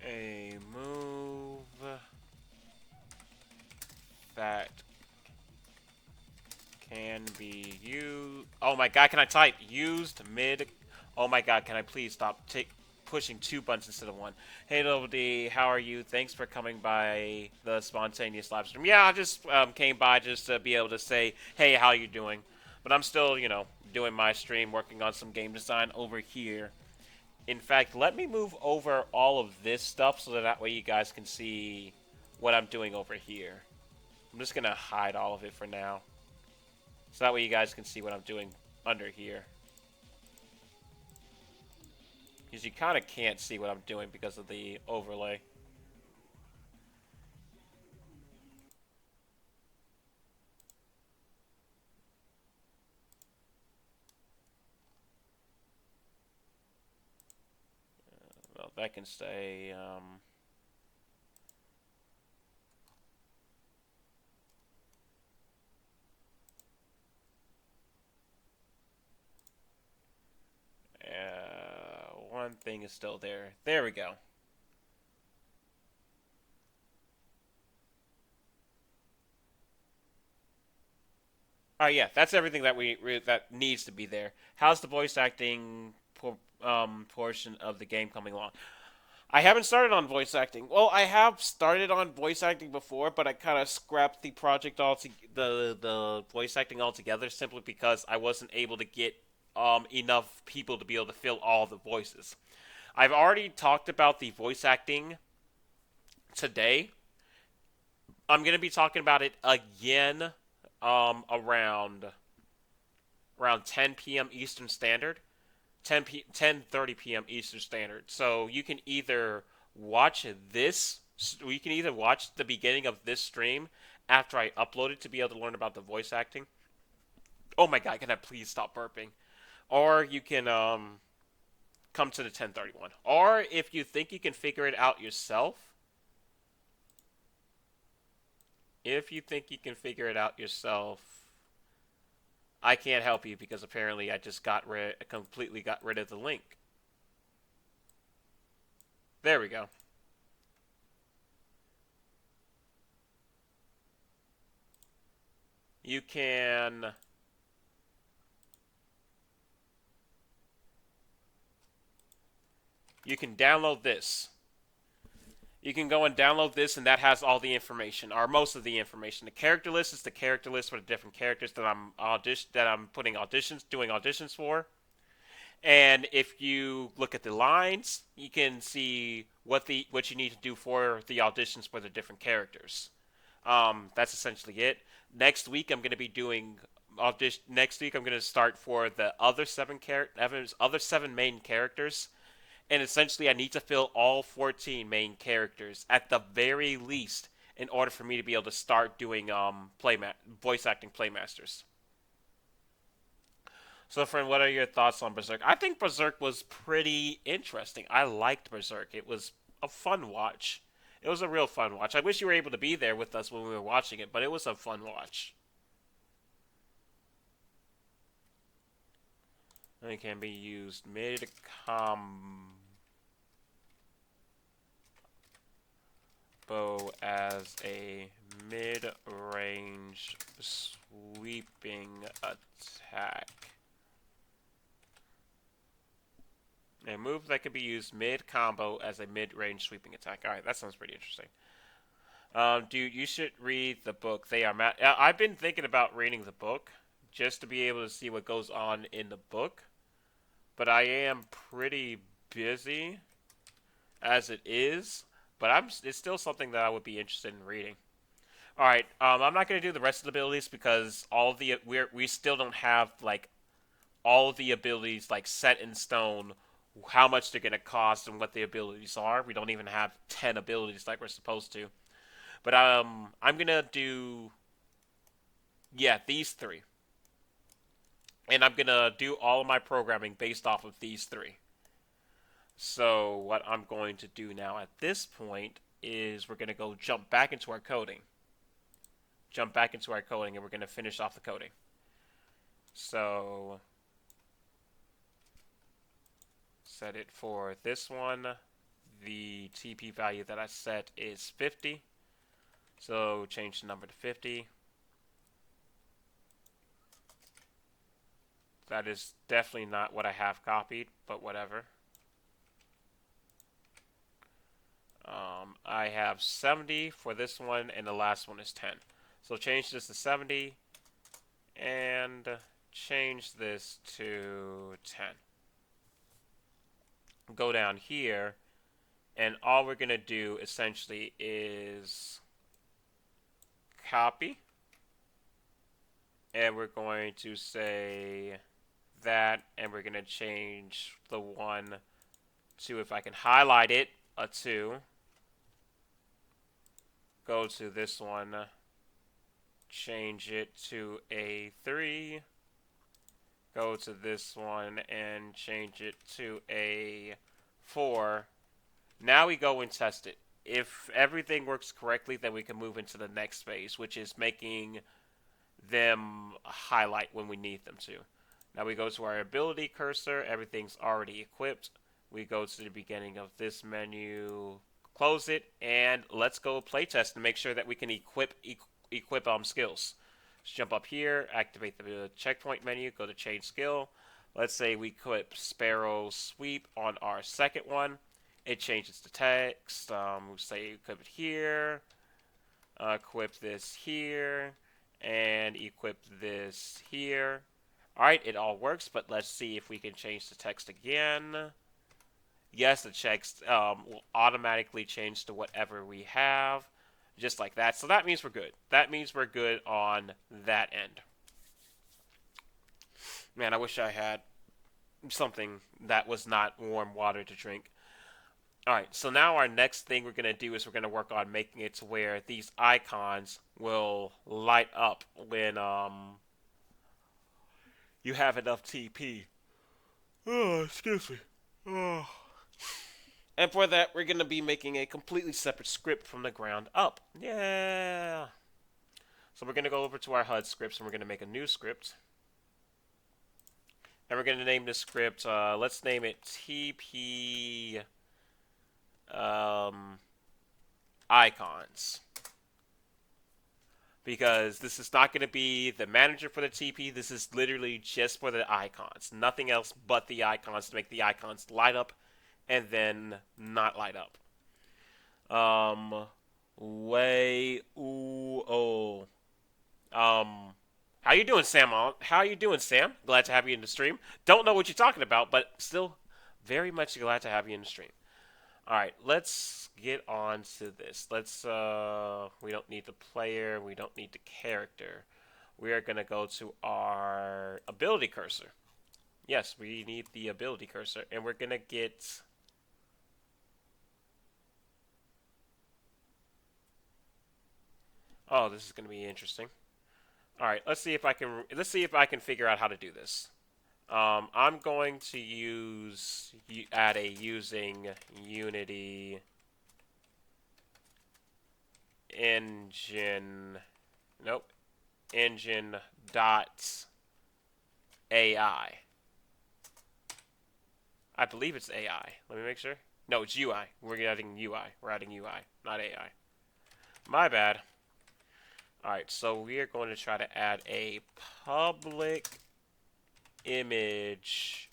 Speaker 1: A move. Oh my god, can I type? Used mid. Oh my god, can I please stop pushing two buttons instead of one? Hey, Little D, how are you? Thanks for coming by the spontaneous live stream. Yeah, I just came by just to be able to say, hey, how you doing? But I'm still, doing my stream, working on some game design over here. In fact, let me move over all of this stuff so that way you guys can see what I'm doing over here. I'm just going to hide all of it for now. So that way you guys can see what I'm doing under here. Because you kind of can't see what I'm doing because of the overlay. Well, that can stay. One thing is still there. There we go. Oh yeah, that's everything that that needs to be there. How's the voice acting portion of the game coming along? I haven't started on voice acting. Well, I have started on voice acting before, but I kind of scrapped the project the voice acting altogether simply because I wasn't able to get enough people to be able to fill all the voices. I've already talked about the voice acting today. I'm gonna be talking about it again around 10 p.m. Eastern Standard. 10:30 p.m. Eastern Standard. So you can either watch this, you can either watch the beginning of this stream after I upload it to be able to learn about the voice acting. Oh my god, can I please stop burping? Or you can come to the 10:31. Or if you think you can figure it out yourself, if you think you can figure it out yourself, I can't help you because apparently I just completely got rid of the link. There we go. You can download this. You can go and download this, and that has all the information, or most of the information. The character list is the character list for the different characters that I'm doing auditions for. And if you look at the lines, you can see what you need to do for the auditions for the different characters. That's essentially it. Next week, I'm going to be doing audition. Next week, I'm going to start for the other seven main characters. And essentially, I need to fill all 14 main characters at the very least in order for me to be able to start doing voice acting Playmasters. So, friend, what are your thoughts on Berserk? I think Berserk was pretty interesting. I liked Berserk. It was a fun watch. It was a real fun watch. I wish you were able to be there with us when we were watching it, but it was a fun watch. It can be used mid-combo as a mid-range sweeping attack. A move that can be used mid-combo as a mid-range sweeping attack. Alright, that sounds pretty interesting. Dude, you should read the book. I've been thinking about reading the book just to be able to see what goes on in the book. But I am pretty busy as it is. But it's still something that I would be interested in reading. All right, I'm not gonna do the rest of the abilities because we still don't have like all of the abilities like set in stone, how much they're gonna cost and what the abilities are. We don't even have 10 abilities like we're supposed to. But I'm gonna do these three, and I'm gonna do all of my programming based off of these three. So what I'm going to do now at this point is we're gonna go jump back into our coding. And we're going to finish off the coding. So set it for this one. The TP value that I set is 50. So change the number to 50. That is definitely not what I have copied, but whatever. I have 70 for this one, and the last one is 10. So change this to 70, and change this to 10. Go down here, and all we're going to do essentially is copy, and we're going to say that, and we're going to change the 1 to, if I can highlight it, a 2. Go to this one, change it to a 3. Go to this one and change it to a 4. Now we go and test it. If everything works correctly, then we can move into the next phase, which is making them highlight when we need them to. Now we go to our ability cursor. Everything's already equipped. We go to the beginning of this menu, close it, and let's go playtest and make sure that we can equip skills. Just jump up here, activate the checkpoint menu, go to change skill. Let's say we equip Sparrow Sweep on our second one. It changes the text. We'll say equip it here, equip this here, and equip this here. Alright, it all works, but let's see if we can change the text again. Yes, the text will automatically change to whatever we have, just like that. So that means we're good. That means we're good on that end. Man, I wish I had something that was not warm water to drink. Alright, so now our next thing we're going to do is we're going to work on making it to where these icons will light up when you have enough TP. Oh, excuse me. Oh. And for that, we're going to be making a completely separate script from the ground up. Yeah. So we're going to go over to our HUD scripts and we're going to make a new script. And we're going to name this script, let's name it TP icons. Because this is not going to be the manager for the TP. This is literally just for the icons. Nothing else but the icons to make the icons light up and then not light up. How you doing, Sam? How you doing, Sam? Glad to have you in the stream. Don't know what you're talking about, but still very much glad to have you in the stream. Alright, let's get on to this. We don't need the player, we don't need the character. We are going to go to our ability cursor. Yes, we need the ability cursor, and we're going to get... Oh, this is going to be interesting. Alright, let's see if I can figure out how to do this. I'm going to add a using Unity engine. Nope. Engine dot AI. I believe it's AI. Let me make sure. No, it's UI. We're adding UI. We're adding UI, not AI. My bad. Alright, so we are going to try to add a public image,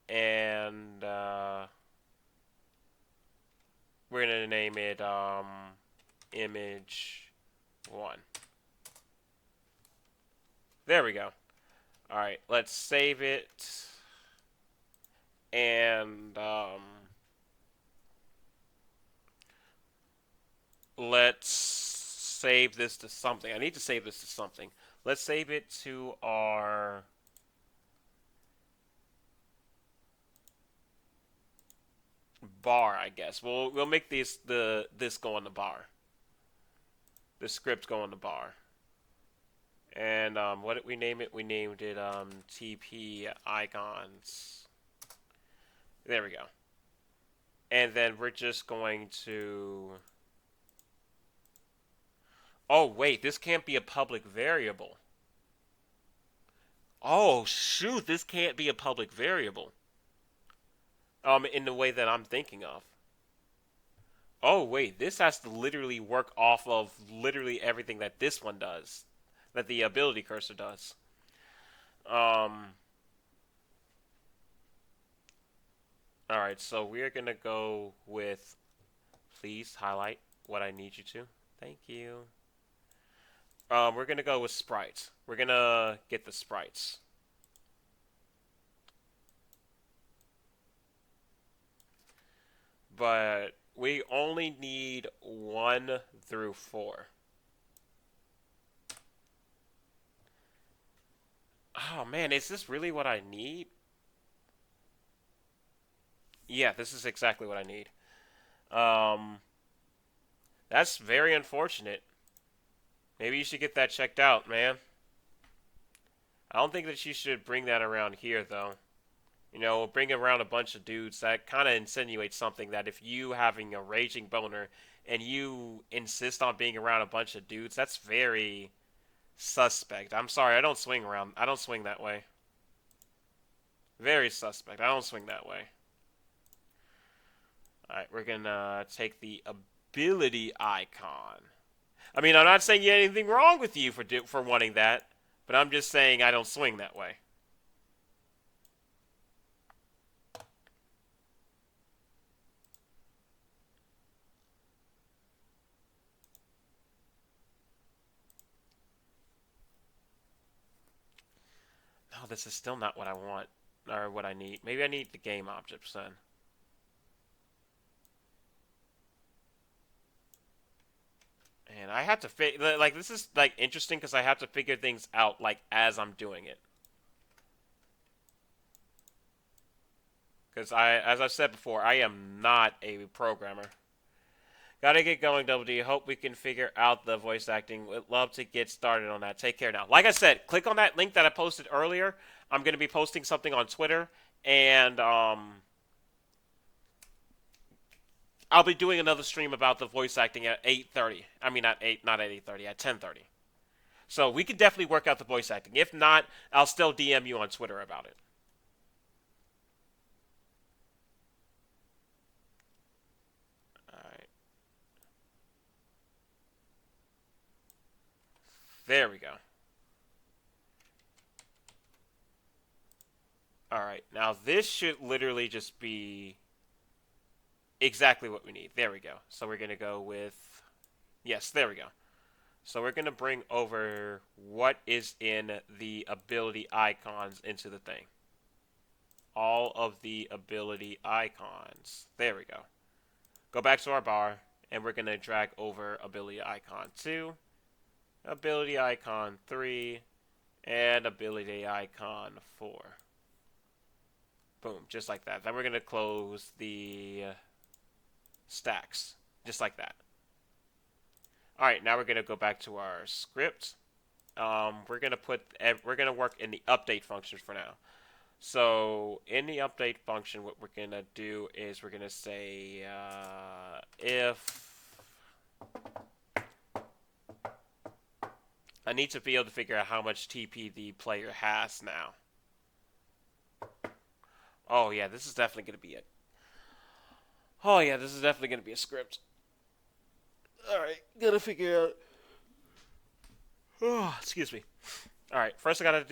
Speaker 1: and we're going to name it image 1. There we go. Alright, let's save it, and let's save this to something. I need to save this to something. Let's save it to our bar, I guess. We'll make this go on the bar. The script go on the bar. And what did we name it? We named it TP icons. There we go. And then we're just going to... Oh, wait, this can't be a public variable. Oh, shoot, this can't be a public variable. In the way that I'm thinking of. Oh, wait, this has to literally work off of literally everything that this one does. That the ability cursor does. All right, so we're gonna go with. Please highlight what I need you to. Thank you. We're gonna go with sprites. We're gonna get the sprites, but we only need 1 through 4. Oh man, is this really what I need? Yeah, this is exactly what I need. Um, that's very unfortunate. Maybe you should get that checked out, man. I don't think that you should bring that around here, though. You know, bring around a bunch of dudes. That kind of insinuates something that if you having a raging boner and you insist on being around a bunch of dudes, that's very suspect. I'm sorry, I don't swing around. I don't swing that way. Very suspect. I don't swing that way. Alright, we're gonna take the ability icon. I mean, I'm not saying anything wrong with you for wanting that, but I'm just saying I don't swing that way. No, this is still not what I want or what I need. Maybe I need the game objects then. And I have to like this is like interesting because I have to figure things out like as I'm doing it. Because as I've said before, I am not a programmer. Gotta get going, Double D. Hope we can figure out the voice acting. Would love to get started on that. Take care now. Like I said, click on that link that I posted earlier. I'm gonna be posting something on Twitter, and I'll be doing another stream about the voice acting at 8:30. I mean, not at 8:30, at 10:30. So we could definitely work out the voice acting. If not, I'll still DM you on Twitter about it. All right, there we go. All right, now this should literally just be exactly what we need. There we go. So we're gonna go with yes. There we go. So we're gonna bring over what is in the ability icons into the thing. All of the ability icons. There we go. Go back to our bar, and we're gonna drag over ability icon 2, ability icon 3, and ability icon 4. Boom, just like that. Then we're gonna close the stacks, just like that. All right, now we're gonna go back to our script. We're gonna work in the update function for now. So in the update function, what we're gonna do is we're gonna say if I need to be able to figure out how much TP the player has now. Oh yeah, this is definitely gonna be it. Oh yeah, this is definitely gonna be a script. All right, gotta figure out. Oh, excuse me. All right, first thing I gotta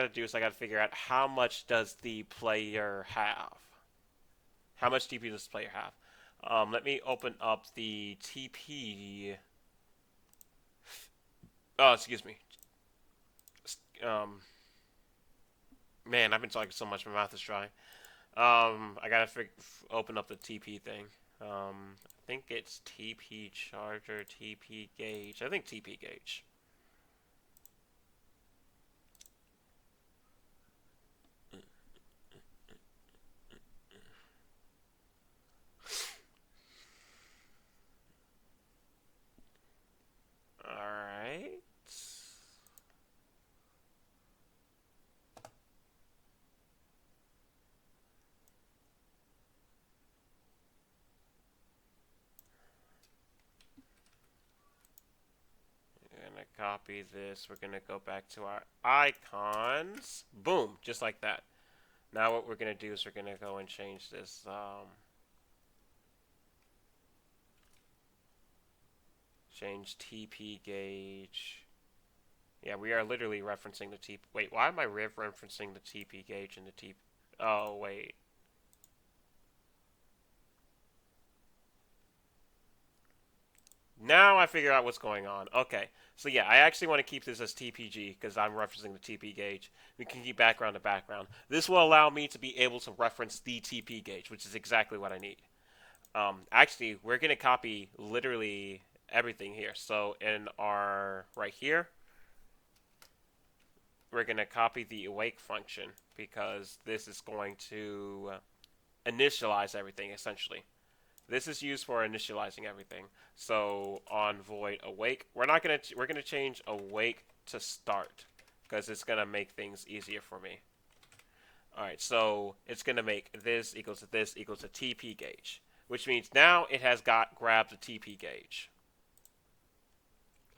Speaker 1: do is I gotta figure out how much does the player have. How much TP does the player have? Let me open up the TP. Oh, excuse me. Um, man, I've been talking so much, my mouth is dry. I gotta open up the TP thing. I think it's TP charger, TP gauge. I think TP gauge. Alright. We're gonna copy this. We're gonna go back to our icons. Boom, just like that. Now what we're gonna do is we're gonna go and change this. Change TP gauge. Yeah, we are literally referencing the TP. Wait, why am I referencing the TP gauge and the TP? Oh wait. Now I figure out what's going on. Okay. So yeah, I actually want to keep this as TPG because I'm referencing the TP gauge. We can keep background to background. This will allow me to be able to reference the TP gauge, which is exactly what I need. Actually, we're going to copy literally everything here. So in our, right here, we're going to copy the awake function because this is going to initialize everything essentially. This is used for initializing everything. So on void awake, we're gonna change awake to start because it's gonna make things easier for me. All right, so it's gonna make this equals to TP gauge, which means now it has grabbed the TP gauge.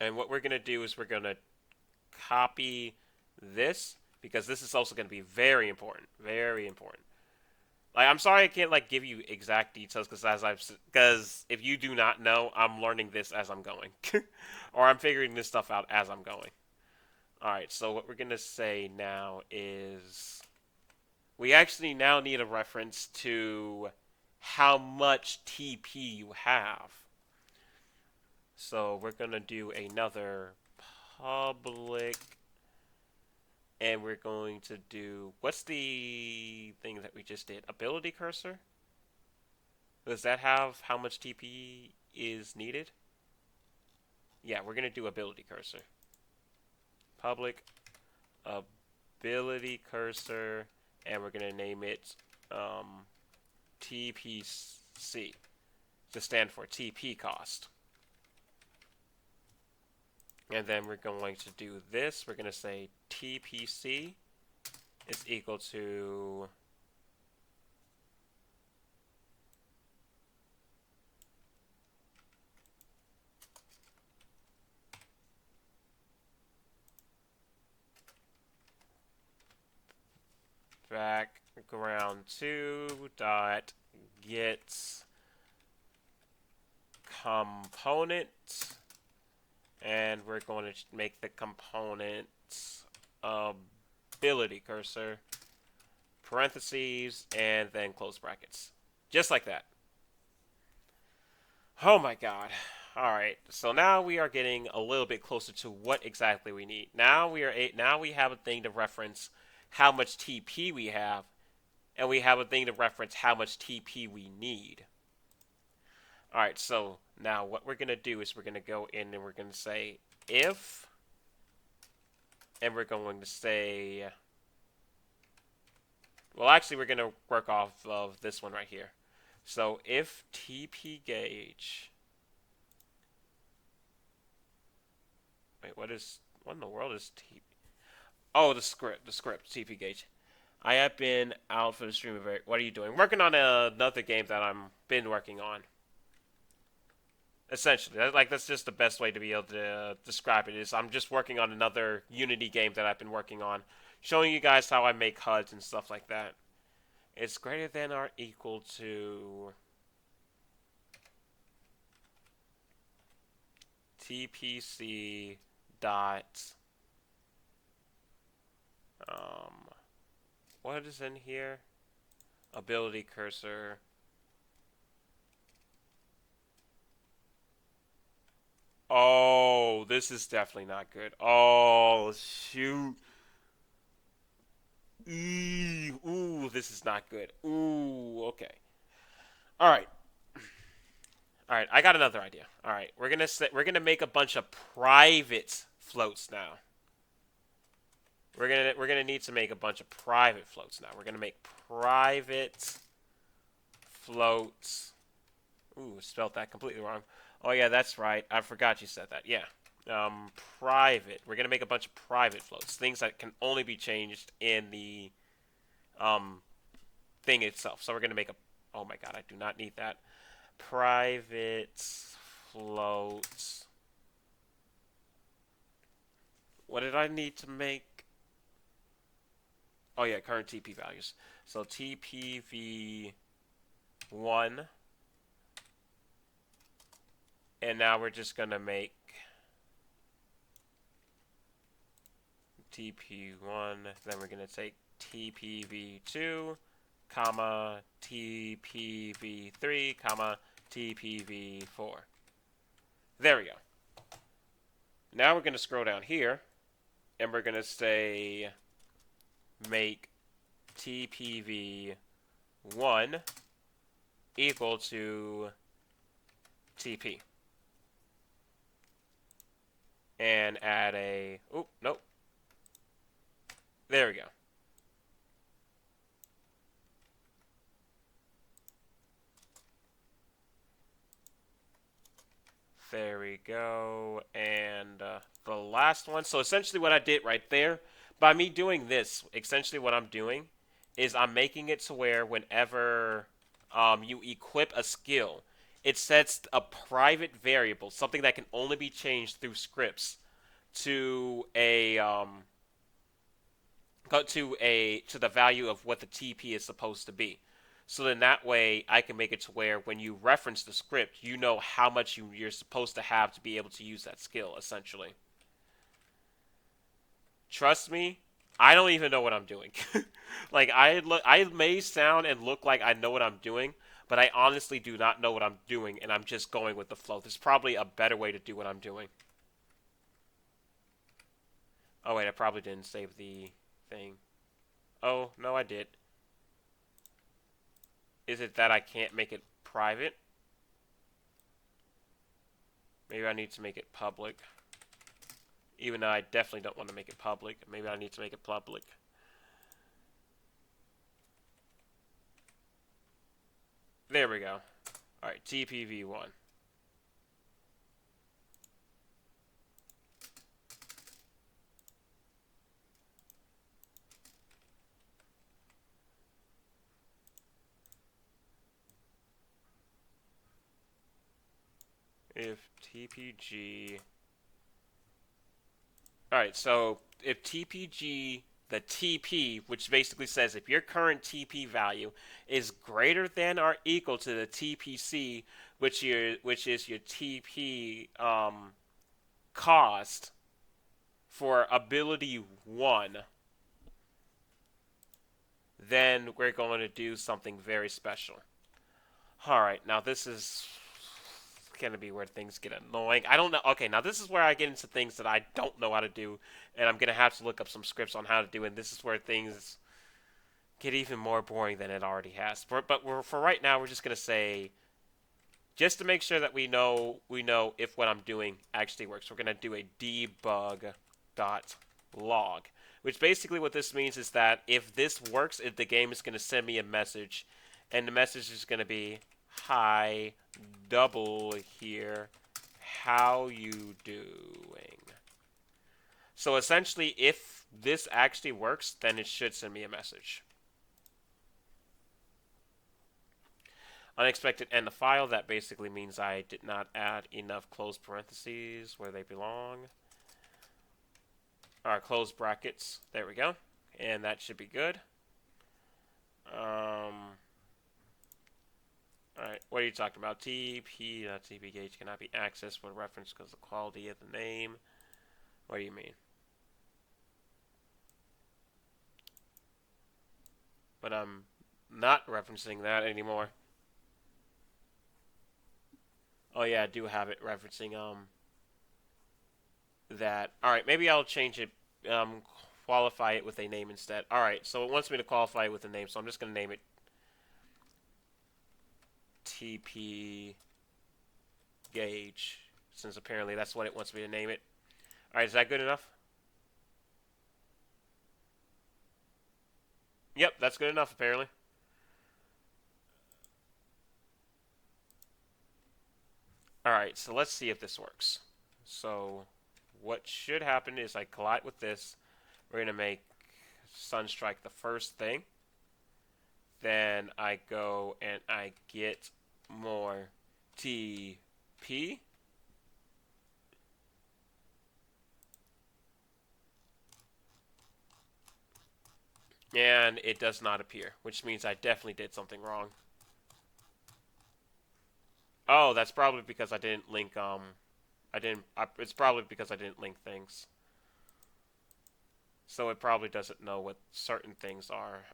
Speaker 1: And what we're gonna do is we're gonna copy this because this is also gonna be very important, very important. Like, I'm sorry I can't like give you exact details because if you do not know, I'm learning this as I'm going, or I'm figuring this stuff out as I'm going. All right, so what we're gonna say now is we actually now need a reference to how much TP you have. So we're gonna do another public, and we're going to do what's the thing that we just did? Ability cursor. Does that have how much TP is needed? Yeah, we're going to do ability cursor. Public ability cursor, and we're going to name it TPC to stand for TP cost. And then we're going to do this. We're going to say TPC is equal to background 2 dot get component, and we're going to make the component ability cursor parentheses and then close brackets, just like that. Oh my god. Alright, so now we are getting a little bit closer to what exactly we need. Now we have a thing to reference how much TP we have, and we have a thing to reference how much TP we need. Alright, so now what we're going to do is we're going to go in and we're going to say if, and we're going to say, well actually we're going to work off of this one right here. So if TP gauge, wait, what in the world is TP? Oh, the script, TP gauge. I have been out for the stream of it. What are you doing? Working on another game that I'm been working on. Essentially, that's just the best way to be able to describe it. Is I'm just working on another Unity game that I've been working on, showing you guys how I make HUDs and stuff like that. It's greater than or equal to TPC dot what is in here? Ability cursor. Oh, this is definitely not good. Oh, shoot. Ooh, this is not good. Ooh, okay. All right. All right, I got another idea. All right, we're gonna make a bunch of private floats now. We're gonna need to make a bunch of private floats now. We're gonna make private floats. Ooh, spelled that completely wrong. Oh yeah, that's right. I forgot you said that. Yeah. Private. We're gonna make a bunch of private floats, things that can only be changed in the thing itself. So we're gonna make a. Oh my god, I do not need that. Private floats. What did I need to make? Oh yeah, current TP values. So TPV1. And now we're just gonna make TP1, then we're gonna take TPV2, comma, TPV3, comma, TPV4. There we go. Now we're going to scroll down here, and we're going to say make TPV1 equal to TP. And add a... Oop, nope. There we go. There we go. And the last one. So essentially what I did right there, by me doing this, essentially what I'm doing is I'm making it to where whenever you equip a skill, it sets a private variable, something that can only be changed through scripts, to a to the value of what the TP is supposed to be. So then that way I can make it to where when you reference the script, you know how much you're supposed to have to be able to use that skill, essentially. Trust me, I don't even know what I'm doing. Like I may sound and look like I know what I'm doing, but I honestly do not know what I'm doing, and I'm just going with the flow. There's probably a better way to do what I'm doing. Oh wait, I probably didn't save the thing. Oh, no, I did. Is it that I can't make it private? Maybe I need to make it public. Even though I definitely don't want to make it public. Maybe I need to make it public. There we go. Alright, TPV1. If TPG... Alright, so if TPG, the TP, which basically says if your current TP value is greater than or equal to the TPC, which is your TP cost for ability 1, then we're going to do something very special. Alright, now this is going to be where things get annoying. I don't know. Okay, now this is where I get into things that I don't know how to do, and I'm going to have to look up some scripts on how to do it, and this is where things get even more boring than it already has. For right now, we're just going to say, just to make sure that we know if what I'm doing actually works, we're going to do a debug.log, which basically what this means is that if this works, if the game is going to send me a message, and the message is going to be, hi, double here, how you doing? So essentially, if this actually works, then it should send me a message. Unexpected end the file, that basically means I did not add enough closed parentheses where they belong. Alright, closed brackets, there we go. And that should be good. Alright, what are you talking about? TP gauge cannot be accessed with reference because of the quality of the name. What do you mean? But I'm not referencing that anymore. Oh yeah, I do have it referencing that. Alright, maybe I'll change it, qualify it with a name instead. Alright, so it wants me to qualify it with a name, so I'm just going to name it TP gauge, since apparently that's what it wants me to name it. Alright, is that good enough? Yep, that's good enough apparently. Alright, so let's see if this works. So what should happen is I collide with this. We're going to make Sunstrike the first thing. Then I go and I get more TP. And it does not appear, which means I definitely did something wrong. Oh, that's probably because I didn't link, it's probably because I didn't link things. So it probably doesn't know what certain things are.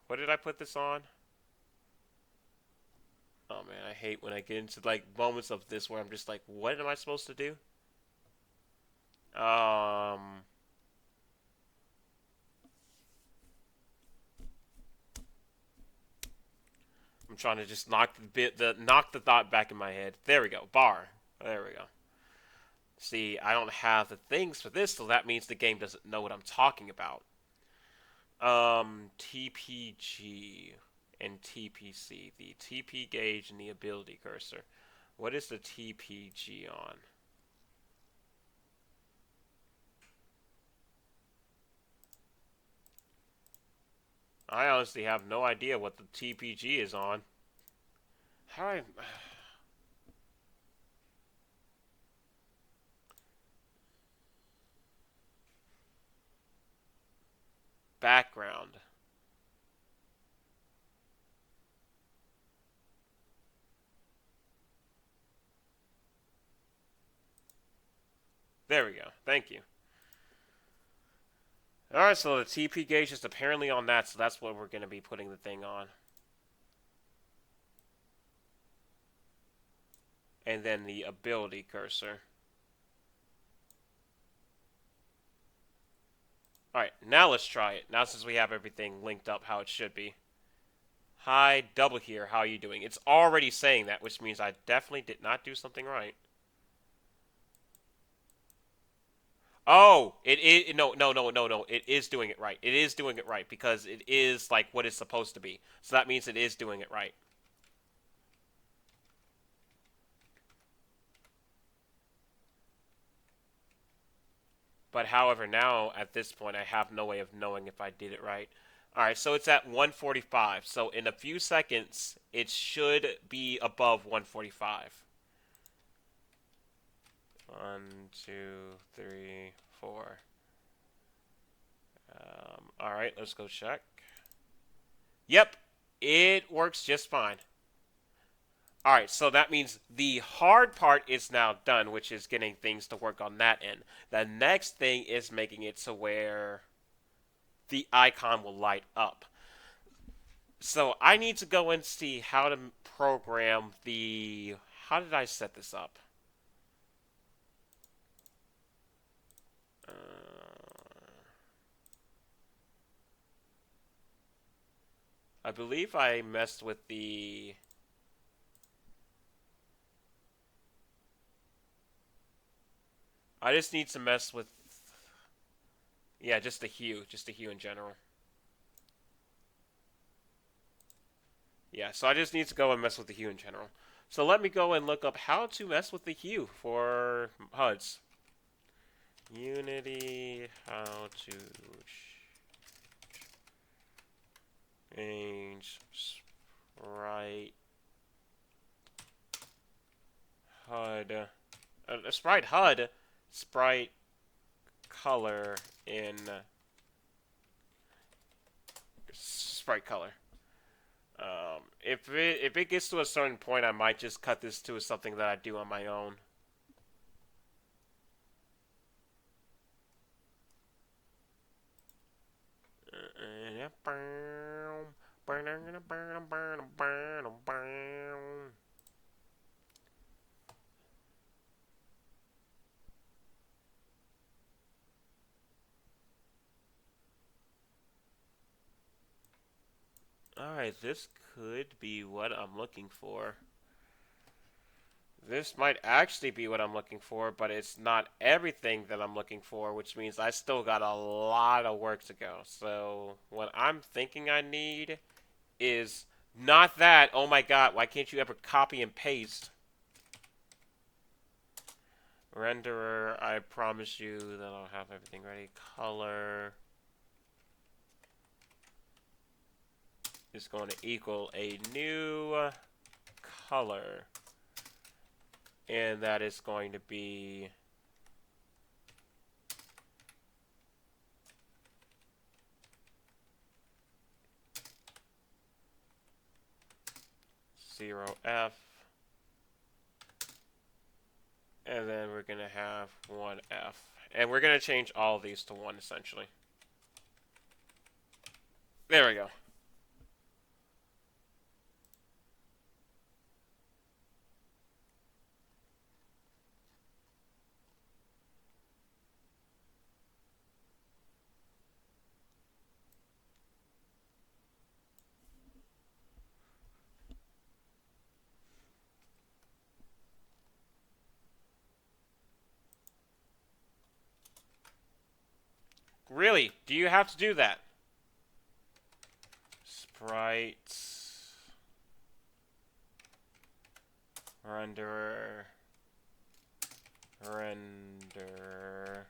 Speaker 1: What did I put this on? Oh man, I hate when I get into like moments of this where I'm just like, what am I supposed to do? Um, I'm trying to just knock the thought back in my head. There we go. Bar. There we go. See, I don't have the things for this, so that means the game doesn't know what I'm talking about. TPG and TPC. The TP gauge and the ability cursor. What is the TPG on? I honestly have no idea what the TPG is on. How I background. There we go. Thank you. Alright, so the TP gauge is apparently on that, so that's what we're going to be putting the thing on. And then the ability cursor. Alright, now let's try it. Now since we have everything linked up how it should be. Hi, double here, how are you doing? It's already saying that, which means I definitely did not do something right. Oh, it is no. It is doing it right. It is doing it right because it is like what it's supposed to be. So that means it is doing it right. But however, now at this point, I have no way of knowing if I did it right. All right, so it's at 145. So in a few seconds, it should be above 145. 1, 2, 3, 4. All right, let's go check. Yep, it works just fine. All right, so that means the hard part is now done, which is getting things to work on that end. The next thing is making it to where the icon will light up. So I need to go and see how to program the. How did I set this up? I believe I messed with the. I just need to mess with. Yeah, just the hue. Just the hue in general. Yeah, so I just need to go and mess with the hue in general. So let me go and look up how to mess with the hue for HUDs. Unity, how to change sprite HUD. Sprite HUD, sprite color in sprite color. If it gets to a certain point, I might just cut this to something that I do on my own. Alright, this could be what I'm looking for. This might actually be what I'm looking for, but it's not everything that I'm looking for, which means I still got a lot of work to go. So, what I'm thinking I need is not that. Oh my god, why can't you ever copy and paste? Renderer, I promise you that I'll have everything ready. Color is going to equal a new color. And that is going to be 0F. And then we're going to have 1F. And we're going to change all of these to 1, essentially. There we go. Really? Do you have to do that? Sprites. Renderer. Render.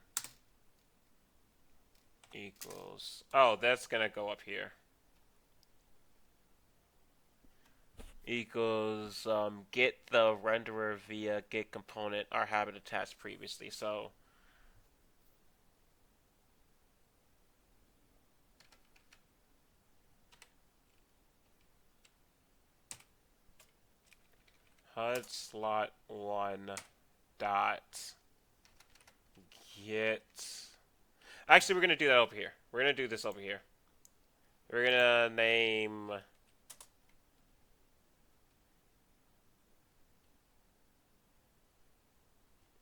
Speaker 1: Equals. Oh, that's gonna go up here. Equals get the renderer via get component our habit attached previously. So HUD slot one dot get. Actually, we're gonna do that over here. We're gonna do this over here. We're gonna name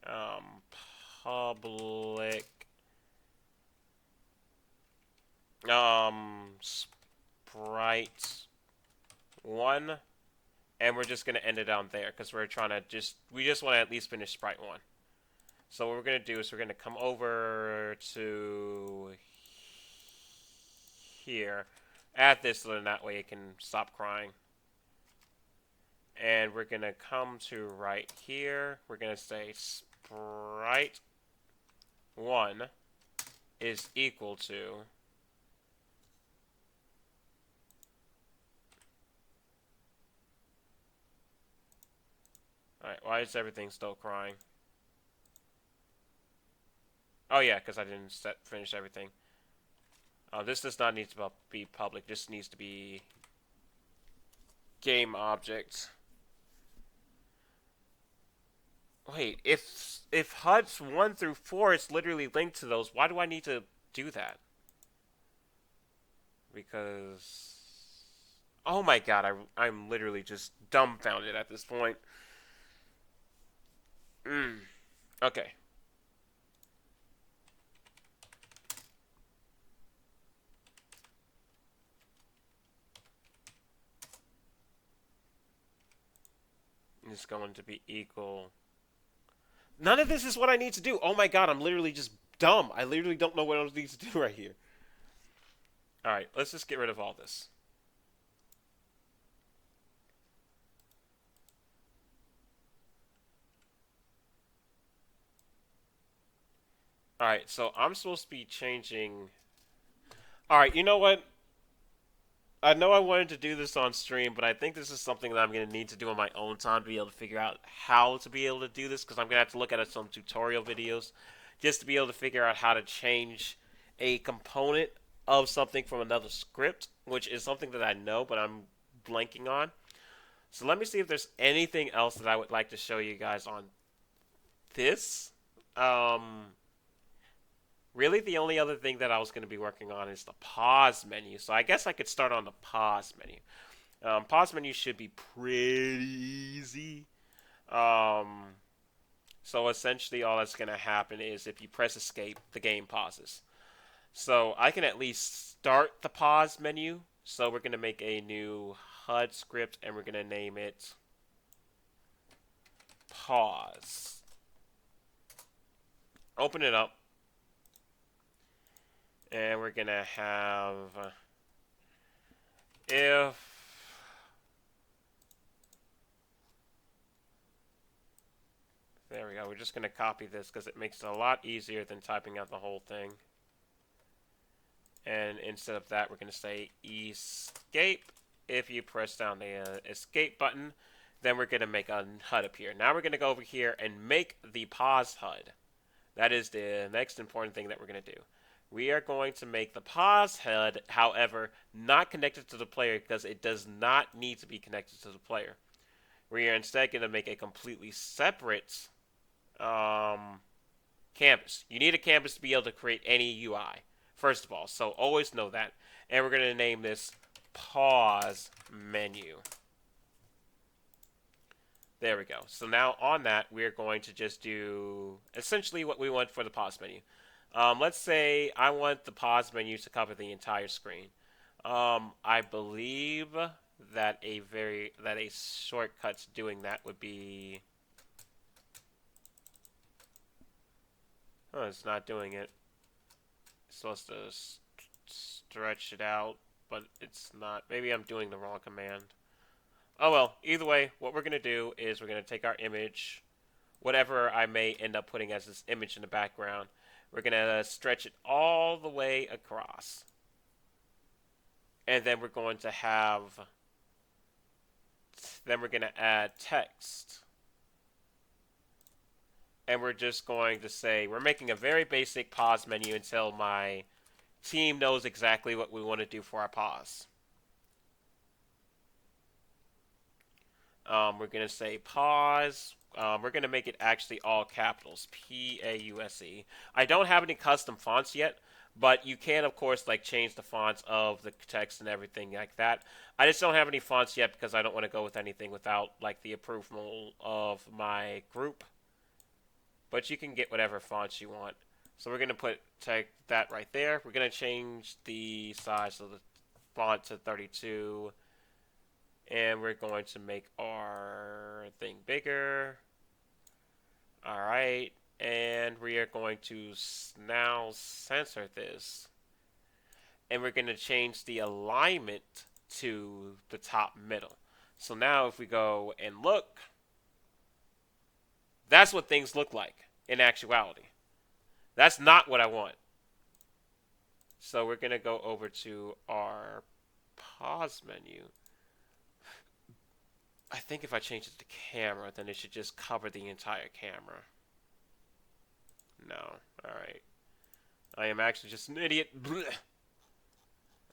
Speaker 1: um, public sprite one, and we're just gonna end it down there because we're trying to we just want to at least finish sprite one. So what we're gonna do is we're gonna come over to here, add this so that way it can stop crying. And we're gonna come to right here. We're gonna say sprite one is equal to Alright, why is everything still crying? Oh yeah, because I didn't finish everything. This does not need to be public. This needs to be game objects. Wait, if HUDs 1 through 4 is literally linked to those, why do I need to do that? Because... Oh my god, I'm literally just dumbfounded at this point. Okay. It's going to be equal. None of this is what I need to do. Oh my god, I'm literally just dumb. I literally don't know what I need to do right here. Alright, let's just get rid of all this. Alright, so I'm supposed to be changing... Alright, you know what? I know I wanted to do this on stream, but I think this is something that I'm going to need to do on my own time to be able to figure out how to be able to do this, because I'm going to have to look at some tutorial videos just to be able to figure out how to change a component of something from another script, which is something that I know, but I'm blanking on. So let me see if there's anything else that I would like to show you guys on this. Really, the only other thing that I was going to be working on is the pause menu. So I guess I could start on the pause menu. Pause menu should be pretty easy. So essentially all that's going to happen is if you press escape, the game pauses. So I can at least start the pause menu. So we're going to make a new HUD script and we're going to name it pause. Open it up. And we're going to have if there we go. We're just going to copy this because it makes it a lot easier than typing out the whole thing. And instead of that, we're going to say escape. If you press down the escape button, then we're going to make a HUD appear. Now we're going to go over here and make the pause HUD. That is the next important thing that we're going to do. We are going to make the pause HUD, however, not connected to the player because it does not need to be connected to the player. We are instead going to make a completely separate canvas. You need a canvas to be able to create any UI, first of all, so always know that. And we're going to name this pause menu. There we go. So now on that, we're going to just do essentially what we want for the pause menu. Let's say I want the pause menu to cover the entire screen. I believe that a shortcut to doing that would be. Oh, it's not doing it. supposed to stretch it out, but it's not. Maybe I'm doing the wrong command. Oh well, either way, what we're going to do is we're going to take our image, whatever I may end up putting as this image in the background, we're going to stretch it all the way across. And then we're going to have, then we're going to add text. And we're just going to say, we're making a very basic pause menu until my team knows exactly what we want to do for our pause. We're going to say pause. We're going to make it actually all capitals. Pause. I don't have any custom fonts yet, but you can, of course, like change the fonts of the text and everything like that. I just don't have any fonts yet because I don't want to go with anything without like the approval of my group. But you can get whatever fonts you want. So we're going to put take that right there. We're going to change the size of the font to 32. And we're going to make our thing bigger. Alright. And we are going to now censor this. And we're going to change the alignment to the top middle. So now if we go and look, that's what things look like in actuality. That's not what I want. So we're going to go over to our pause menu. I think if I change it to camera, then it should just cover the entire camera. No. Alright. I am actually just an idiot.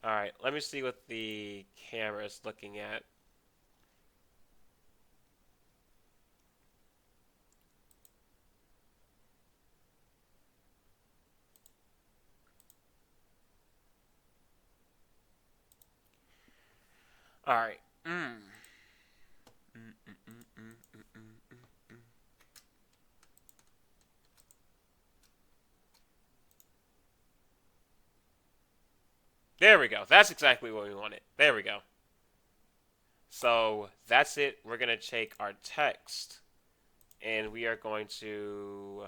Speaker 1: Alright, let me see what the camera is looking at. Alright. There we go. That's exactly what we wanted. There we go. So that's it. We're going to take our text and we are going to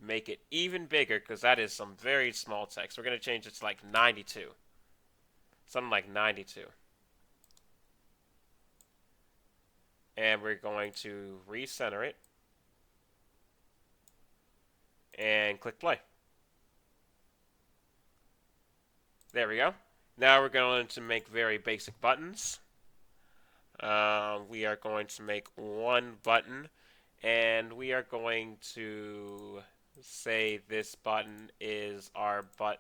Speaker 1: make it even bigger because that is some very small text. We're going to change it to like 92. Something like 92. And we're going to recenter it and click play. There we go. Now we're going to make very basic buttons. We are going to make one button, and we are going to say this button is our button.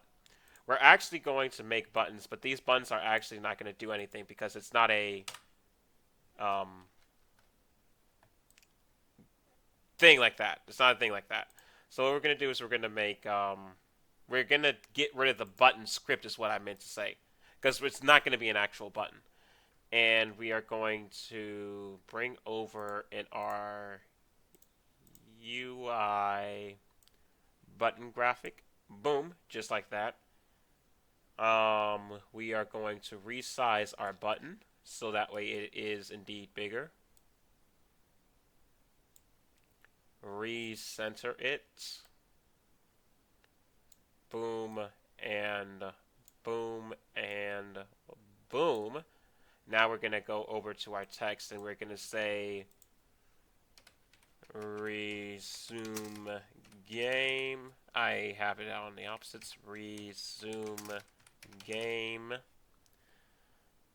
Speaker 1: We're actually going to make buttons, but these buttons are actually not going to do anything because it's not a thing like that. It's not a thing like that. So what we're going to do is we're going to make we're going to get rid of the button script is what I meant to say because it's not going to be an actual button. And we are going to bring over in our UI button graphic. Boom, just like that. We are going to resize our button so that way it is indeed bigger. Recenter it. Boom and boom and boom. Now we're going to go over to our text and we're going to say resume game. I have it out on the opposites. Resume game.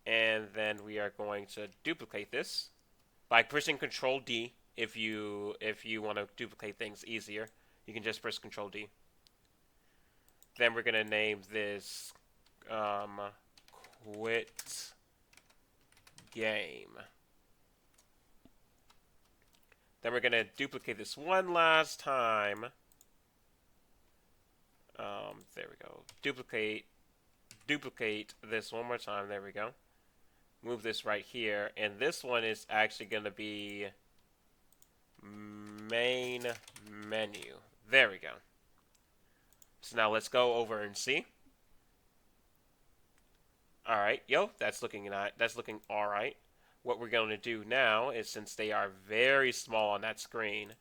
Speaker 1: And then we are going to duplicate this by pushing Control D. If you want to duplicate things easier, you can just press Control D. Then we're going to name this quit game. Then we're going to duplicate this one last time. There we go. Duplicate this one more time. There we go. Move this right here. And this one is actually going to be main menu. There we go. So now let's go over and see. Alright, that's looking alright. What we're going to do now is, since they are very small on that screen,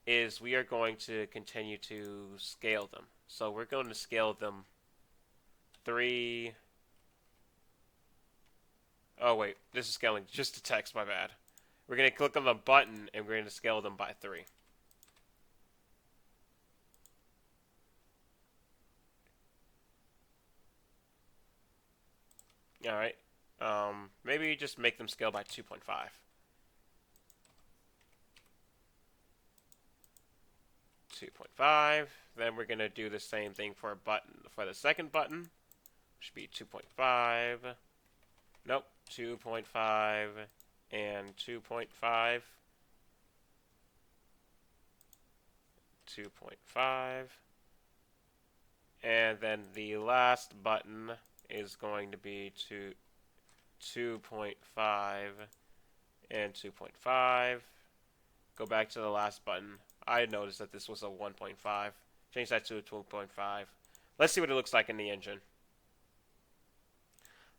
Speaker 1: is we are going to continue to scale them. So we're going to scale them 3. Oh wait, this is scaling just the text, my bad. We're going to click on the button and we're going to scale them by 3. Alright. Maybe just make them scale by 2.5. 2.5. Then we're going to do the same thing for a button. For the second button, should be 2.5. Nope, 2.5 and 2.5. 2.5. And then the last button is going to be 2.5 and 2.5. Go back to the last button. I noticed that this was a 1.5. Change that to a 2.5. Let's see what it looks like in the engine.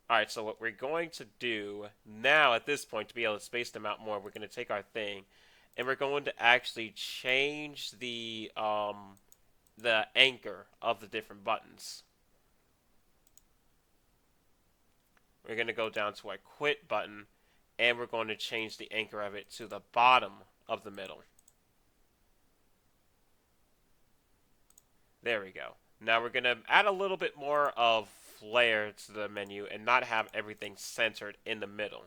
Speaker 1: Alright, so what we're going to do now at this point to be able to space them out more, we're going to take our thing and we're going to actually change the anchor of the different buttons. We're going to go down to our quit button and we're going to change the anchor of it to the bottom of the middle. There we go. Now we're going to add a little bit more of flair to the menu and not have everything centered in the middle.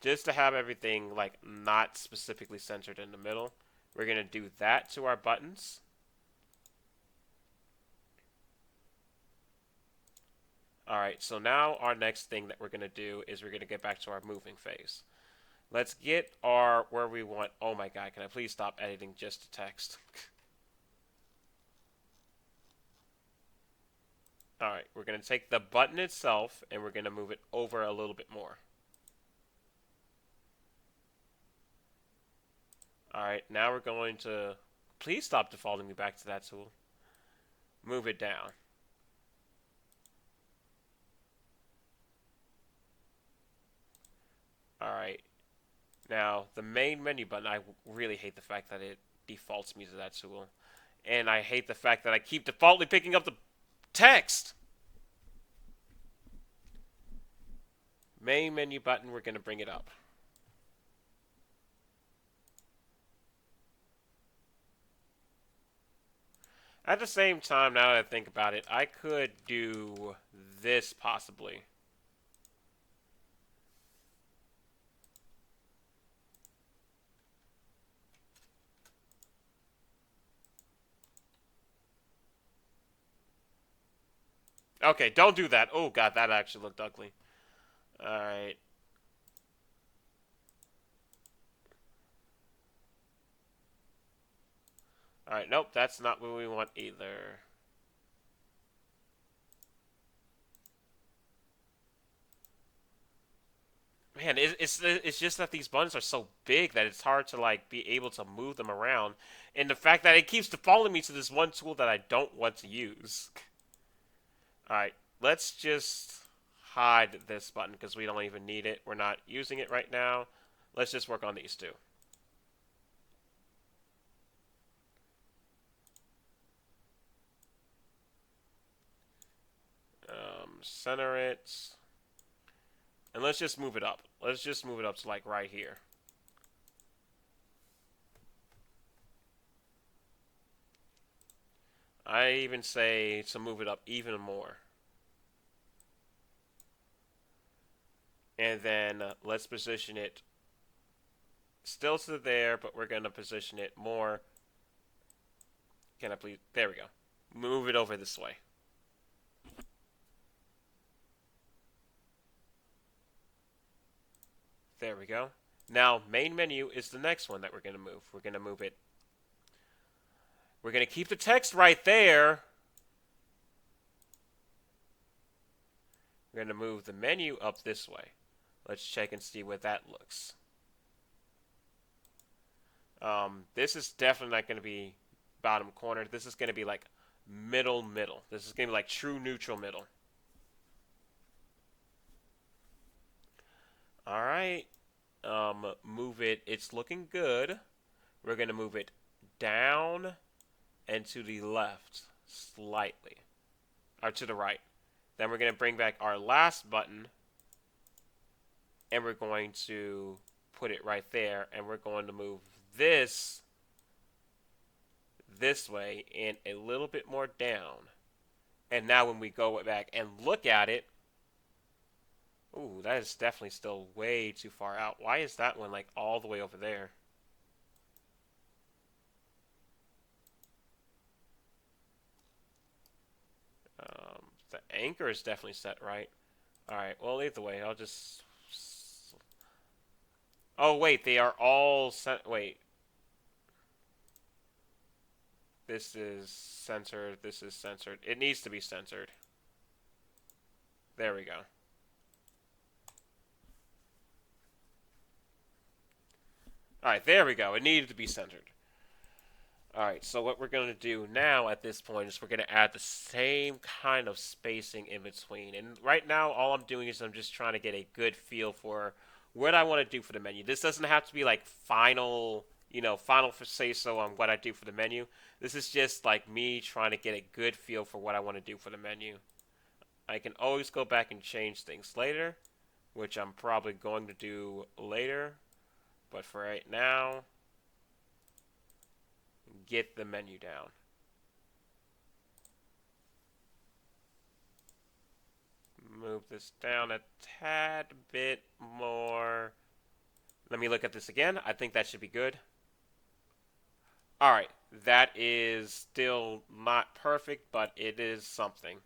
Speaker 1: Just to have everything like not specifically centered in the middle. We're going to do that to our buttons. Alright, so now our next thing that we're going to do is we're going to get back to our moving phase. Let's get our, where we want, oh my god, can I please stop editing just the text? Alright, we're going to take the button itself and we're going to move it over a little bit more. Alright, now we're going to, please stop defaulting me back to that tool. Move it down. Alright, now the main menu button, I really hate the fact that it defaults me to that tool. And I hate the fact that I keep defaultly picking up the text. Main menu button, we're going to bring it up. At the same time, now that I think about it, I could do this possibly. Okay, don't do that. Oh god, that actually looked ugly. Alright. Alright, nope, that's not what we want either. Man, it's just that these buttons are so big that it's hard to like be able to move them around, and the fact that it keeps defaulting me to this one tool that I don't want to use. Alright, let's just hide this button because we don't even need it. We're not using it right now. Let's just work on these two. Center it. And let's just move it up. Let's just move it up to like right here. I even say to move it up even more. And then let's position it still to there, but we're going to position it more. Can I please? There we go. Move it over this way. There we go. Now, main menu is the next one that we're going to move. We're going to move it. We're going to keep the text right there. We're going to move the menu up this way. Let's check and see what that looks. This is definitely not going to be bottom corner. This is going to be like middle. This is going to be like true neutral middle. Alright. Move it. It's looking good. We're going to move it down and to the left. slightly, or to the right. Then we're going to bring back our last button, and we're going to put it right there, and we're going to move this this way and a little bit more down. And now when we go back and look at it, ooh, that is definitely still way too far out. Why is that one like all the way over there? The anchor is definitely set right. Alright, well, either way, I'll just... Oh, wait, they are all set. Wait. This is censored. This is censored. It needs to be censored. There we go. Alright, there we go. It needed to be centered. Alright, so what we're going to do now at this point is we're going to add the same kind of spacing in between. And right now, all I'm doing is I'm just trying to get a good feel for what I want to do for the menu. This doesn't have to be like final, final for say so on what I do for the menu. This is just like me trying to get a good feel for what I want to do for the menu. I can always go back and change things later, which I'm probably going to do later. But for right now, get the menu down. Move this down a tad bit more. Let me look at this again. I think that should be good. Alright, that is still not perfect, but it is something.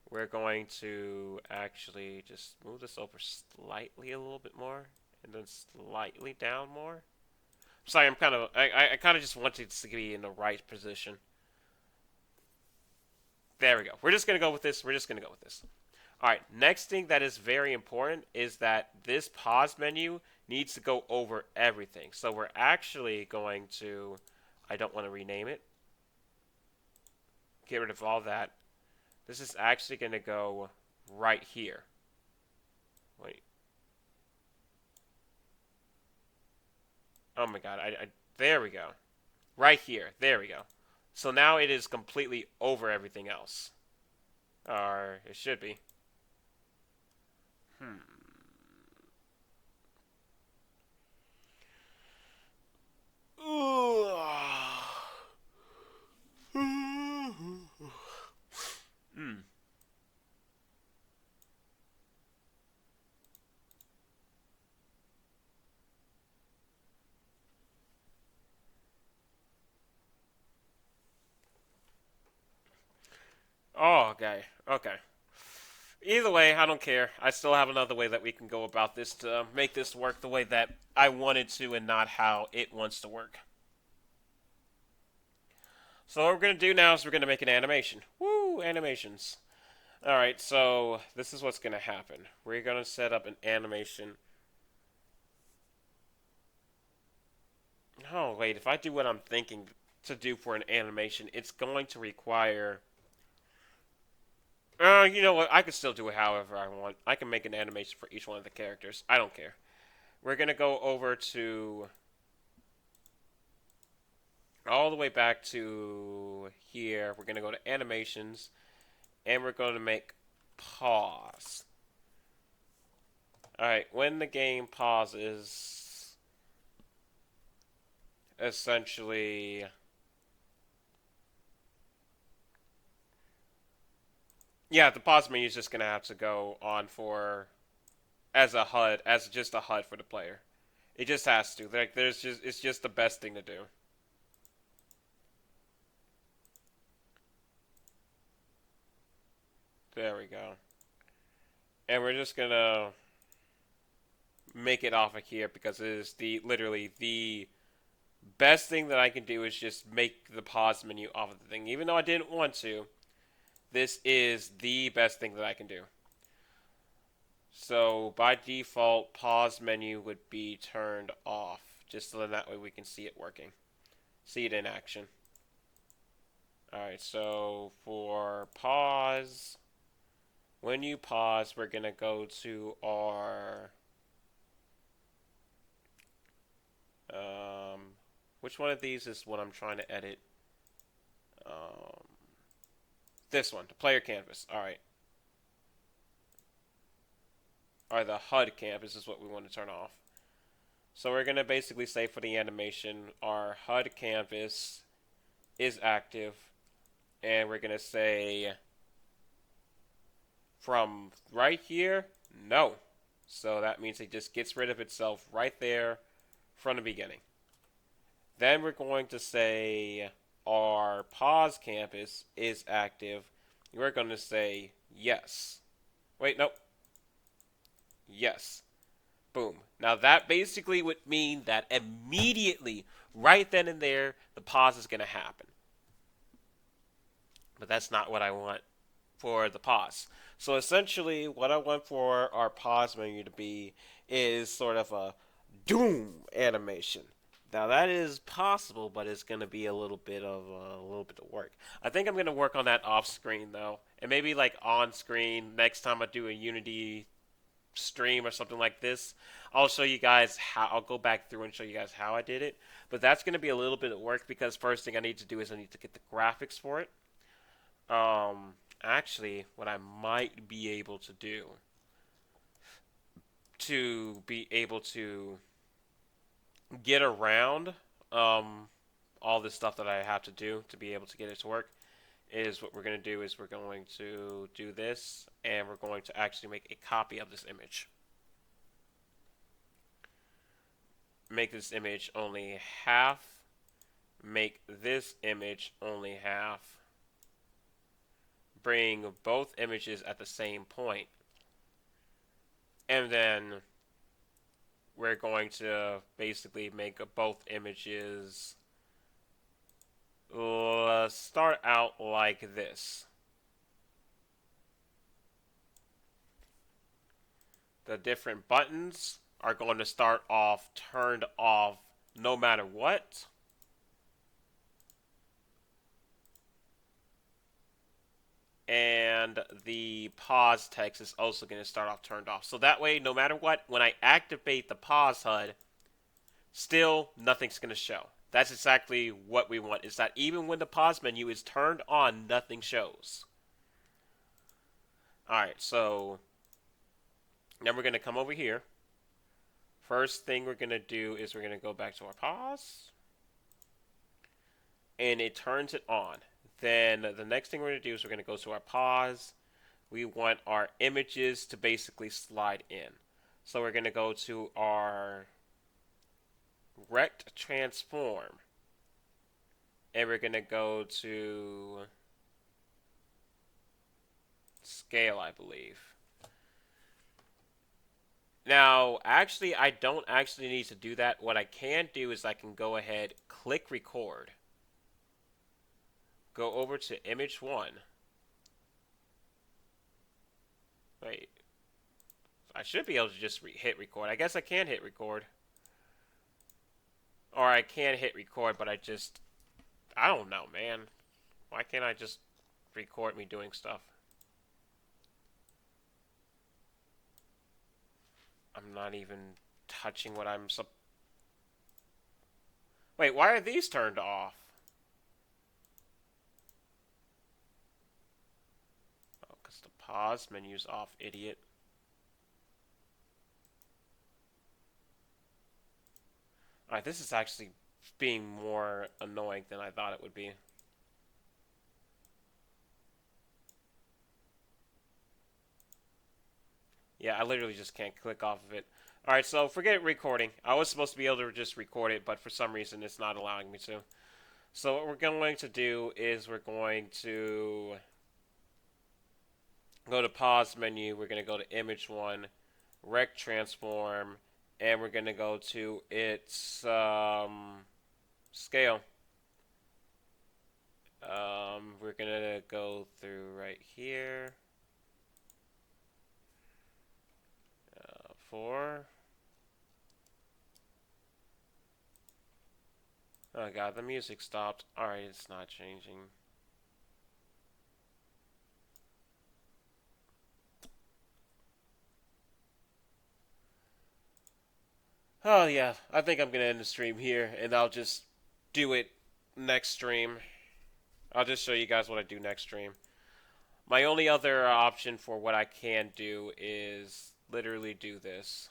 Speaker 1: We're going to actually just move this over slightly a little bit more, and then slightly down more. Sorry, I kind of just wanted to be in the right position. There we go. We're just going to go with this. We're just going to go with this. Alright, next thing that is very important is that this pause menu needs to go over everything. So we're actually going to, I don't want to rename it. Get rid of all that. This is actually going to go right here. Wait. Oh my god, there we go. Right here, there we go. So now it is completely over everything else. Or it should be. Hmm. Hmm. Oh, okay. Okay. Either way, I don't care. I still have another way that we can go about this to make this work the way that I wanted to and not how it wants to work. So what we're going to do now is we're going to make an animation. Woo, animations. Alright, so this is what's going to happen. We're going to set up an animation. Oh, wait, if I do what I'm thinking to do for an animation, it's going to require... you know what? I can still do it however I want. I can make an animation for each one of the characters. I don't care. We're going to go over to... all the way back to here. We're going to go to animations. And we're going to make pause. Alright, when the game pauses, essentially... yeah, the pause menu is just going to have to go on for... as a HUD, as just a HUD for the player. It just has to. Like, it's just the best thing to do. There we go. And we're just gonna make it off of here because it is literally the best thing that I can do is just make the pause menu off of the thing. Even though I didn't want to, this is the best thing that I can do. So by default, pause menu would be turned off, just so that way we can see it working, see it in action. Alright, so for pause, when you pause, we're going to go to our... which one of these is what I'm trying to edit? This one, the player canvas. All right, the HUD canvas is what we want to turn off. So we're gonna basically say for the animation, our HUD canvas is active, and we're gonna say from right here, no. So that means it just gets rid of itself right there from the beginning. Then we're going to say our pause canvas is active. We're going to say yes. Wait, nope. Yes. Boom. Now that basically would mean that immediately, right then and there, the pause is going to happen. But that's not what I want for the pause. So essentially, what I want for our pause menu to be is sort of a doom animation. Now that is possible, but it's going to be a little bit of work. I think I'm going to work on that off screen though, and maybe like on screen next time I do a Unity stream or something like this. I'll show you guys how. I'll go back through and show you guys how I did it. But that's going to be a little bit of work because first thing I need to do is I need to get the graphics for it. Actually, what I might be able to be able to get around all this stuff that I have to do to be able to get it to work is what we're going to do is we're going to do this and we're going to actually make a copy of this image. Make this image only half. Make this image only half. Bring both images at the same point. And then we're going to basically make both images start out like this. The different buttons are going to start off turned off no matter what. And the pause text is also going to start off turned off. So that way, no matter what, when I activate the pause HUD, still nothing's going to show. That's exactly what we want, is that even when the pause menu is turned on, nothing shows. Alright, so then we're going to come over here. First thing we're going to do is we're going to go back to our pause. And it turns it on. Then the next thing we're going to do is we're going to go to our pause. We want our images to basically slide in. So we're going to go to our rect transform. And we're going to go to scale, I believe. Now, actually, I don't actually need to do that. What I can do is I can go ahead, click record. Go over to image 1. Wait. I should be able to just hit record. I guess I can hit record. Or I can hit record, but I don't know, man. Why can't I just record me doing stuff? I'm not even touching what I'm Wait, why are these turned off? Oh, because the pause menu's off, idiot. Alright, this is actually being more annoying than I thought it would be. Yeah, I literally just can't click off of it. Alright, so forget recording. I was supposed to be able to just record it, but for some reason it's not allowing me to. So what we're going to do is we're going to go to pause menu. We're going to go to image 1, rect transform, and we're going to go to its scale. We're going to go through right here. 4. Oh god, the music stopped. Alright, it's not changing. Oh yeah, I think I'm gonna end the stream here, and I'll just do it next stream. I'll just show you guys what I do next stream. My only other option for what I can do is literally do this.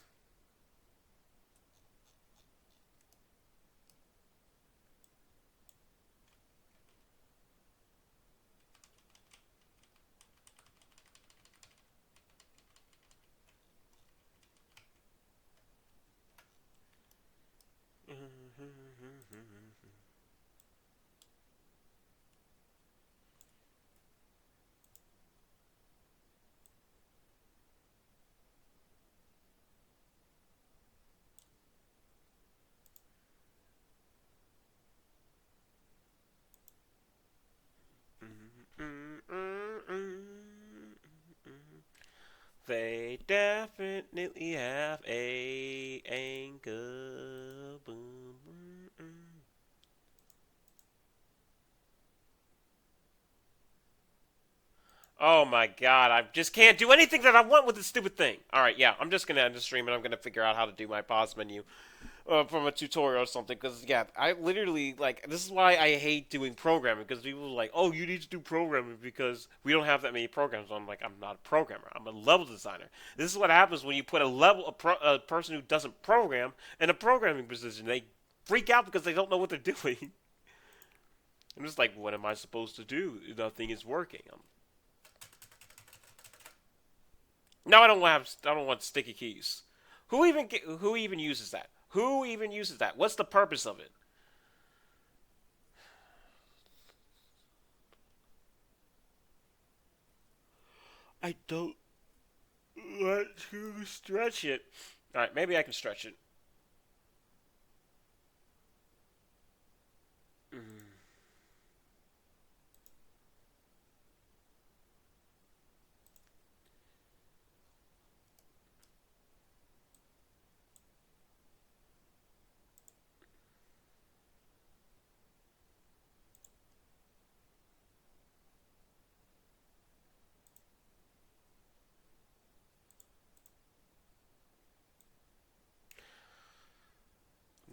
Speaker 1: They definitely have a anchor. Boom, boom, boom. Oh my god, I just can't do anything that I want with this stupid thing. Alright, yeah, I'm just gonna end the stream and I'm gonna figure out how to do my pause menu from a tutorial or something. Because, yeah, I literally, like, this is why I hate doing programming. Because people are like, oh, you need to do programming because we don't have that many programs. I'm like, I'm not a programmer. I'm a level designer. This is what happens when you put a person who doesn't program in a programming position. They freak out because they don't know what they're doing. I'm just like, what am I supposed to do? Nothing is working. No, I don't want I don't want sticky keys. Who even uses that? Who even uses that? What's the purpose of it? I don't want to stretch it. All right, maybe I can stretch it. Mm.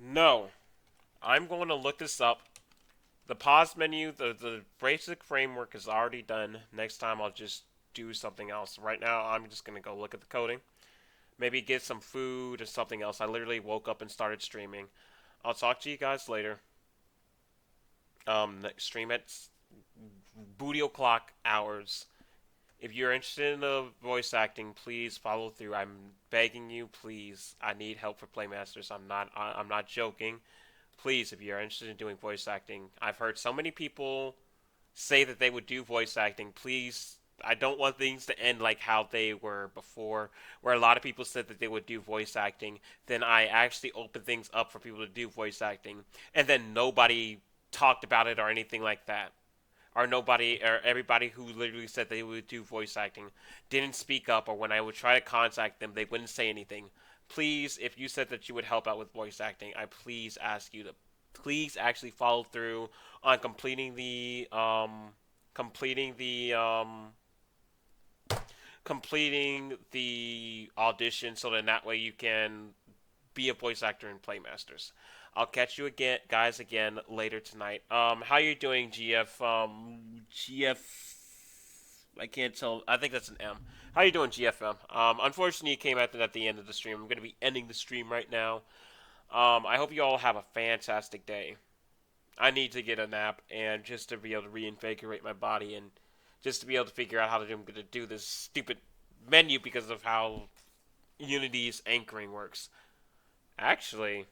Speaker 1: No, I'm going to look this up. The pause menu, the basic framework is already done. Next time I'll just do something else. Right now I'm just going to go look at the coding. Maybe get some food or something else. I literally woke up and started streaming. I'll talk to you guys later. Stream at booty o'clock hours. If you're interested in the voice acting, please follow through. I'm begging you, please. I need help for Playmasters. I'm not joking. Please, if you're interested in doing voice acting, I've heard so many people say that they would do voice acting. Please, I don't want things to end like how they were before, where a lot of people said that they would do voice acting. Then I actually opened things up for people to do voice acting, and then nobody talked about it or anything like that. Or nobody, or everybody who literally said they would do voice acting didn't speak up, or when I would try to contact them, they wouldn't say anything. Please, if you said that you would help out with voice acting, I please ask you to please actually follow through on completing the completing the audition, so that way you can be a voice actor in Playmasters. I'll catch you again, guys, again later tonight. How you doing, GF? GF. I can't tell. I think that's an M. How you doing, GFM? Unfortunately, you came at the end of the stream. I'm going to be ending the stream right now. I hope you all have a fantastic day. I need to get a nap and just to be able to reinvigorate my body and just to be able to figure out how to do this stupid menu because of how Unity's anchoring works. Actually,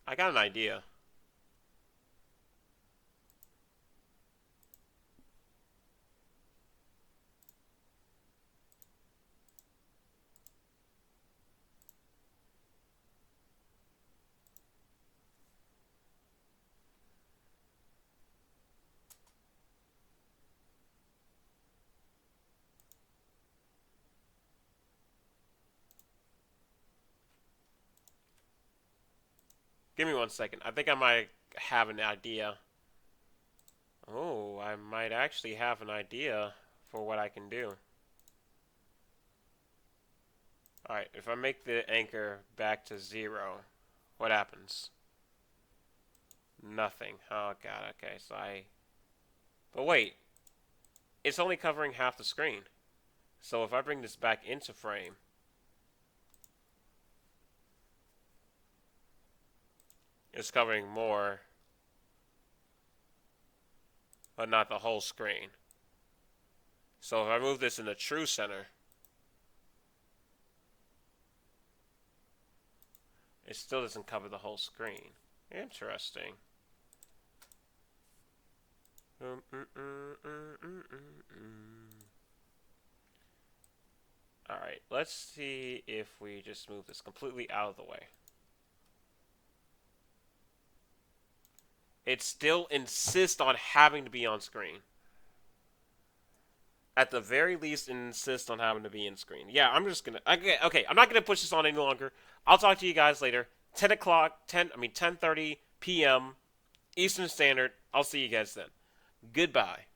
Speaker 1: I got an idea. Give me 1 second. I think I might have an idea. Oh, I might actually have an idea for what I can do. Alright, if I make the anchor back to 0, what happens? Nothing. Oh god, okay, so I... But wait. it's only covering half the screen. So if I bring this back into frame, it's covering more, but not the whole screen. So if I move this in the true center, it still doesn't cover the whole screen. Interesting. Alright, let's see if we just move this completely out of the way. It still insists on having to be on screen. At the very least, insist on having to be in screen. Yeah, I'm just gonna. Okay, I'm not gonna push this on any longer. I'll talk to you guys later. 10 o'clock, 10:30 p.m. Eastern Standard. I'll see you guys then. Goodbye.